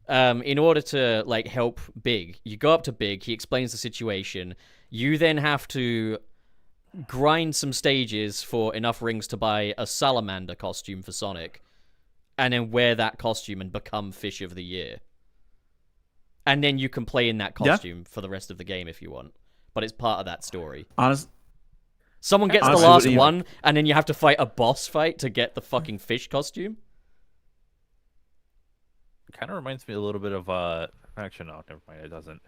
in order to, like, help Big, you go up to Big, he explains the situation, you then have to grind some stages for enough rings to buy a salamander costume for Sonic, and then wear that costume and become Fish of the Year. And then you can play in that costume for the rest of the game if you want. But it's part of that story. Someone gets Honestly, the last what do you- one, and then you have to fight a boss fight to get the fucking fish costume. Kind of reminds me a little bit of actually no, never mind, it doesn't.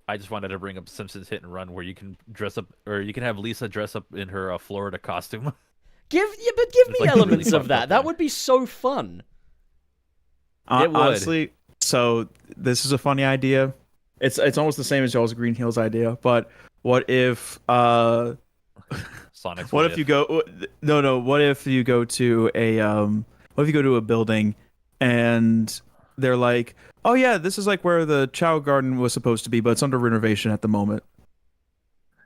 I just wanted to bring up Simpsons Hit and Run, where you can dress up, or you can have Lisa dress up in her Florida costume. Give me like elements really of fun that. That stuff. would be so fun. It would. Honestly, so this is a funny idea. It's almost the same as y'all's Green Hills idea, but what if Sonic's what if you go what if you go to a building and they're like, oh yeah, this is like where the Chow Garden was supposed to be, but it's under renovation at the moment.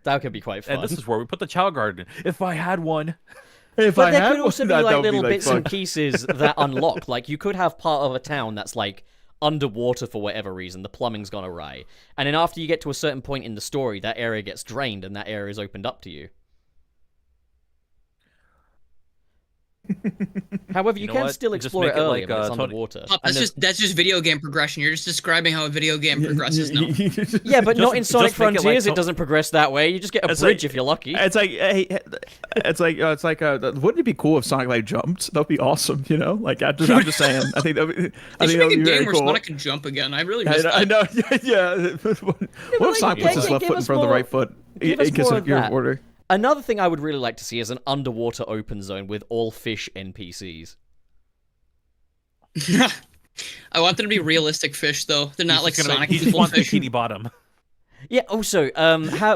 That could be quite fun. And this is where we put the Chow Garden. If I had one. If But I there had could also one, be that like would little bits fun. and pieces that unlock. Like, you could have part of a town that's like underwater for whatever reason. The plumbing's gone awry. And then after you get to a certain point in the story, that area gets drained and that area is opened up to you. However, you know can what? still Just explore make it it earlier, like, but it's Tony- underwater. Pop, And that's just video game progression. You're just describing how a video game progresses now. yeah, but not in Sonic just make it like Frontiers. It to- doesn't progress that way. You just get a It's bridge like- if you're lucky. It's like, hey, wouldn't it be cool if Sonic like jumped? That'd be awesome, you know. Like I'm just saying. I think that'd be, They should that'd make a be very game where cool. Sonic can jump again. I really miss I that. know, yeah. What if like, Sonic puts his give left foot in us front of the more- right foot? give us It gets more a of gear that. order. Another thing I would really like to see is an underwater open zone with all fish NPCs. I want them to be realistic fish, though. They're not like Sonic He just people wants fish. Bikini Bottom. Yeah, also,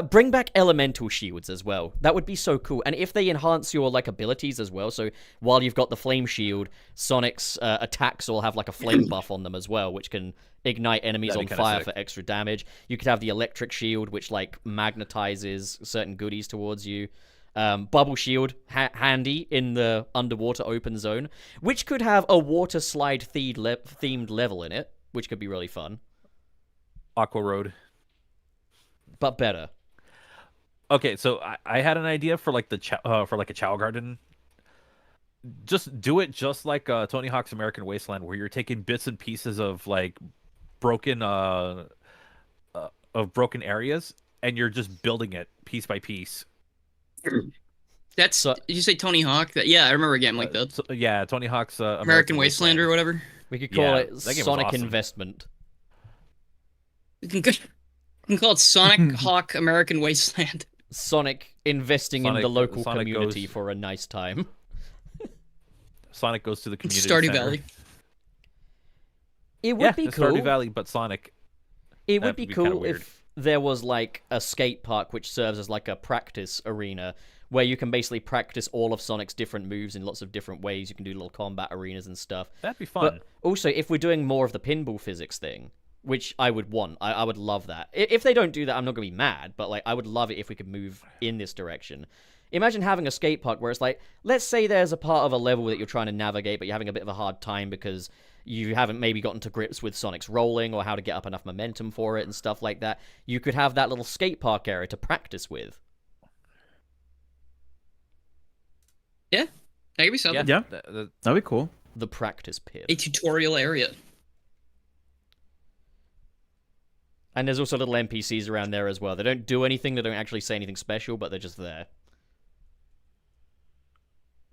bring back elemental shields as well. That would be so cool. And if they enhance your, like, abilities as well, so while you've got the flame shield, Sonic's attacks will have, like, a flame buff on them as well, which can ignite enemies That'd on be kinda fire sick. for extra damage. You could have the electric shield, which, like, magnetizes certain goodies towards you. Bubble shield, handy in the underwater open zone, which could have a water slide themed level in it, which could be really fun, Aqua Road. but better. Okay, so I had an idea for like for like a Chow Garden. Just do it just like Tony Hawk's American Wasteland, where you're taking bits and pieces of like broken broken areas, and you're just building it piece by piece. That's So- did you say Tony Hawk? Yeah, I remember a game like that. So, yeah, Tony Hawk's American Wasteland or whatever. We could call Yeah, it that game was Sonic awesome. Investment. You can call it Sonic Hawk American Wasteland. Sonic investing in Sonic- the local Sonic community goes- for a nice time. Sonic goes to the community Stardew center. Valley. It would Yeah, be it's cool. Stardew Valley, but Sonic. It would That'd be be kinda cool weird. if there was like a skate park which serves as like a practice arena where you can basically practice all of Sonic's different moves in lots of different ways. You can do little combat arenas and stuff. That'd be fun. But also, if we're doing more of the pinball physics thing, which I would want, I would love that. If they don't do that, I'm not going to be mad, but like I would love it if we could move in this direction. imagine having a skate park where it's like, let's say there's a part of a level that you're trying to navigate, but you're having a bit of a hard time because you haven't maybe gotten to grips with Sonic's rolling or how to get up enough momentum for it and stuff like that. You could have that little skate park area to practice with. Yeah, that could be something. Yeah, that'd be cool. The practice pit. A tutorial area. And there's also little NPCs around there as well. They don't do anything, they don't actually say anything special, but they're just there.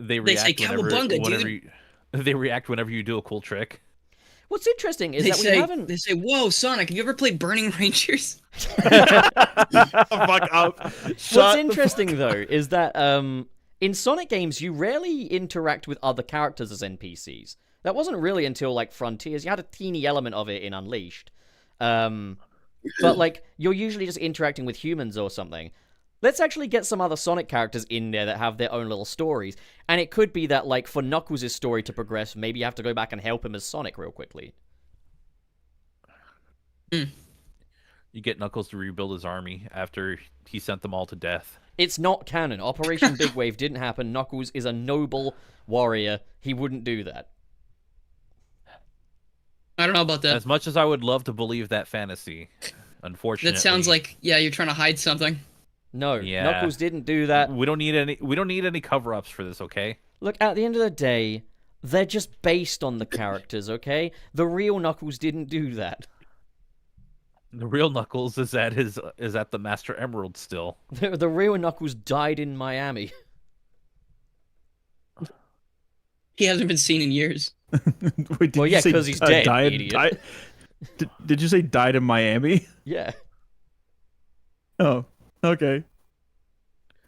They say, react whenever, "Cowabunga, whenever dude." they react whenever you do a cool trick. What's interesting is They that say, we haven't... they say, "Whoa, Sonic, have you ever played Burning Rangers?" Fuck up. What's interesting, though, is that in Sonic games, you rarely interact with other characters as NPCs. That wasn't really until, like, Frontiers. You had a teeny element of it in Unleashed. But, like, you're usually just interacting with humans or something. Let's actually get some other Sonic characters in there that have their own little stories. And it could be that, like, for Knuckles' story to progress, maybe you have to go back and help him as Sonic real quickly. You get Knuckles to rebuild his army after he sent them all to death. It's not canon. Operation Big Wave didn't happen. Knuckles is a noble warrior. He wouldn't do that. I don't know about that. As much as I would love to believe that fantasy, unfortunately, That sounds like, yeah, you're trying to hide something. No, Yeah. Knuckles didn't do that. we don't need any cover-ups for this, okay? Look, at the end of the day, they're just based on the characters, okay? The real Knuckles didn't do that. The real Knuckles is at the Master Emerald still. The real Knuckles died in Miami. He hasn't been seen in years. Wait, did Well, you yeah, say, 'cause he's dead, died, idiot. did you say died in Miami? Yeah. Oh, okay.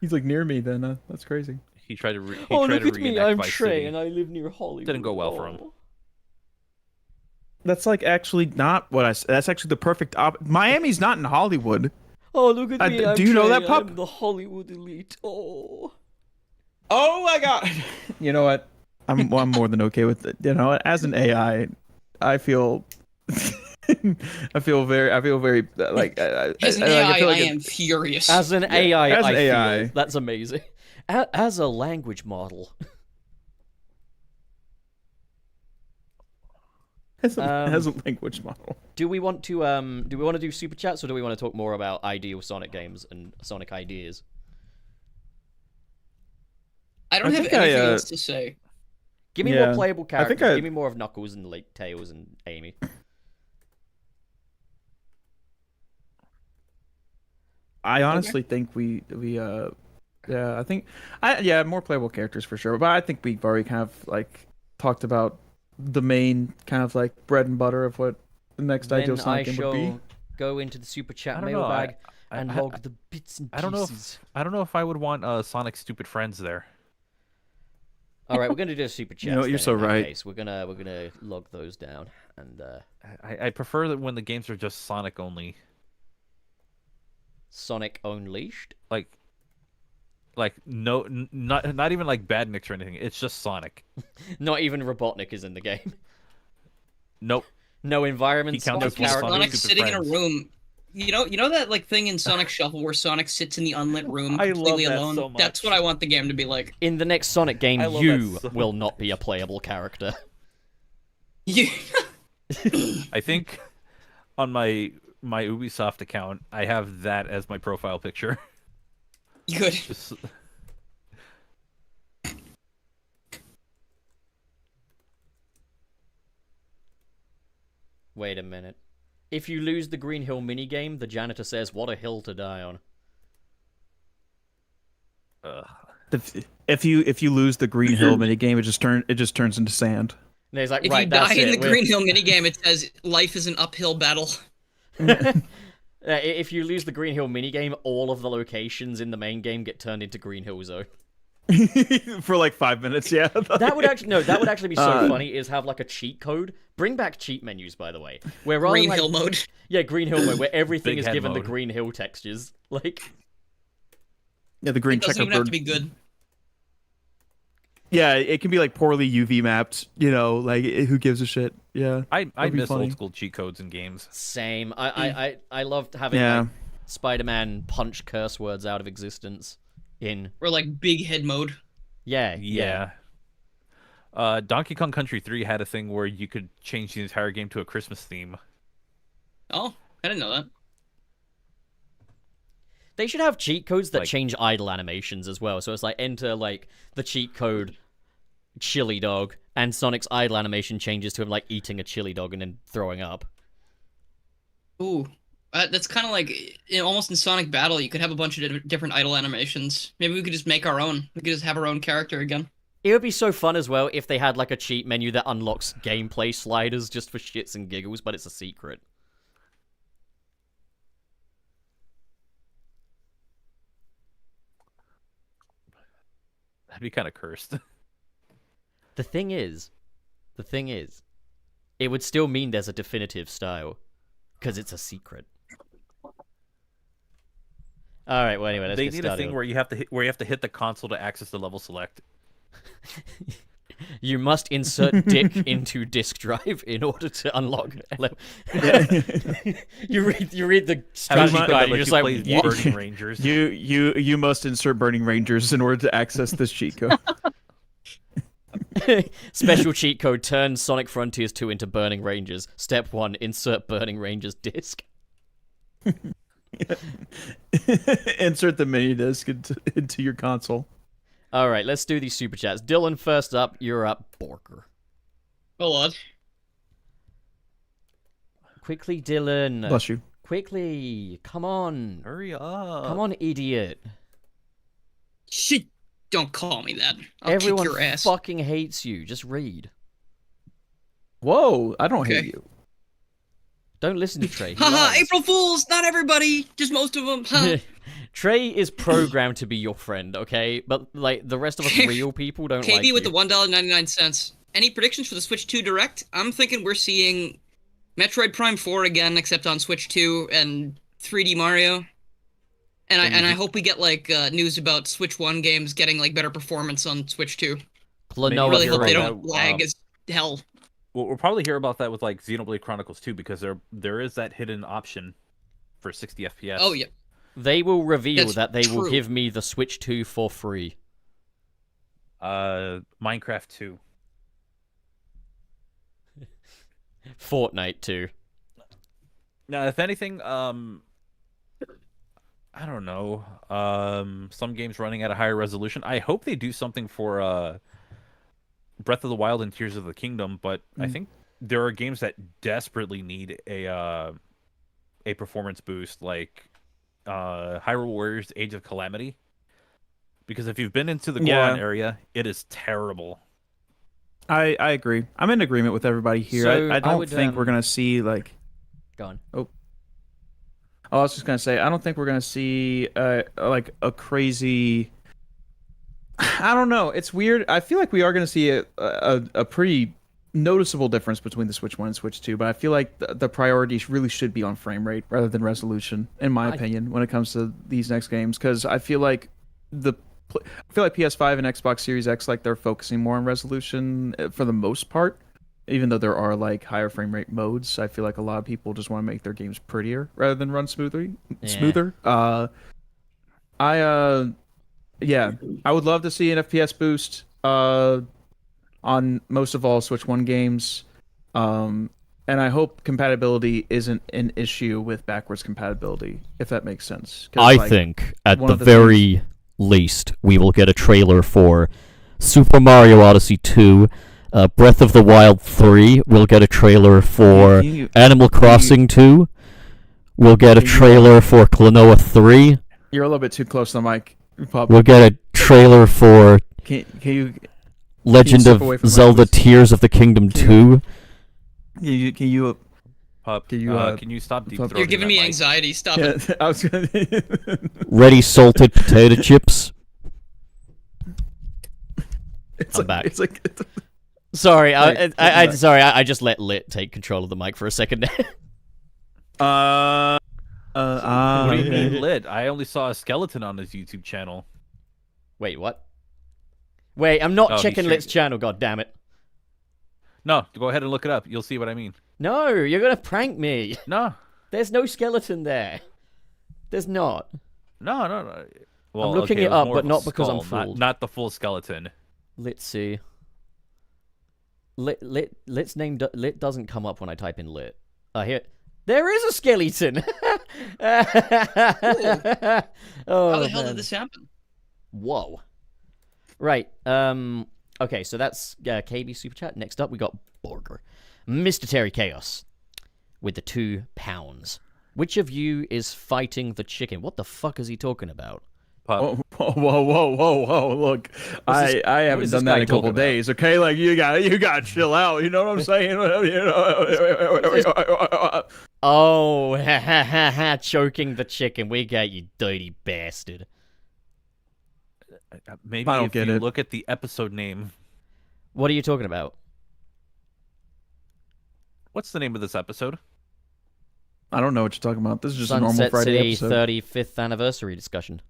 He's like near me then. That's crazy. He tried to Look to at me, reenact I'm Vice Trey, City. and I live near Hollywood. Didn't go well for him. That's like actually not what I said. That's actually the perfect Miami's not in Hollywood. Oh, look at me, I'm do you know Trey, that, pup? I'm the Hollywood elite. Oh. Oh my god. You know what? I'm more than okay with it. You know, as an AI, I feel I feel very like As an I AI, feel like I am furious. As an AI, as an I AI. feel. That's amazing. As a language model. as a language model. Do we want to do super chats, or do we want to talk more about ideal Sonic games and Sonic ideas? I don't I have think anything I, else to say. Give me Yeah. more playable I think characters. Give me more of Knuckles and like Tails and Amy. I honestly think we yeah, I think more playable characters for sure. But I think we've already kind of like talked about the main kind of like bread and butter of what the next ideal Then I Sonic game would be. shall go into the super I chat don't know, mailbag I- and I- log the bits and I don't know pieces. I don't know if I would want Sonic's stupid friends there. All right, we're gonna do a super chat. You know what, you're so right. Case. We're gonna log those down and I prefer that when the games are just Sonic only. Sonic Unleashed. Like no, not even like Badniks or anything. It's just Sonic. Not even Robotnik is in the game. Nope. No environments. He counts No as one characters. Sonic Sonic stupid sitting friends. in a room. You know that like thing in Sonic Shuffle where Sonic sits in the unlit room I love completely that alone? so much. That's what I want the game to be like. In the next Sonic game, I love you that so will not be a playable character. You... I think on my Ubisoft account, I have that as my profile picture. Good. Just Wait a minute. If you lose the Green Hill minigame, the janitor says, "What a hill to die on." If you lose the Green Hill minigame, it just turns into sand. And he's like, If right, you that's die in it. the We're- Green Hill minigame, it says life is an uphill battle. If you lose the Green Hill minigame, all of the locations in the main game get turned into Green Hill Zone. For like 5 minutes, yeah. That would actually be so funny. Is have like a cheat code. Bring back cheat menus, by the way. Where rather Green like, Hill mode. Yeah, Green Hill mode, where everything Big is head given the mode. Green Hill textures. Like, Yeah, the green It doesn't even have checkerboard. to be good. Yeah, it can be like poorly UV mapped. You know, like who gives a shit? Yeah, I that'd be miss funny. old school cheat codes in games. same. I loved having Yeah. like, Spider-Man punch curse words out of existence. in. Or like big head mode. Yeah. Yeah. Donkey Kong Country 3 had a thing where you could change the entire game to a Christmas theme. Oh, I didn't know that. They should have cheat codes that Like- change idle animations as well. So it's like enter like the cheat code chili dog, and Sonic's idle animation changes to him like eating a chili dog and then throwing up. Ooh, that's kind of like almost in Sonic Battle. You could have a bunch of different idle animations. Maybe we could just make our own. We could just have our own character again. It would be so fun as well if they had like a cheat menu that unlocks gameplay sliders just for shits and giggles, but it's a secret. That'd be kind of cursed. The thing is, it would still mean there's a definitive style, because it's a secret. All right. Well, anyway, let's They get need started. a thing where you have to hit the console to access the level select. You must insert dick into disk drive in order to unlock. you read the strategy much- guide. And you're just like, play what? Burning Rangers. You must insert Burning Rangers in order to access this cheat code. Special cheat code: turn Sonic Frontiers 2 into Burning Rangers. Step 1: insert Burning Rangers disc. Insert the mini disc into your console. All right, let's do these super chats. Dylan, first up. You're up, Borker. Hold on. Quickly, Dylan. Bless you. Quickly. Come on. Hurry up. Come on, idiot. Shit! Don't call me that. I'll Everyone kick your ass. fucking hates you. Just read. Whoa, I don't hate Okay. you. Don't listen to Trey. He Haha! lies. April Fools! Not everybody, just most of them. Huh. Trey is programmed to be your friend, okay? But like the rest of us real people don't KB like with you. the $1.99. Any predictions for the Switch 2 Direct? I'm thinking we're seeing Metroid Prime 4 again, except on Switch 2, and 3D Mario. And I hope we get like news about Switch 1 games getting like better performance on Switch 2. Klonoa I really hope they 3. don't lag as hell. We'll probably hear about that with like Xenoblade Chronicles 2 because there is that hidden option for 60 FPS. Oh yeah. They will reveal That's that they will true. give me the Switch 2 for free. Minecraft 2. Fortnite 2. Now, if anything, I don't know. Some games running at a higher resolution. I hope they do something for Breath of the Wild and Tears of the Kingdom, but I think there are games that desperately need a performance boost, like Hyrule Warriors: Age of Calamity. Because if you've been into the Goron area, it is terrible. I agree. I'm in agreement with everybody here. So, I I don't would, think we're gonna see like. Go on. Oh, I was just gonna say I don't think we're gonna see like a crazy. I don't know. It's weird. I feel like we are gonna see a pretty noticeable difference between the Switch 1 and Switch 2, but I feel like the priorities really should be on frame rate rather than resolution, in my opinion, when it comes to these next games. Because I feel like PS5 and Xbox Series X, like they're focusing more on resolution for the most part. Even though there are like higher frame rate modes, I feel like a lot of people just want to make their games prettier rather than run smoother. Yeah, I would love to see an FPS boost on most of all Switch 1 games. And I hope compatibility isn't an issue with backwards compatibility, if that makes sense. 'Cause, I like, think, at one the of the very least, we will get a trailer for Super Mario Odyssey 2, Breath of the Wild 3. We'll get a trailer for you- Animal Crossing 2. We'll get a trailer for Klonoa 3. You're a little bit too close to the mic, Pop. We'll get a trailer for Can you Legend step of away from the mic, Zelda please? Tears of the Kingdom 2. can you Pup, Can you, can you stop deep Pop- throating You're giving that me mic? anxiety. Stop yeah, it. I was gonna Ready salted potato chips. it's I'm like, back. It's like Sorry, Right, I back. sorry, I just let Lit take control of the mic for a second. What do you mean lit? I only saw a skeleton on his YouTube channel. Wait, what? Wait, I'm not Oh, he checking should- Lit's channel. God damn it! No, go ahead and look it up. You'll see what I mean. No, you're gonna prank me. No, There's no skeleton there. There's not. no. Well, I'm looking okay, it was up, more but of a not because I'm skull, fooled. Not the full skeleton. Let's see. Lit's name lit doesn't come up when I type in lit. Here. There is a skeleton. How Oh, the hell man. did this happen? Whoa. Right. Okay, so that's KB Super Chat. Next up, we got Borger. Mr. Terry Chaos with the £2. Which of you is fighting the chicken? What the fuck is he talking about? Whoa, whoa! Look, What's I what haven't is this done that guy in a couple talking about? days. Okay, like you got to chill out. You know what I'm saying? Oh, ha ha ha ha! Choking the chicken. We got you, dirty bastard. Maybe I don't if get you it. look at the episode name. What are you talking about? What's the name of this episode? I don't know what you're talking about. This is just a normal Sunset Friday City episode. 35th anniversary discussion.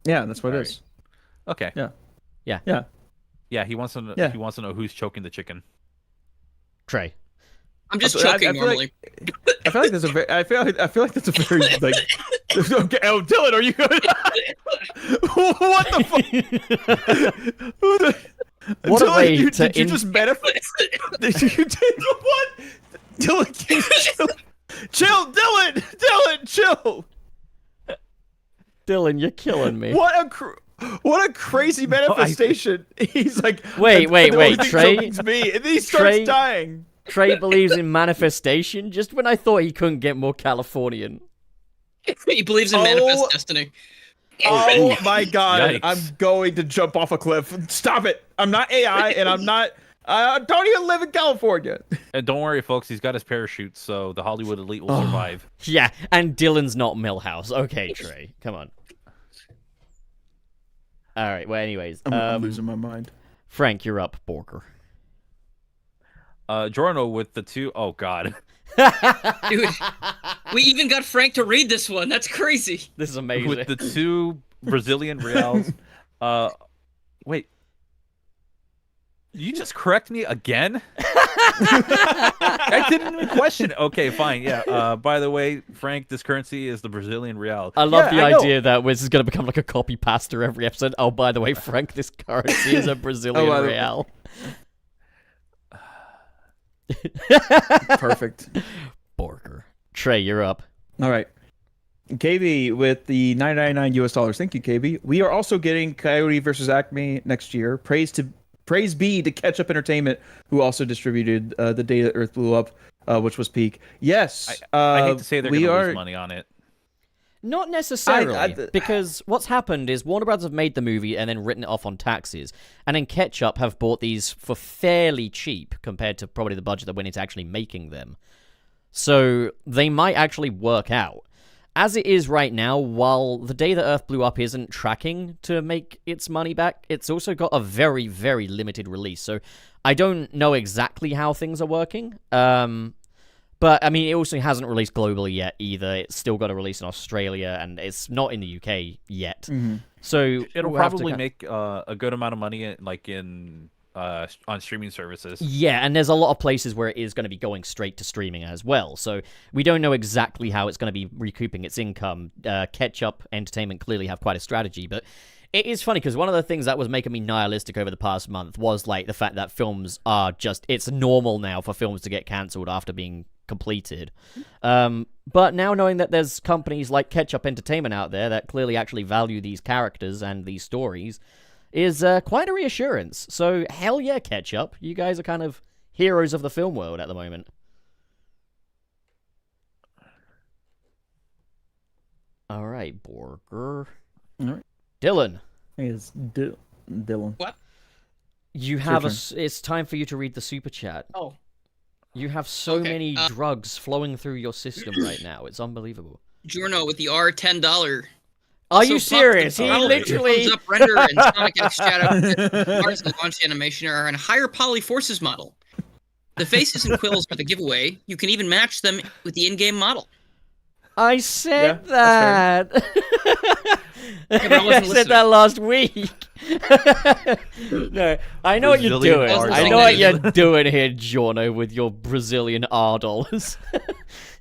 Yeah, that's what it is. Okay. Yeah. Yeah. Yeah, he wants to know, Yeah. he wants to know who's choking the chicken. Trey. I'm just I choking feel normally. I feel like that's a very. I feel like that's a very like. Okay, oh, Dylan, are you good? What the fuck? Who the? What a Dylan, way to did you just benefit? Did you take what? Dylan, chill, Dylan, chill. Dylan, you're killing me. What a crazy manifestation. He's like, Wait, the only thing Trey? choking's me, and then he starts Trey? dying. Trey believes in manifestation just when I thought he couldn't get more Californian. He believes in Oh. manifest destiny. Oh my god, Yikes. I'm going to jump off a cliff. Stop it. I'm not AI, and I'm not. Don't even live in California. And don't worry, folks, he's got his parachute, so the Hollywood elite will survive. Yeah, and Dylan's not Millhouse. Okay, Trey, come on. All right. Well, anyways, I'm losing my mind. Frank, you're up. Borger. Giorno with the two oh god. Dude, we even got Frank to read this one. That's crazy. This is amazing. With the two Brazilian reals. Wait. You just correct me again? I didn't even question it. Okay, fine. Yeah. By the way, Frank, this currency is the Brazilian real. I love Yeah, the I know. idea that this is going to become like a copy pasta every episode. Oh, by the way, Frank, this currency is a Brazilian by the- real. Perfect. Borger. Trey, you're up. All right. KB with the $9.99 US dollars. Thank you, KB. We are also getting Coyote versus Acme next year. Praise be to Catch Up Entertainment, who also distributed the day that Earth blew up, which was Peak. Yes. I hate to say they're we going to are. lose money on it. Not necessarily, I- because what's happened is Warner Bros. Have made the movie and then written it off on taxes, and then Ketchup have bought these for fairly cheap compared to probably the budget that went into actually making them. So they might actually work out. As it is right now, while The Day That Earth Blew Up isn't tracking to make its money back, it's also got a very, very limited release. So I don't know exactly how things are working. But, I mean, it also hasn't released globally yet either. It's still got a release in Australia, and it's not in the UK yet. Mm-hmm. So It'll we'll have to probably kind- make a good amount of money on streaming services. Yeah, and there's a lot of places where it is going to be going straight to streaming as well. So we don't know exactly how it's going to be recouping its income. Ketchup Entertainment clearly have quite a strategy, but it is funny because one of the things that was making me nihilistic over the past month was like the fact that films are just, it's normal now for films to get cancelled after being completed. But now knowing that there's companies like Ketchup Entertainment out there that clearly actually value these characters and these stories is quite a reassurance. So hell yeah, Ketchup. You guys are kind of heroes of the film world at the moment. All right, Borger. All right. Dylan, It's Dylan. you your have turn. it's time for you to read the super chat. Oh, You have so Okay, many drugs flowing through your system right now. It's unbelievable. Giorno with the $10. Are So you serious? He Pumpkin literally... Thumbs Up Render and Sonic X Shadow Arts and launch animation are in a higher poly forces model. The faces and quills are the giveaway. You can even match them with the in-game model. I said Yeah, that. but I wasn't I said that last week. No, I know what you're Brazilian doing. R I know dollars. what you're doing here, Giorno, with your Brazilian R dollars.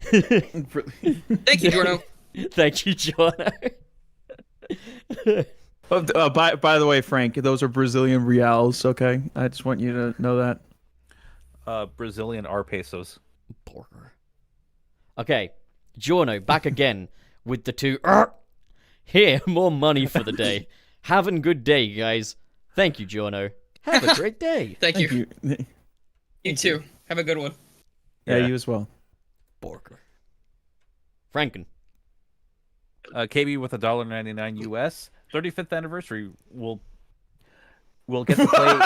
Thank you, Giorno. Thank you, Giorno. By the way, Frank, those are Brazilian reals. Okay, I just want you to know that. Brazilian R pesos. Borger. Okay, Giorno back again with the two. Here, more money for the day. Have a good day, guys. Thank you, Giorno. Have a great day. Thank you. You. You too. Have a good one. Yeah, you as well. Borger. Franken. KB with $1.99 US. 35th anniversary. We'll get to play.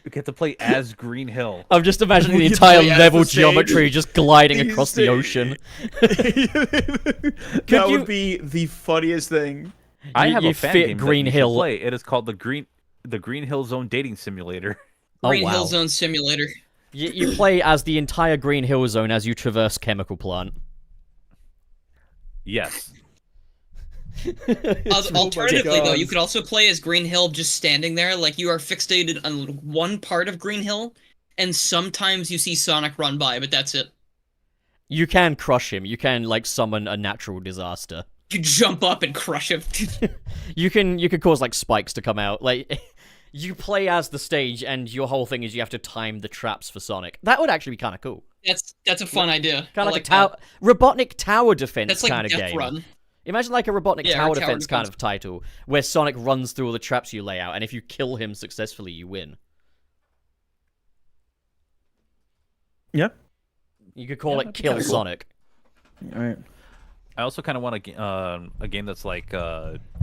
We get to play as Green Hill. I'm just imagining the We entire play as level the same- geometry just gliding These across the days. ocean. That you- would be the funniest thing. I You- have you a fan fit game Green that you should Hill. play. It is called the Green Hill Zone Dating Simulator. Oh, Green wow. Hill Zone Simulator. You play as the entire Green Hill Zone as you traverse chemical plant. Yes. Alternatively, though, God. you could also play as Green Hill just standing there, like you are fixated on one part of Green Hill, and sometimes you see Sonic run by, but that's it. You can crush him. You can like summon a natural disaster. You jump up and crush him. You could cause like spikes to come out. Like you play as the stage, and your whole thing is you have to time the traps for Sonic. That would actually be kind of cool. That's a fun idea. Kind I of like a Robotnik tower defense That's like kind of Death game. Run. Imagine like a Robotnik Yeah, or tower tower defense kind defense. of title, where Sonic runs through all the traps you lay out, and if you kill him successfully, you win. Yep. You could call it that'd be Kill kinda cool. Sonic. All right. I also kind of want a game that's like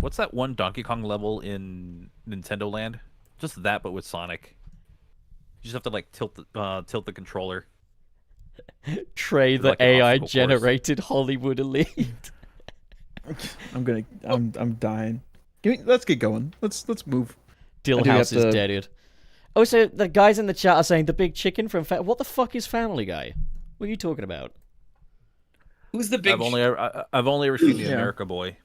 what's that one Donkey Kong level in Nintendo Land? Just that, but with Sonic. You just have to like tilt the controller. Trey, the Like an AI obstacle course. generated Hollywood elite. I'm dying. Let's get going. Let's move. Dillhouse have is to- deaded. Oh, so the guys in the chat are saying the big chicken from what the fuck is Family Guy? What are you talking about? Who's the big? I've only ever seen the Yeah. America Boy.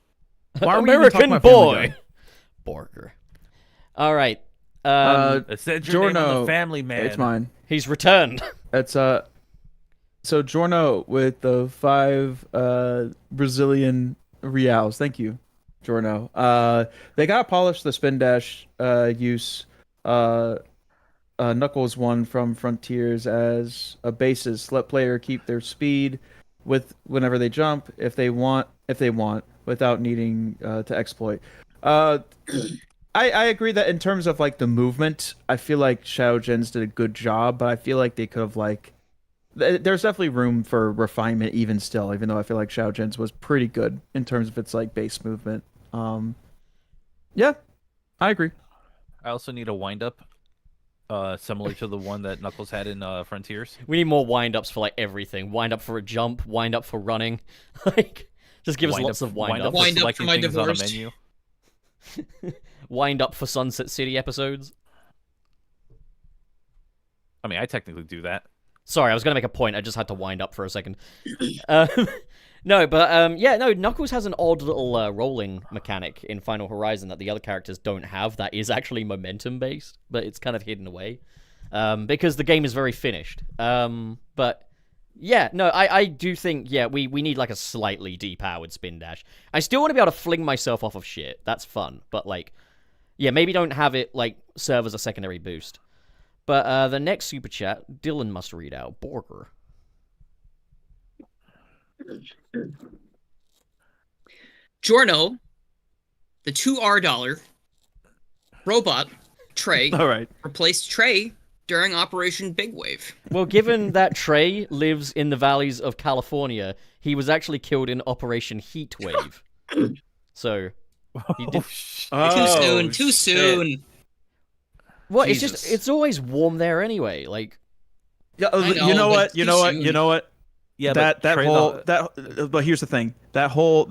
Why are we even talking American about Family Boy. Guy? Borger. All right. It said your name on Giorno, the Family Man. It's mine. He's returned. It's So Giorno with the 5 Brazilian reals. Thank you, Giorno. They got polished the spin dash use. Knuckles won from Frontiers as a basis. Let player keep their speed with whenever they jump if they want without needing to exploit. I agree that in terms of like the movement, I feel like Shadow Gens did a good job, but I feel like they could have like there's definitely room for refinement even still, even though I feel like Shadow Gens was pretty good in terms of its like base movement. Yeah, I agree. I also need a wind up, similar to the one that Knuckles had in Frontiers. We need more wind-ups for like everything. Wind up for a jump, wind up for running. Like just give us lots of wind up. for Wind up selecting for my things on a divorced. menu. Wind up for Sunset City episodes. I mean, I technically do that. Sorry, I was going to make a point. I just had to wind up for a second. No, but yeah, no, Knuckles has an odd little rolling mechanic in Final Horizon that the other characters don't have that is actually momentum-based, but it's kind of hidden away. Because the game is very finished. But yeah, no, I do think, yeah, we need like a slightly depowered spin dash. I still want to be able to fling myself off of shit. That's fun. But like, yeah, maybe don't have it like serve as a secondary boost. But the next super chat, Dylan must read out. Borger. Giorno, the $2 robot Trey All right. replaced Trey during Operation Big Wave. Well, given that Trey lives in the valleys of California, he was actually killed in Operation Heat Wave. So, he did... Too soon. What? It's Jesus. just, it's always warm there anyway. Like, Yeah, I know, you know but what? You too know what? soon. You know what? Yeah, that but Trey, whole the- but here's the thing. That whole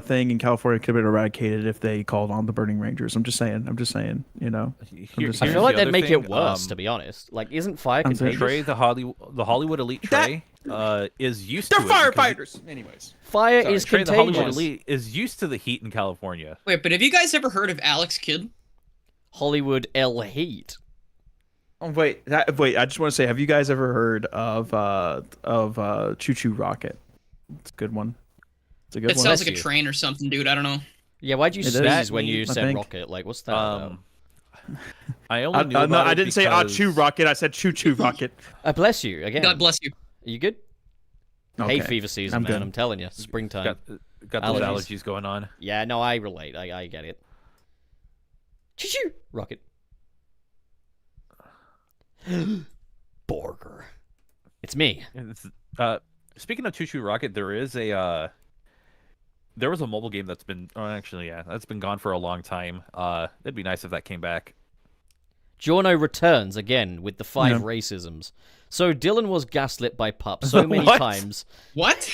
thing in California could have been eradicated if they called on the Burning Rangers. I'm just saying. You know. Here's I Here's feel like the that'd other make thing, it worse, to be honest. Like, isn't fire I'm saying- contagious? Trey, the Hollywood elite Trey, is used They're to it because- firefighters. Anyways. Fire Sorry, is Trey, the Hollywood contagious. elite is used to the heat in California. Wait, but have you guys ever heard of Alex Kidd? Hollywood El Heat. Oh, wait. I just want to say, have you guys ever heard of Choo Choo Rocket? It's a good one. It's a good It one. sounds like you. a train or something, dude. I don't know. Yeah, why'd you It is. sneeze when you I said think. rocket? Like, what's that about? I only knew No, about I it didn't say because... achoo rocket. I said choo choo rocket. Bless you, again. God bless you. Are you good? Okay. Hay fever season, I'm man, good. I'm telling you. Springtime. Got those Allergies. allergies going on. Yeah, no, I relate. I get it. Choo-choo! Rocket. Borger. It's me. Speaking of Choo Choo Rocket, there was a mobile game that's been that's been gone for a long time. It'd be nice if that came back. Giorno returns again with the 5 Yeah. racisms. So Dylan was gaslit by Pup so many What? times. What?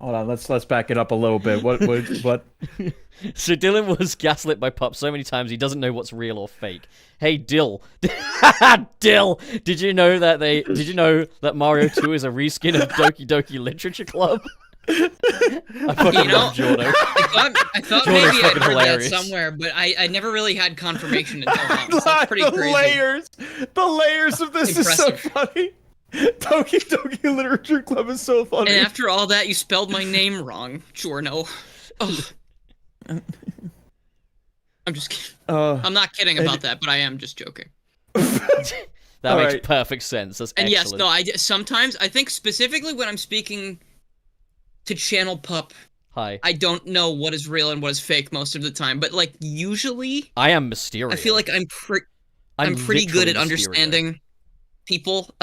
Hold on, let's back it up a little bit. What? So Dylan was gaslit by Pup so many times he doesn't know what's real or fake. Hey Dill, Dill, did you know that Mario 2 is a reskin of Doki Doki Literature Club? I fucking love Giorno. I thought Giorno's maybe I'd fucking heard hilarious. that somewhere, but I never really had confirmation until now. So that's pretty the crazy. layers of this is so Impressive. funny. Doki Doki Literature Club is so funny. And after all that, you spelled my name wrong, Giorno. Oh. I'm just kidding. I'm not kidding about that, but I am just joking. That All makes right. perfect sense. That's And excellent. yes, no, sometimes I think specifically when I'm speaking to Channel Pup, Hi. I don't know what is real and what is fake most of the time, but like usually I am Mysterio. I feel like I'm pretty good literally at Mysterio. understanding people.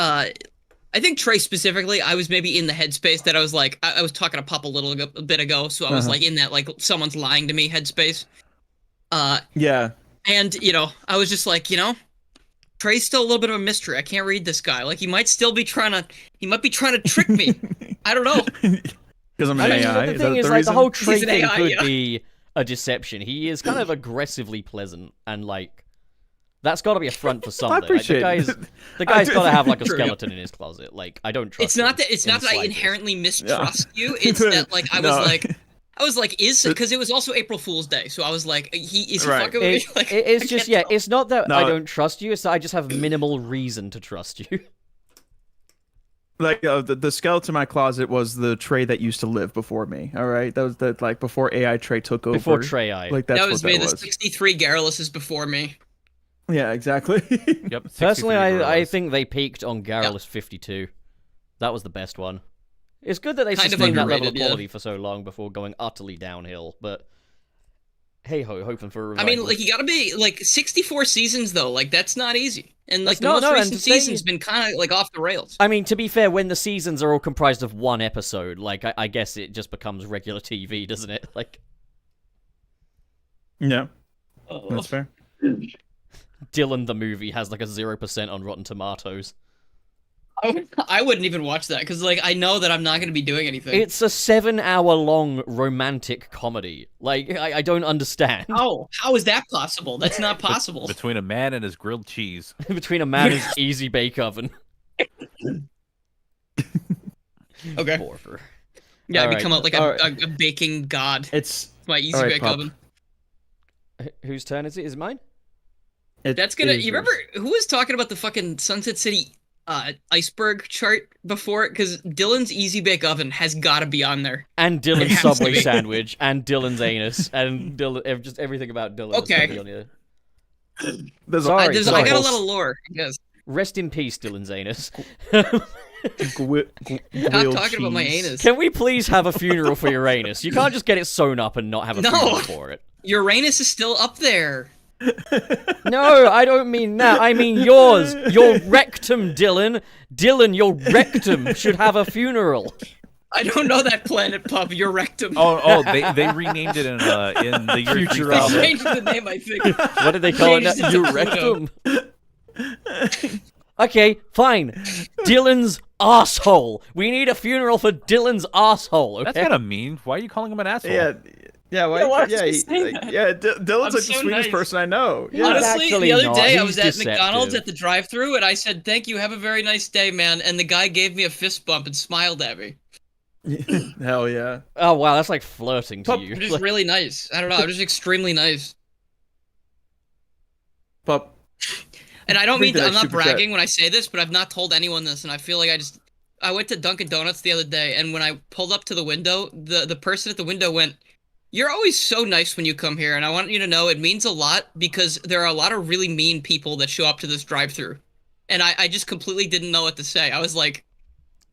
I think Trey specifically, I was maybe in the headspace that I was like, I was talking to Pup a bit ago, so I was like in that like someone's lying to me headspace. Yeah. And I was just like, Trey's still a little bit of a mystery. I can't read this guy. Like he might be trying to trick me. I don't know. Because I'm I an mean, AI. the Is thing that is, the like, reason? the whole Trey He's an thing AI, could yeah. be a deception. He is kind of aggressively pleasant, and like, that's got to be a front for something. appreciate like, it. the guy's do- got to have like a True. skeleton in his closet. Like, I don't trust. It's not him that in the I slightest. inherently mistrust you. It's that like I was like, because it was also April Fool's Day, so I was like, is he Right. fucking with me? Like, It's I just can't tell. it's not that No. I don't trust you. It's that I just have minimal reason to trust you. Like the skeleton in my closet was the Trey that used to live before me. All right, that was the like before AI Trey took over. Before Trey I. Like that's That was what me. that The was. 63 Garrulus is before me. Yeah, exactly. Yep. Personally, 63 I gorillas. think they peaked on Garrulus 52. That was the best one. It's good that they Kind of sustained that level of underrated, yeah. quality for so long before going utterly downhill, but hey ho, hoping for a I revival. mean, like you gotta be like 64 seasons though. Like that's not easy. And like That's the not- most no, and recent to say- season's been kind of like off the rails. I mean, to be fair, when the seasons are all comprised of one episode, like I guess it just becomes regular TV, doesn't it? Like Yeah, that's fair. Dylan the movie has like a 0% on Rotten Tomatoes. I wouldn't even watch that because like I know that I'm not gonna be doing anything. It's a 7-hour-long romantic comedy. Like I don't understand. How is that possible? That's not possible. Between a man and his grilled cheese. Between a man and his easy bake oven. Okay. Border. Yeah, I All become right. like a baking god. It's My easy all right, bake Pop. oven. Whose turn is it? Is it mine? That's gonna. You remember who was talking about the fucking Sunset City iceberg chart before? Because Dylan's easy bake oven has got to be on there. And Dylan's has to Subway be. sandwich, and Dylan's anus, and Dylan, just everything about Dylan. Okay. Is gonna be on here. There's Sorry, a, I got a sorry. lot of lore. Yes. Rest in peace, Dylan's anus. Stop talking about my anus. Can we please have a funeral for Uranus? You can't just get it sewn up and not have a No. funeral for it. Uranus is still up there. No, I don't mean that. I mean yours. Your rectum, Dylan. Dylan, your rectum should have a funeral. I don't know that planet, Pup. Your rectum. Oh, they renamed it in the year Future 3000. Albert. Changed the name, I think. What did they call it now? Changed it to Your rectum. Okay, fine. Dylan's asshole. We need a funeral for Dylan's asshole. Okay. That's kind of mean. Why are you calling him an asshole? Yeah, why? Yeah, why Yeah, would you say that? Dylan's I'm like so the sweetest nice. person I know. He's Yeah. Honestly, actually the other not. day I He's was at deceptive. McDonald's at the drive-thru and I said, "Thank you, have a very nice day, man." And the guy gave me a fist bump and smiled at me. Hell yeah. Oh wow, that's like flirting to Pup, you. I'm just really nice. I don't know. I'm just extremely nice. Pup. And I don't Read mean that I'm not super chat. bragging when I say this, but I've not told anyone this, and I feel like I went to Dunkin' Donuts the other day, and when I pulled up to the window, the person at the window went, "You're always so nice when you come here, and I want you to know it means a lot because there are a lot of really mean people that show up to this drive-through." And I just completely didn't know what to say. I was like,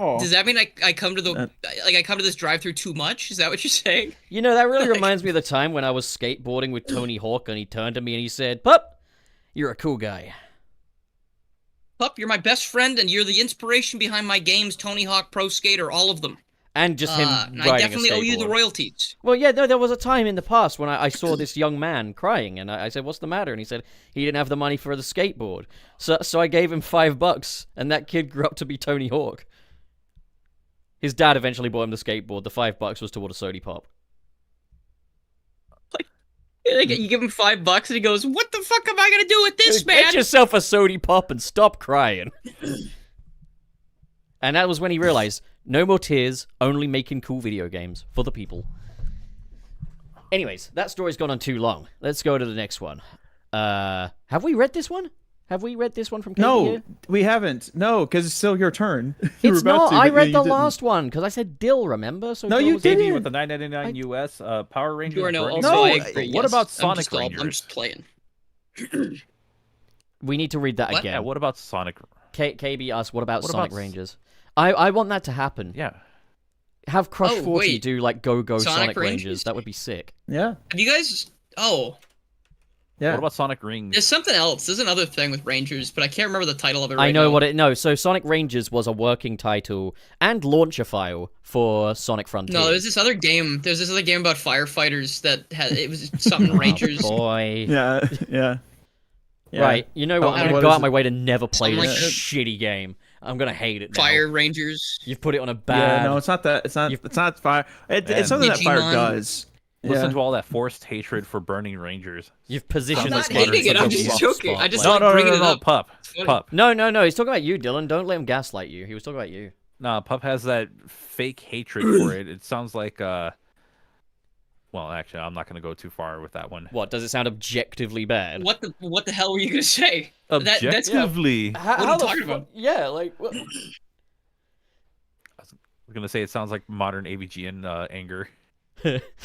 Oh, "Does that mean I come to I come to this drive-through too much? Is that what you're saying?" You know, that really reminds me of the time when I was skateboarding with Tony Hawk, and he turned to me and he said, "Pup, you're a cool guy." Pup, you're my best friend, and you're the inspiration behind my games, Tony Hawk, Pro Skater, all of them. And just him And riding I definitely a owe you the skateboard. royalties. Well, yeah, no, there was a time in the past when I saw this young man crying, and I said, "What's the matter?" And he said he didn't have the money for the skateboard. So I gave him $5, and that kid grew up to be Tony Hawk. His dad eventually bought him the skateboard. The $5 was toward a sody pop. You give him $5, and he goes, "What the fuck am I gonna do with this, man?" Get yourself a sody pop and stop crying. And that was when he realized, no more tears, only making cool video games for the people. Anyways, that story's gone on too long. Let's go to the next one. Have we read this one? Have we read this one from Katie no, here? we haven't. No, because it's still your turn. You were It's about not. to, I but read you the didn't. last one because I said Dill, remember? So No, Dill you was- didn't. KB with the $9.99 US Power Rangers. You are no, Burning also No, I Rangers. agree. What yes. about I'm Sonic just I'm Rangers? just playing. We need to read that What? again. Yeah, what about Sonic? KB asked, what about What Sonic about Rangers? I want that to happen. Yeah. Have Crush Oh, 40 wait. do, like, Go Sonic Sonic Rangers. Rangers? That would be sick. Yeah, Have you guys? Oh, yeah. What about Sonic Rings? there's something else. There's another thing with Rangers, but I can't remember the title of it right I know now. what it... No, so Sonic Rangers was a working title and launcher file for Sonic Frontiers. No, there's this other game. There's this other game about firefighters that had it was something Rangers. Boy. Yeah, yeah. Yeah. Right, you know what? Oh, I'm going what to go is out my it? way to never play Something this like that. shitty game. I'm going to hate it now. Fire Rangers. You've put it on a Yeah, bad... no, it's not that. It's not. You've- It's not fire. It's something that fire Digimon. does. Listen Yeah. to all that forced hatred for burning Rangers. You've positioned I'm not this modern hating it, such a I'm just rough joking. I just spotlight. No, like no, no, bringing no, it no, up. Pup. funny. Pup. No, he's talking about you, Dylan. Don't let him gaslight you. He was talking about you. Nah, Pup has that fake hatred for it. It sounds like, well, actually, I'm not going to go too far with that one. What, does it sound objectively bad? What the hell were you gonna say? That's Objectively, What are you talking about? Yeah, like... I was going to say it sounds like modern AVGN anger.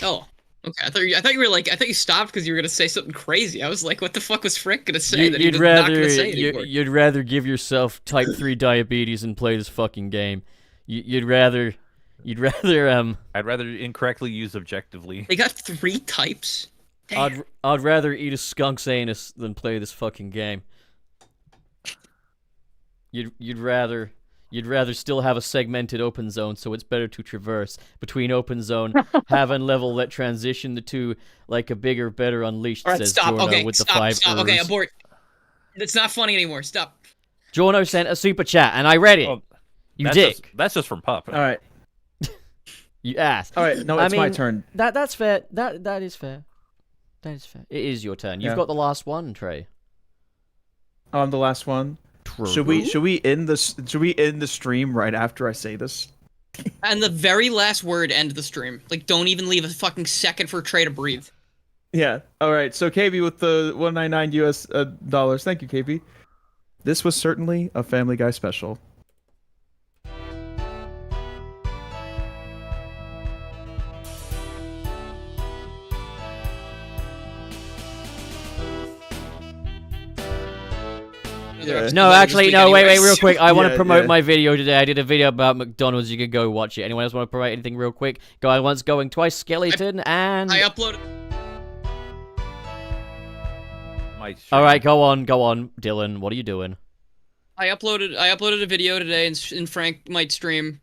Oh. Okay, I thought you stopped because you were gonna say something crazy. I was like, what the fuck was Frick gonna say that he was not gonna say anymore? you'd rather give yourself type 3 diabetes and play this fucking game. You'd rather I'd rather incorrectly use objectively. They got 3 types. Damn. I'd rather eat a skunk's anus than play this fucking game. You'd rather still have a segmented open zone, so it's better to traverse between open zone, have and level that transition the two like a bigger, better unleashed. All right, Says stop. Giorno Okay, with the stop. 5 Stop. Okay, Rs. abort. It's not funny anymore. Stop. Giorno sent a super chat, and I read it. Oh, you that's dick. That's just from Pup. All right. You ass. All right. No, it's my turn. That's fair. That is fair. That is fair. It is your turn. You've Yeah. got the last one, Trey. Oh, I'm the last one. True. Should we end this? Should we end the stream right after I say this? And the very last word end the stream. Like, don't even leave a fucking second for Trey to breathe. Yeah. All right. So KB with the $199 US dollars. Thank you, KB. This was certainly a Family Guy special. Yeah. No, actually, no. Wait, real quick. I want to Yeah, promote yeah. my video today. I did a video about McDonald's. You can go watch it. Anyone else want to promote anything real quick? Going once, going twice. Skeleton and. I uploaded. All right, go on, Dylan. What are you doing? I uploaded a video today, and Frank might stream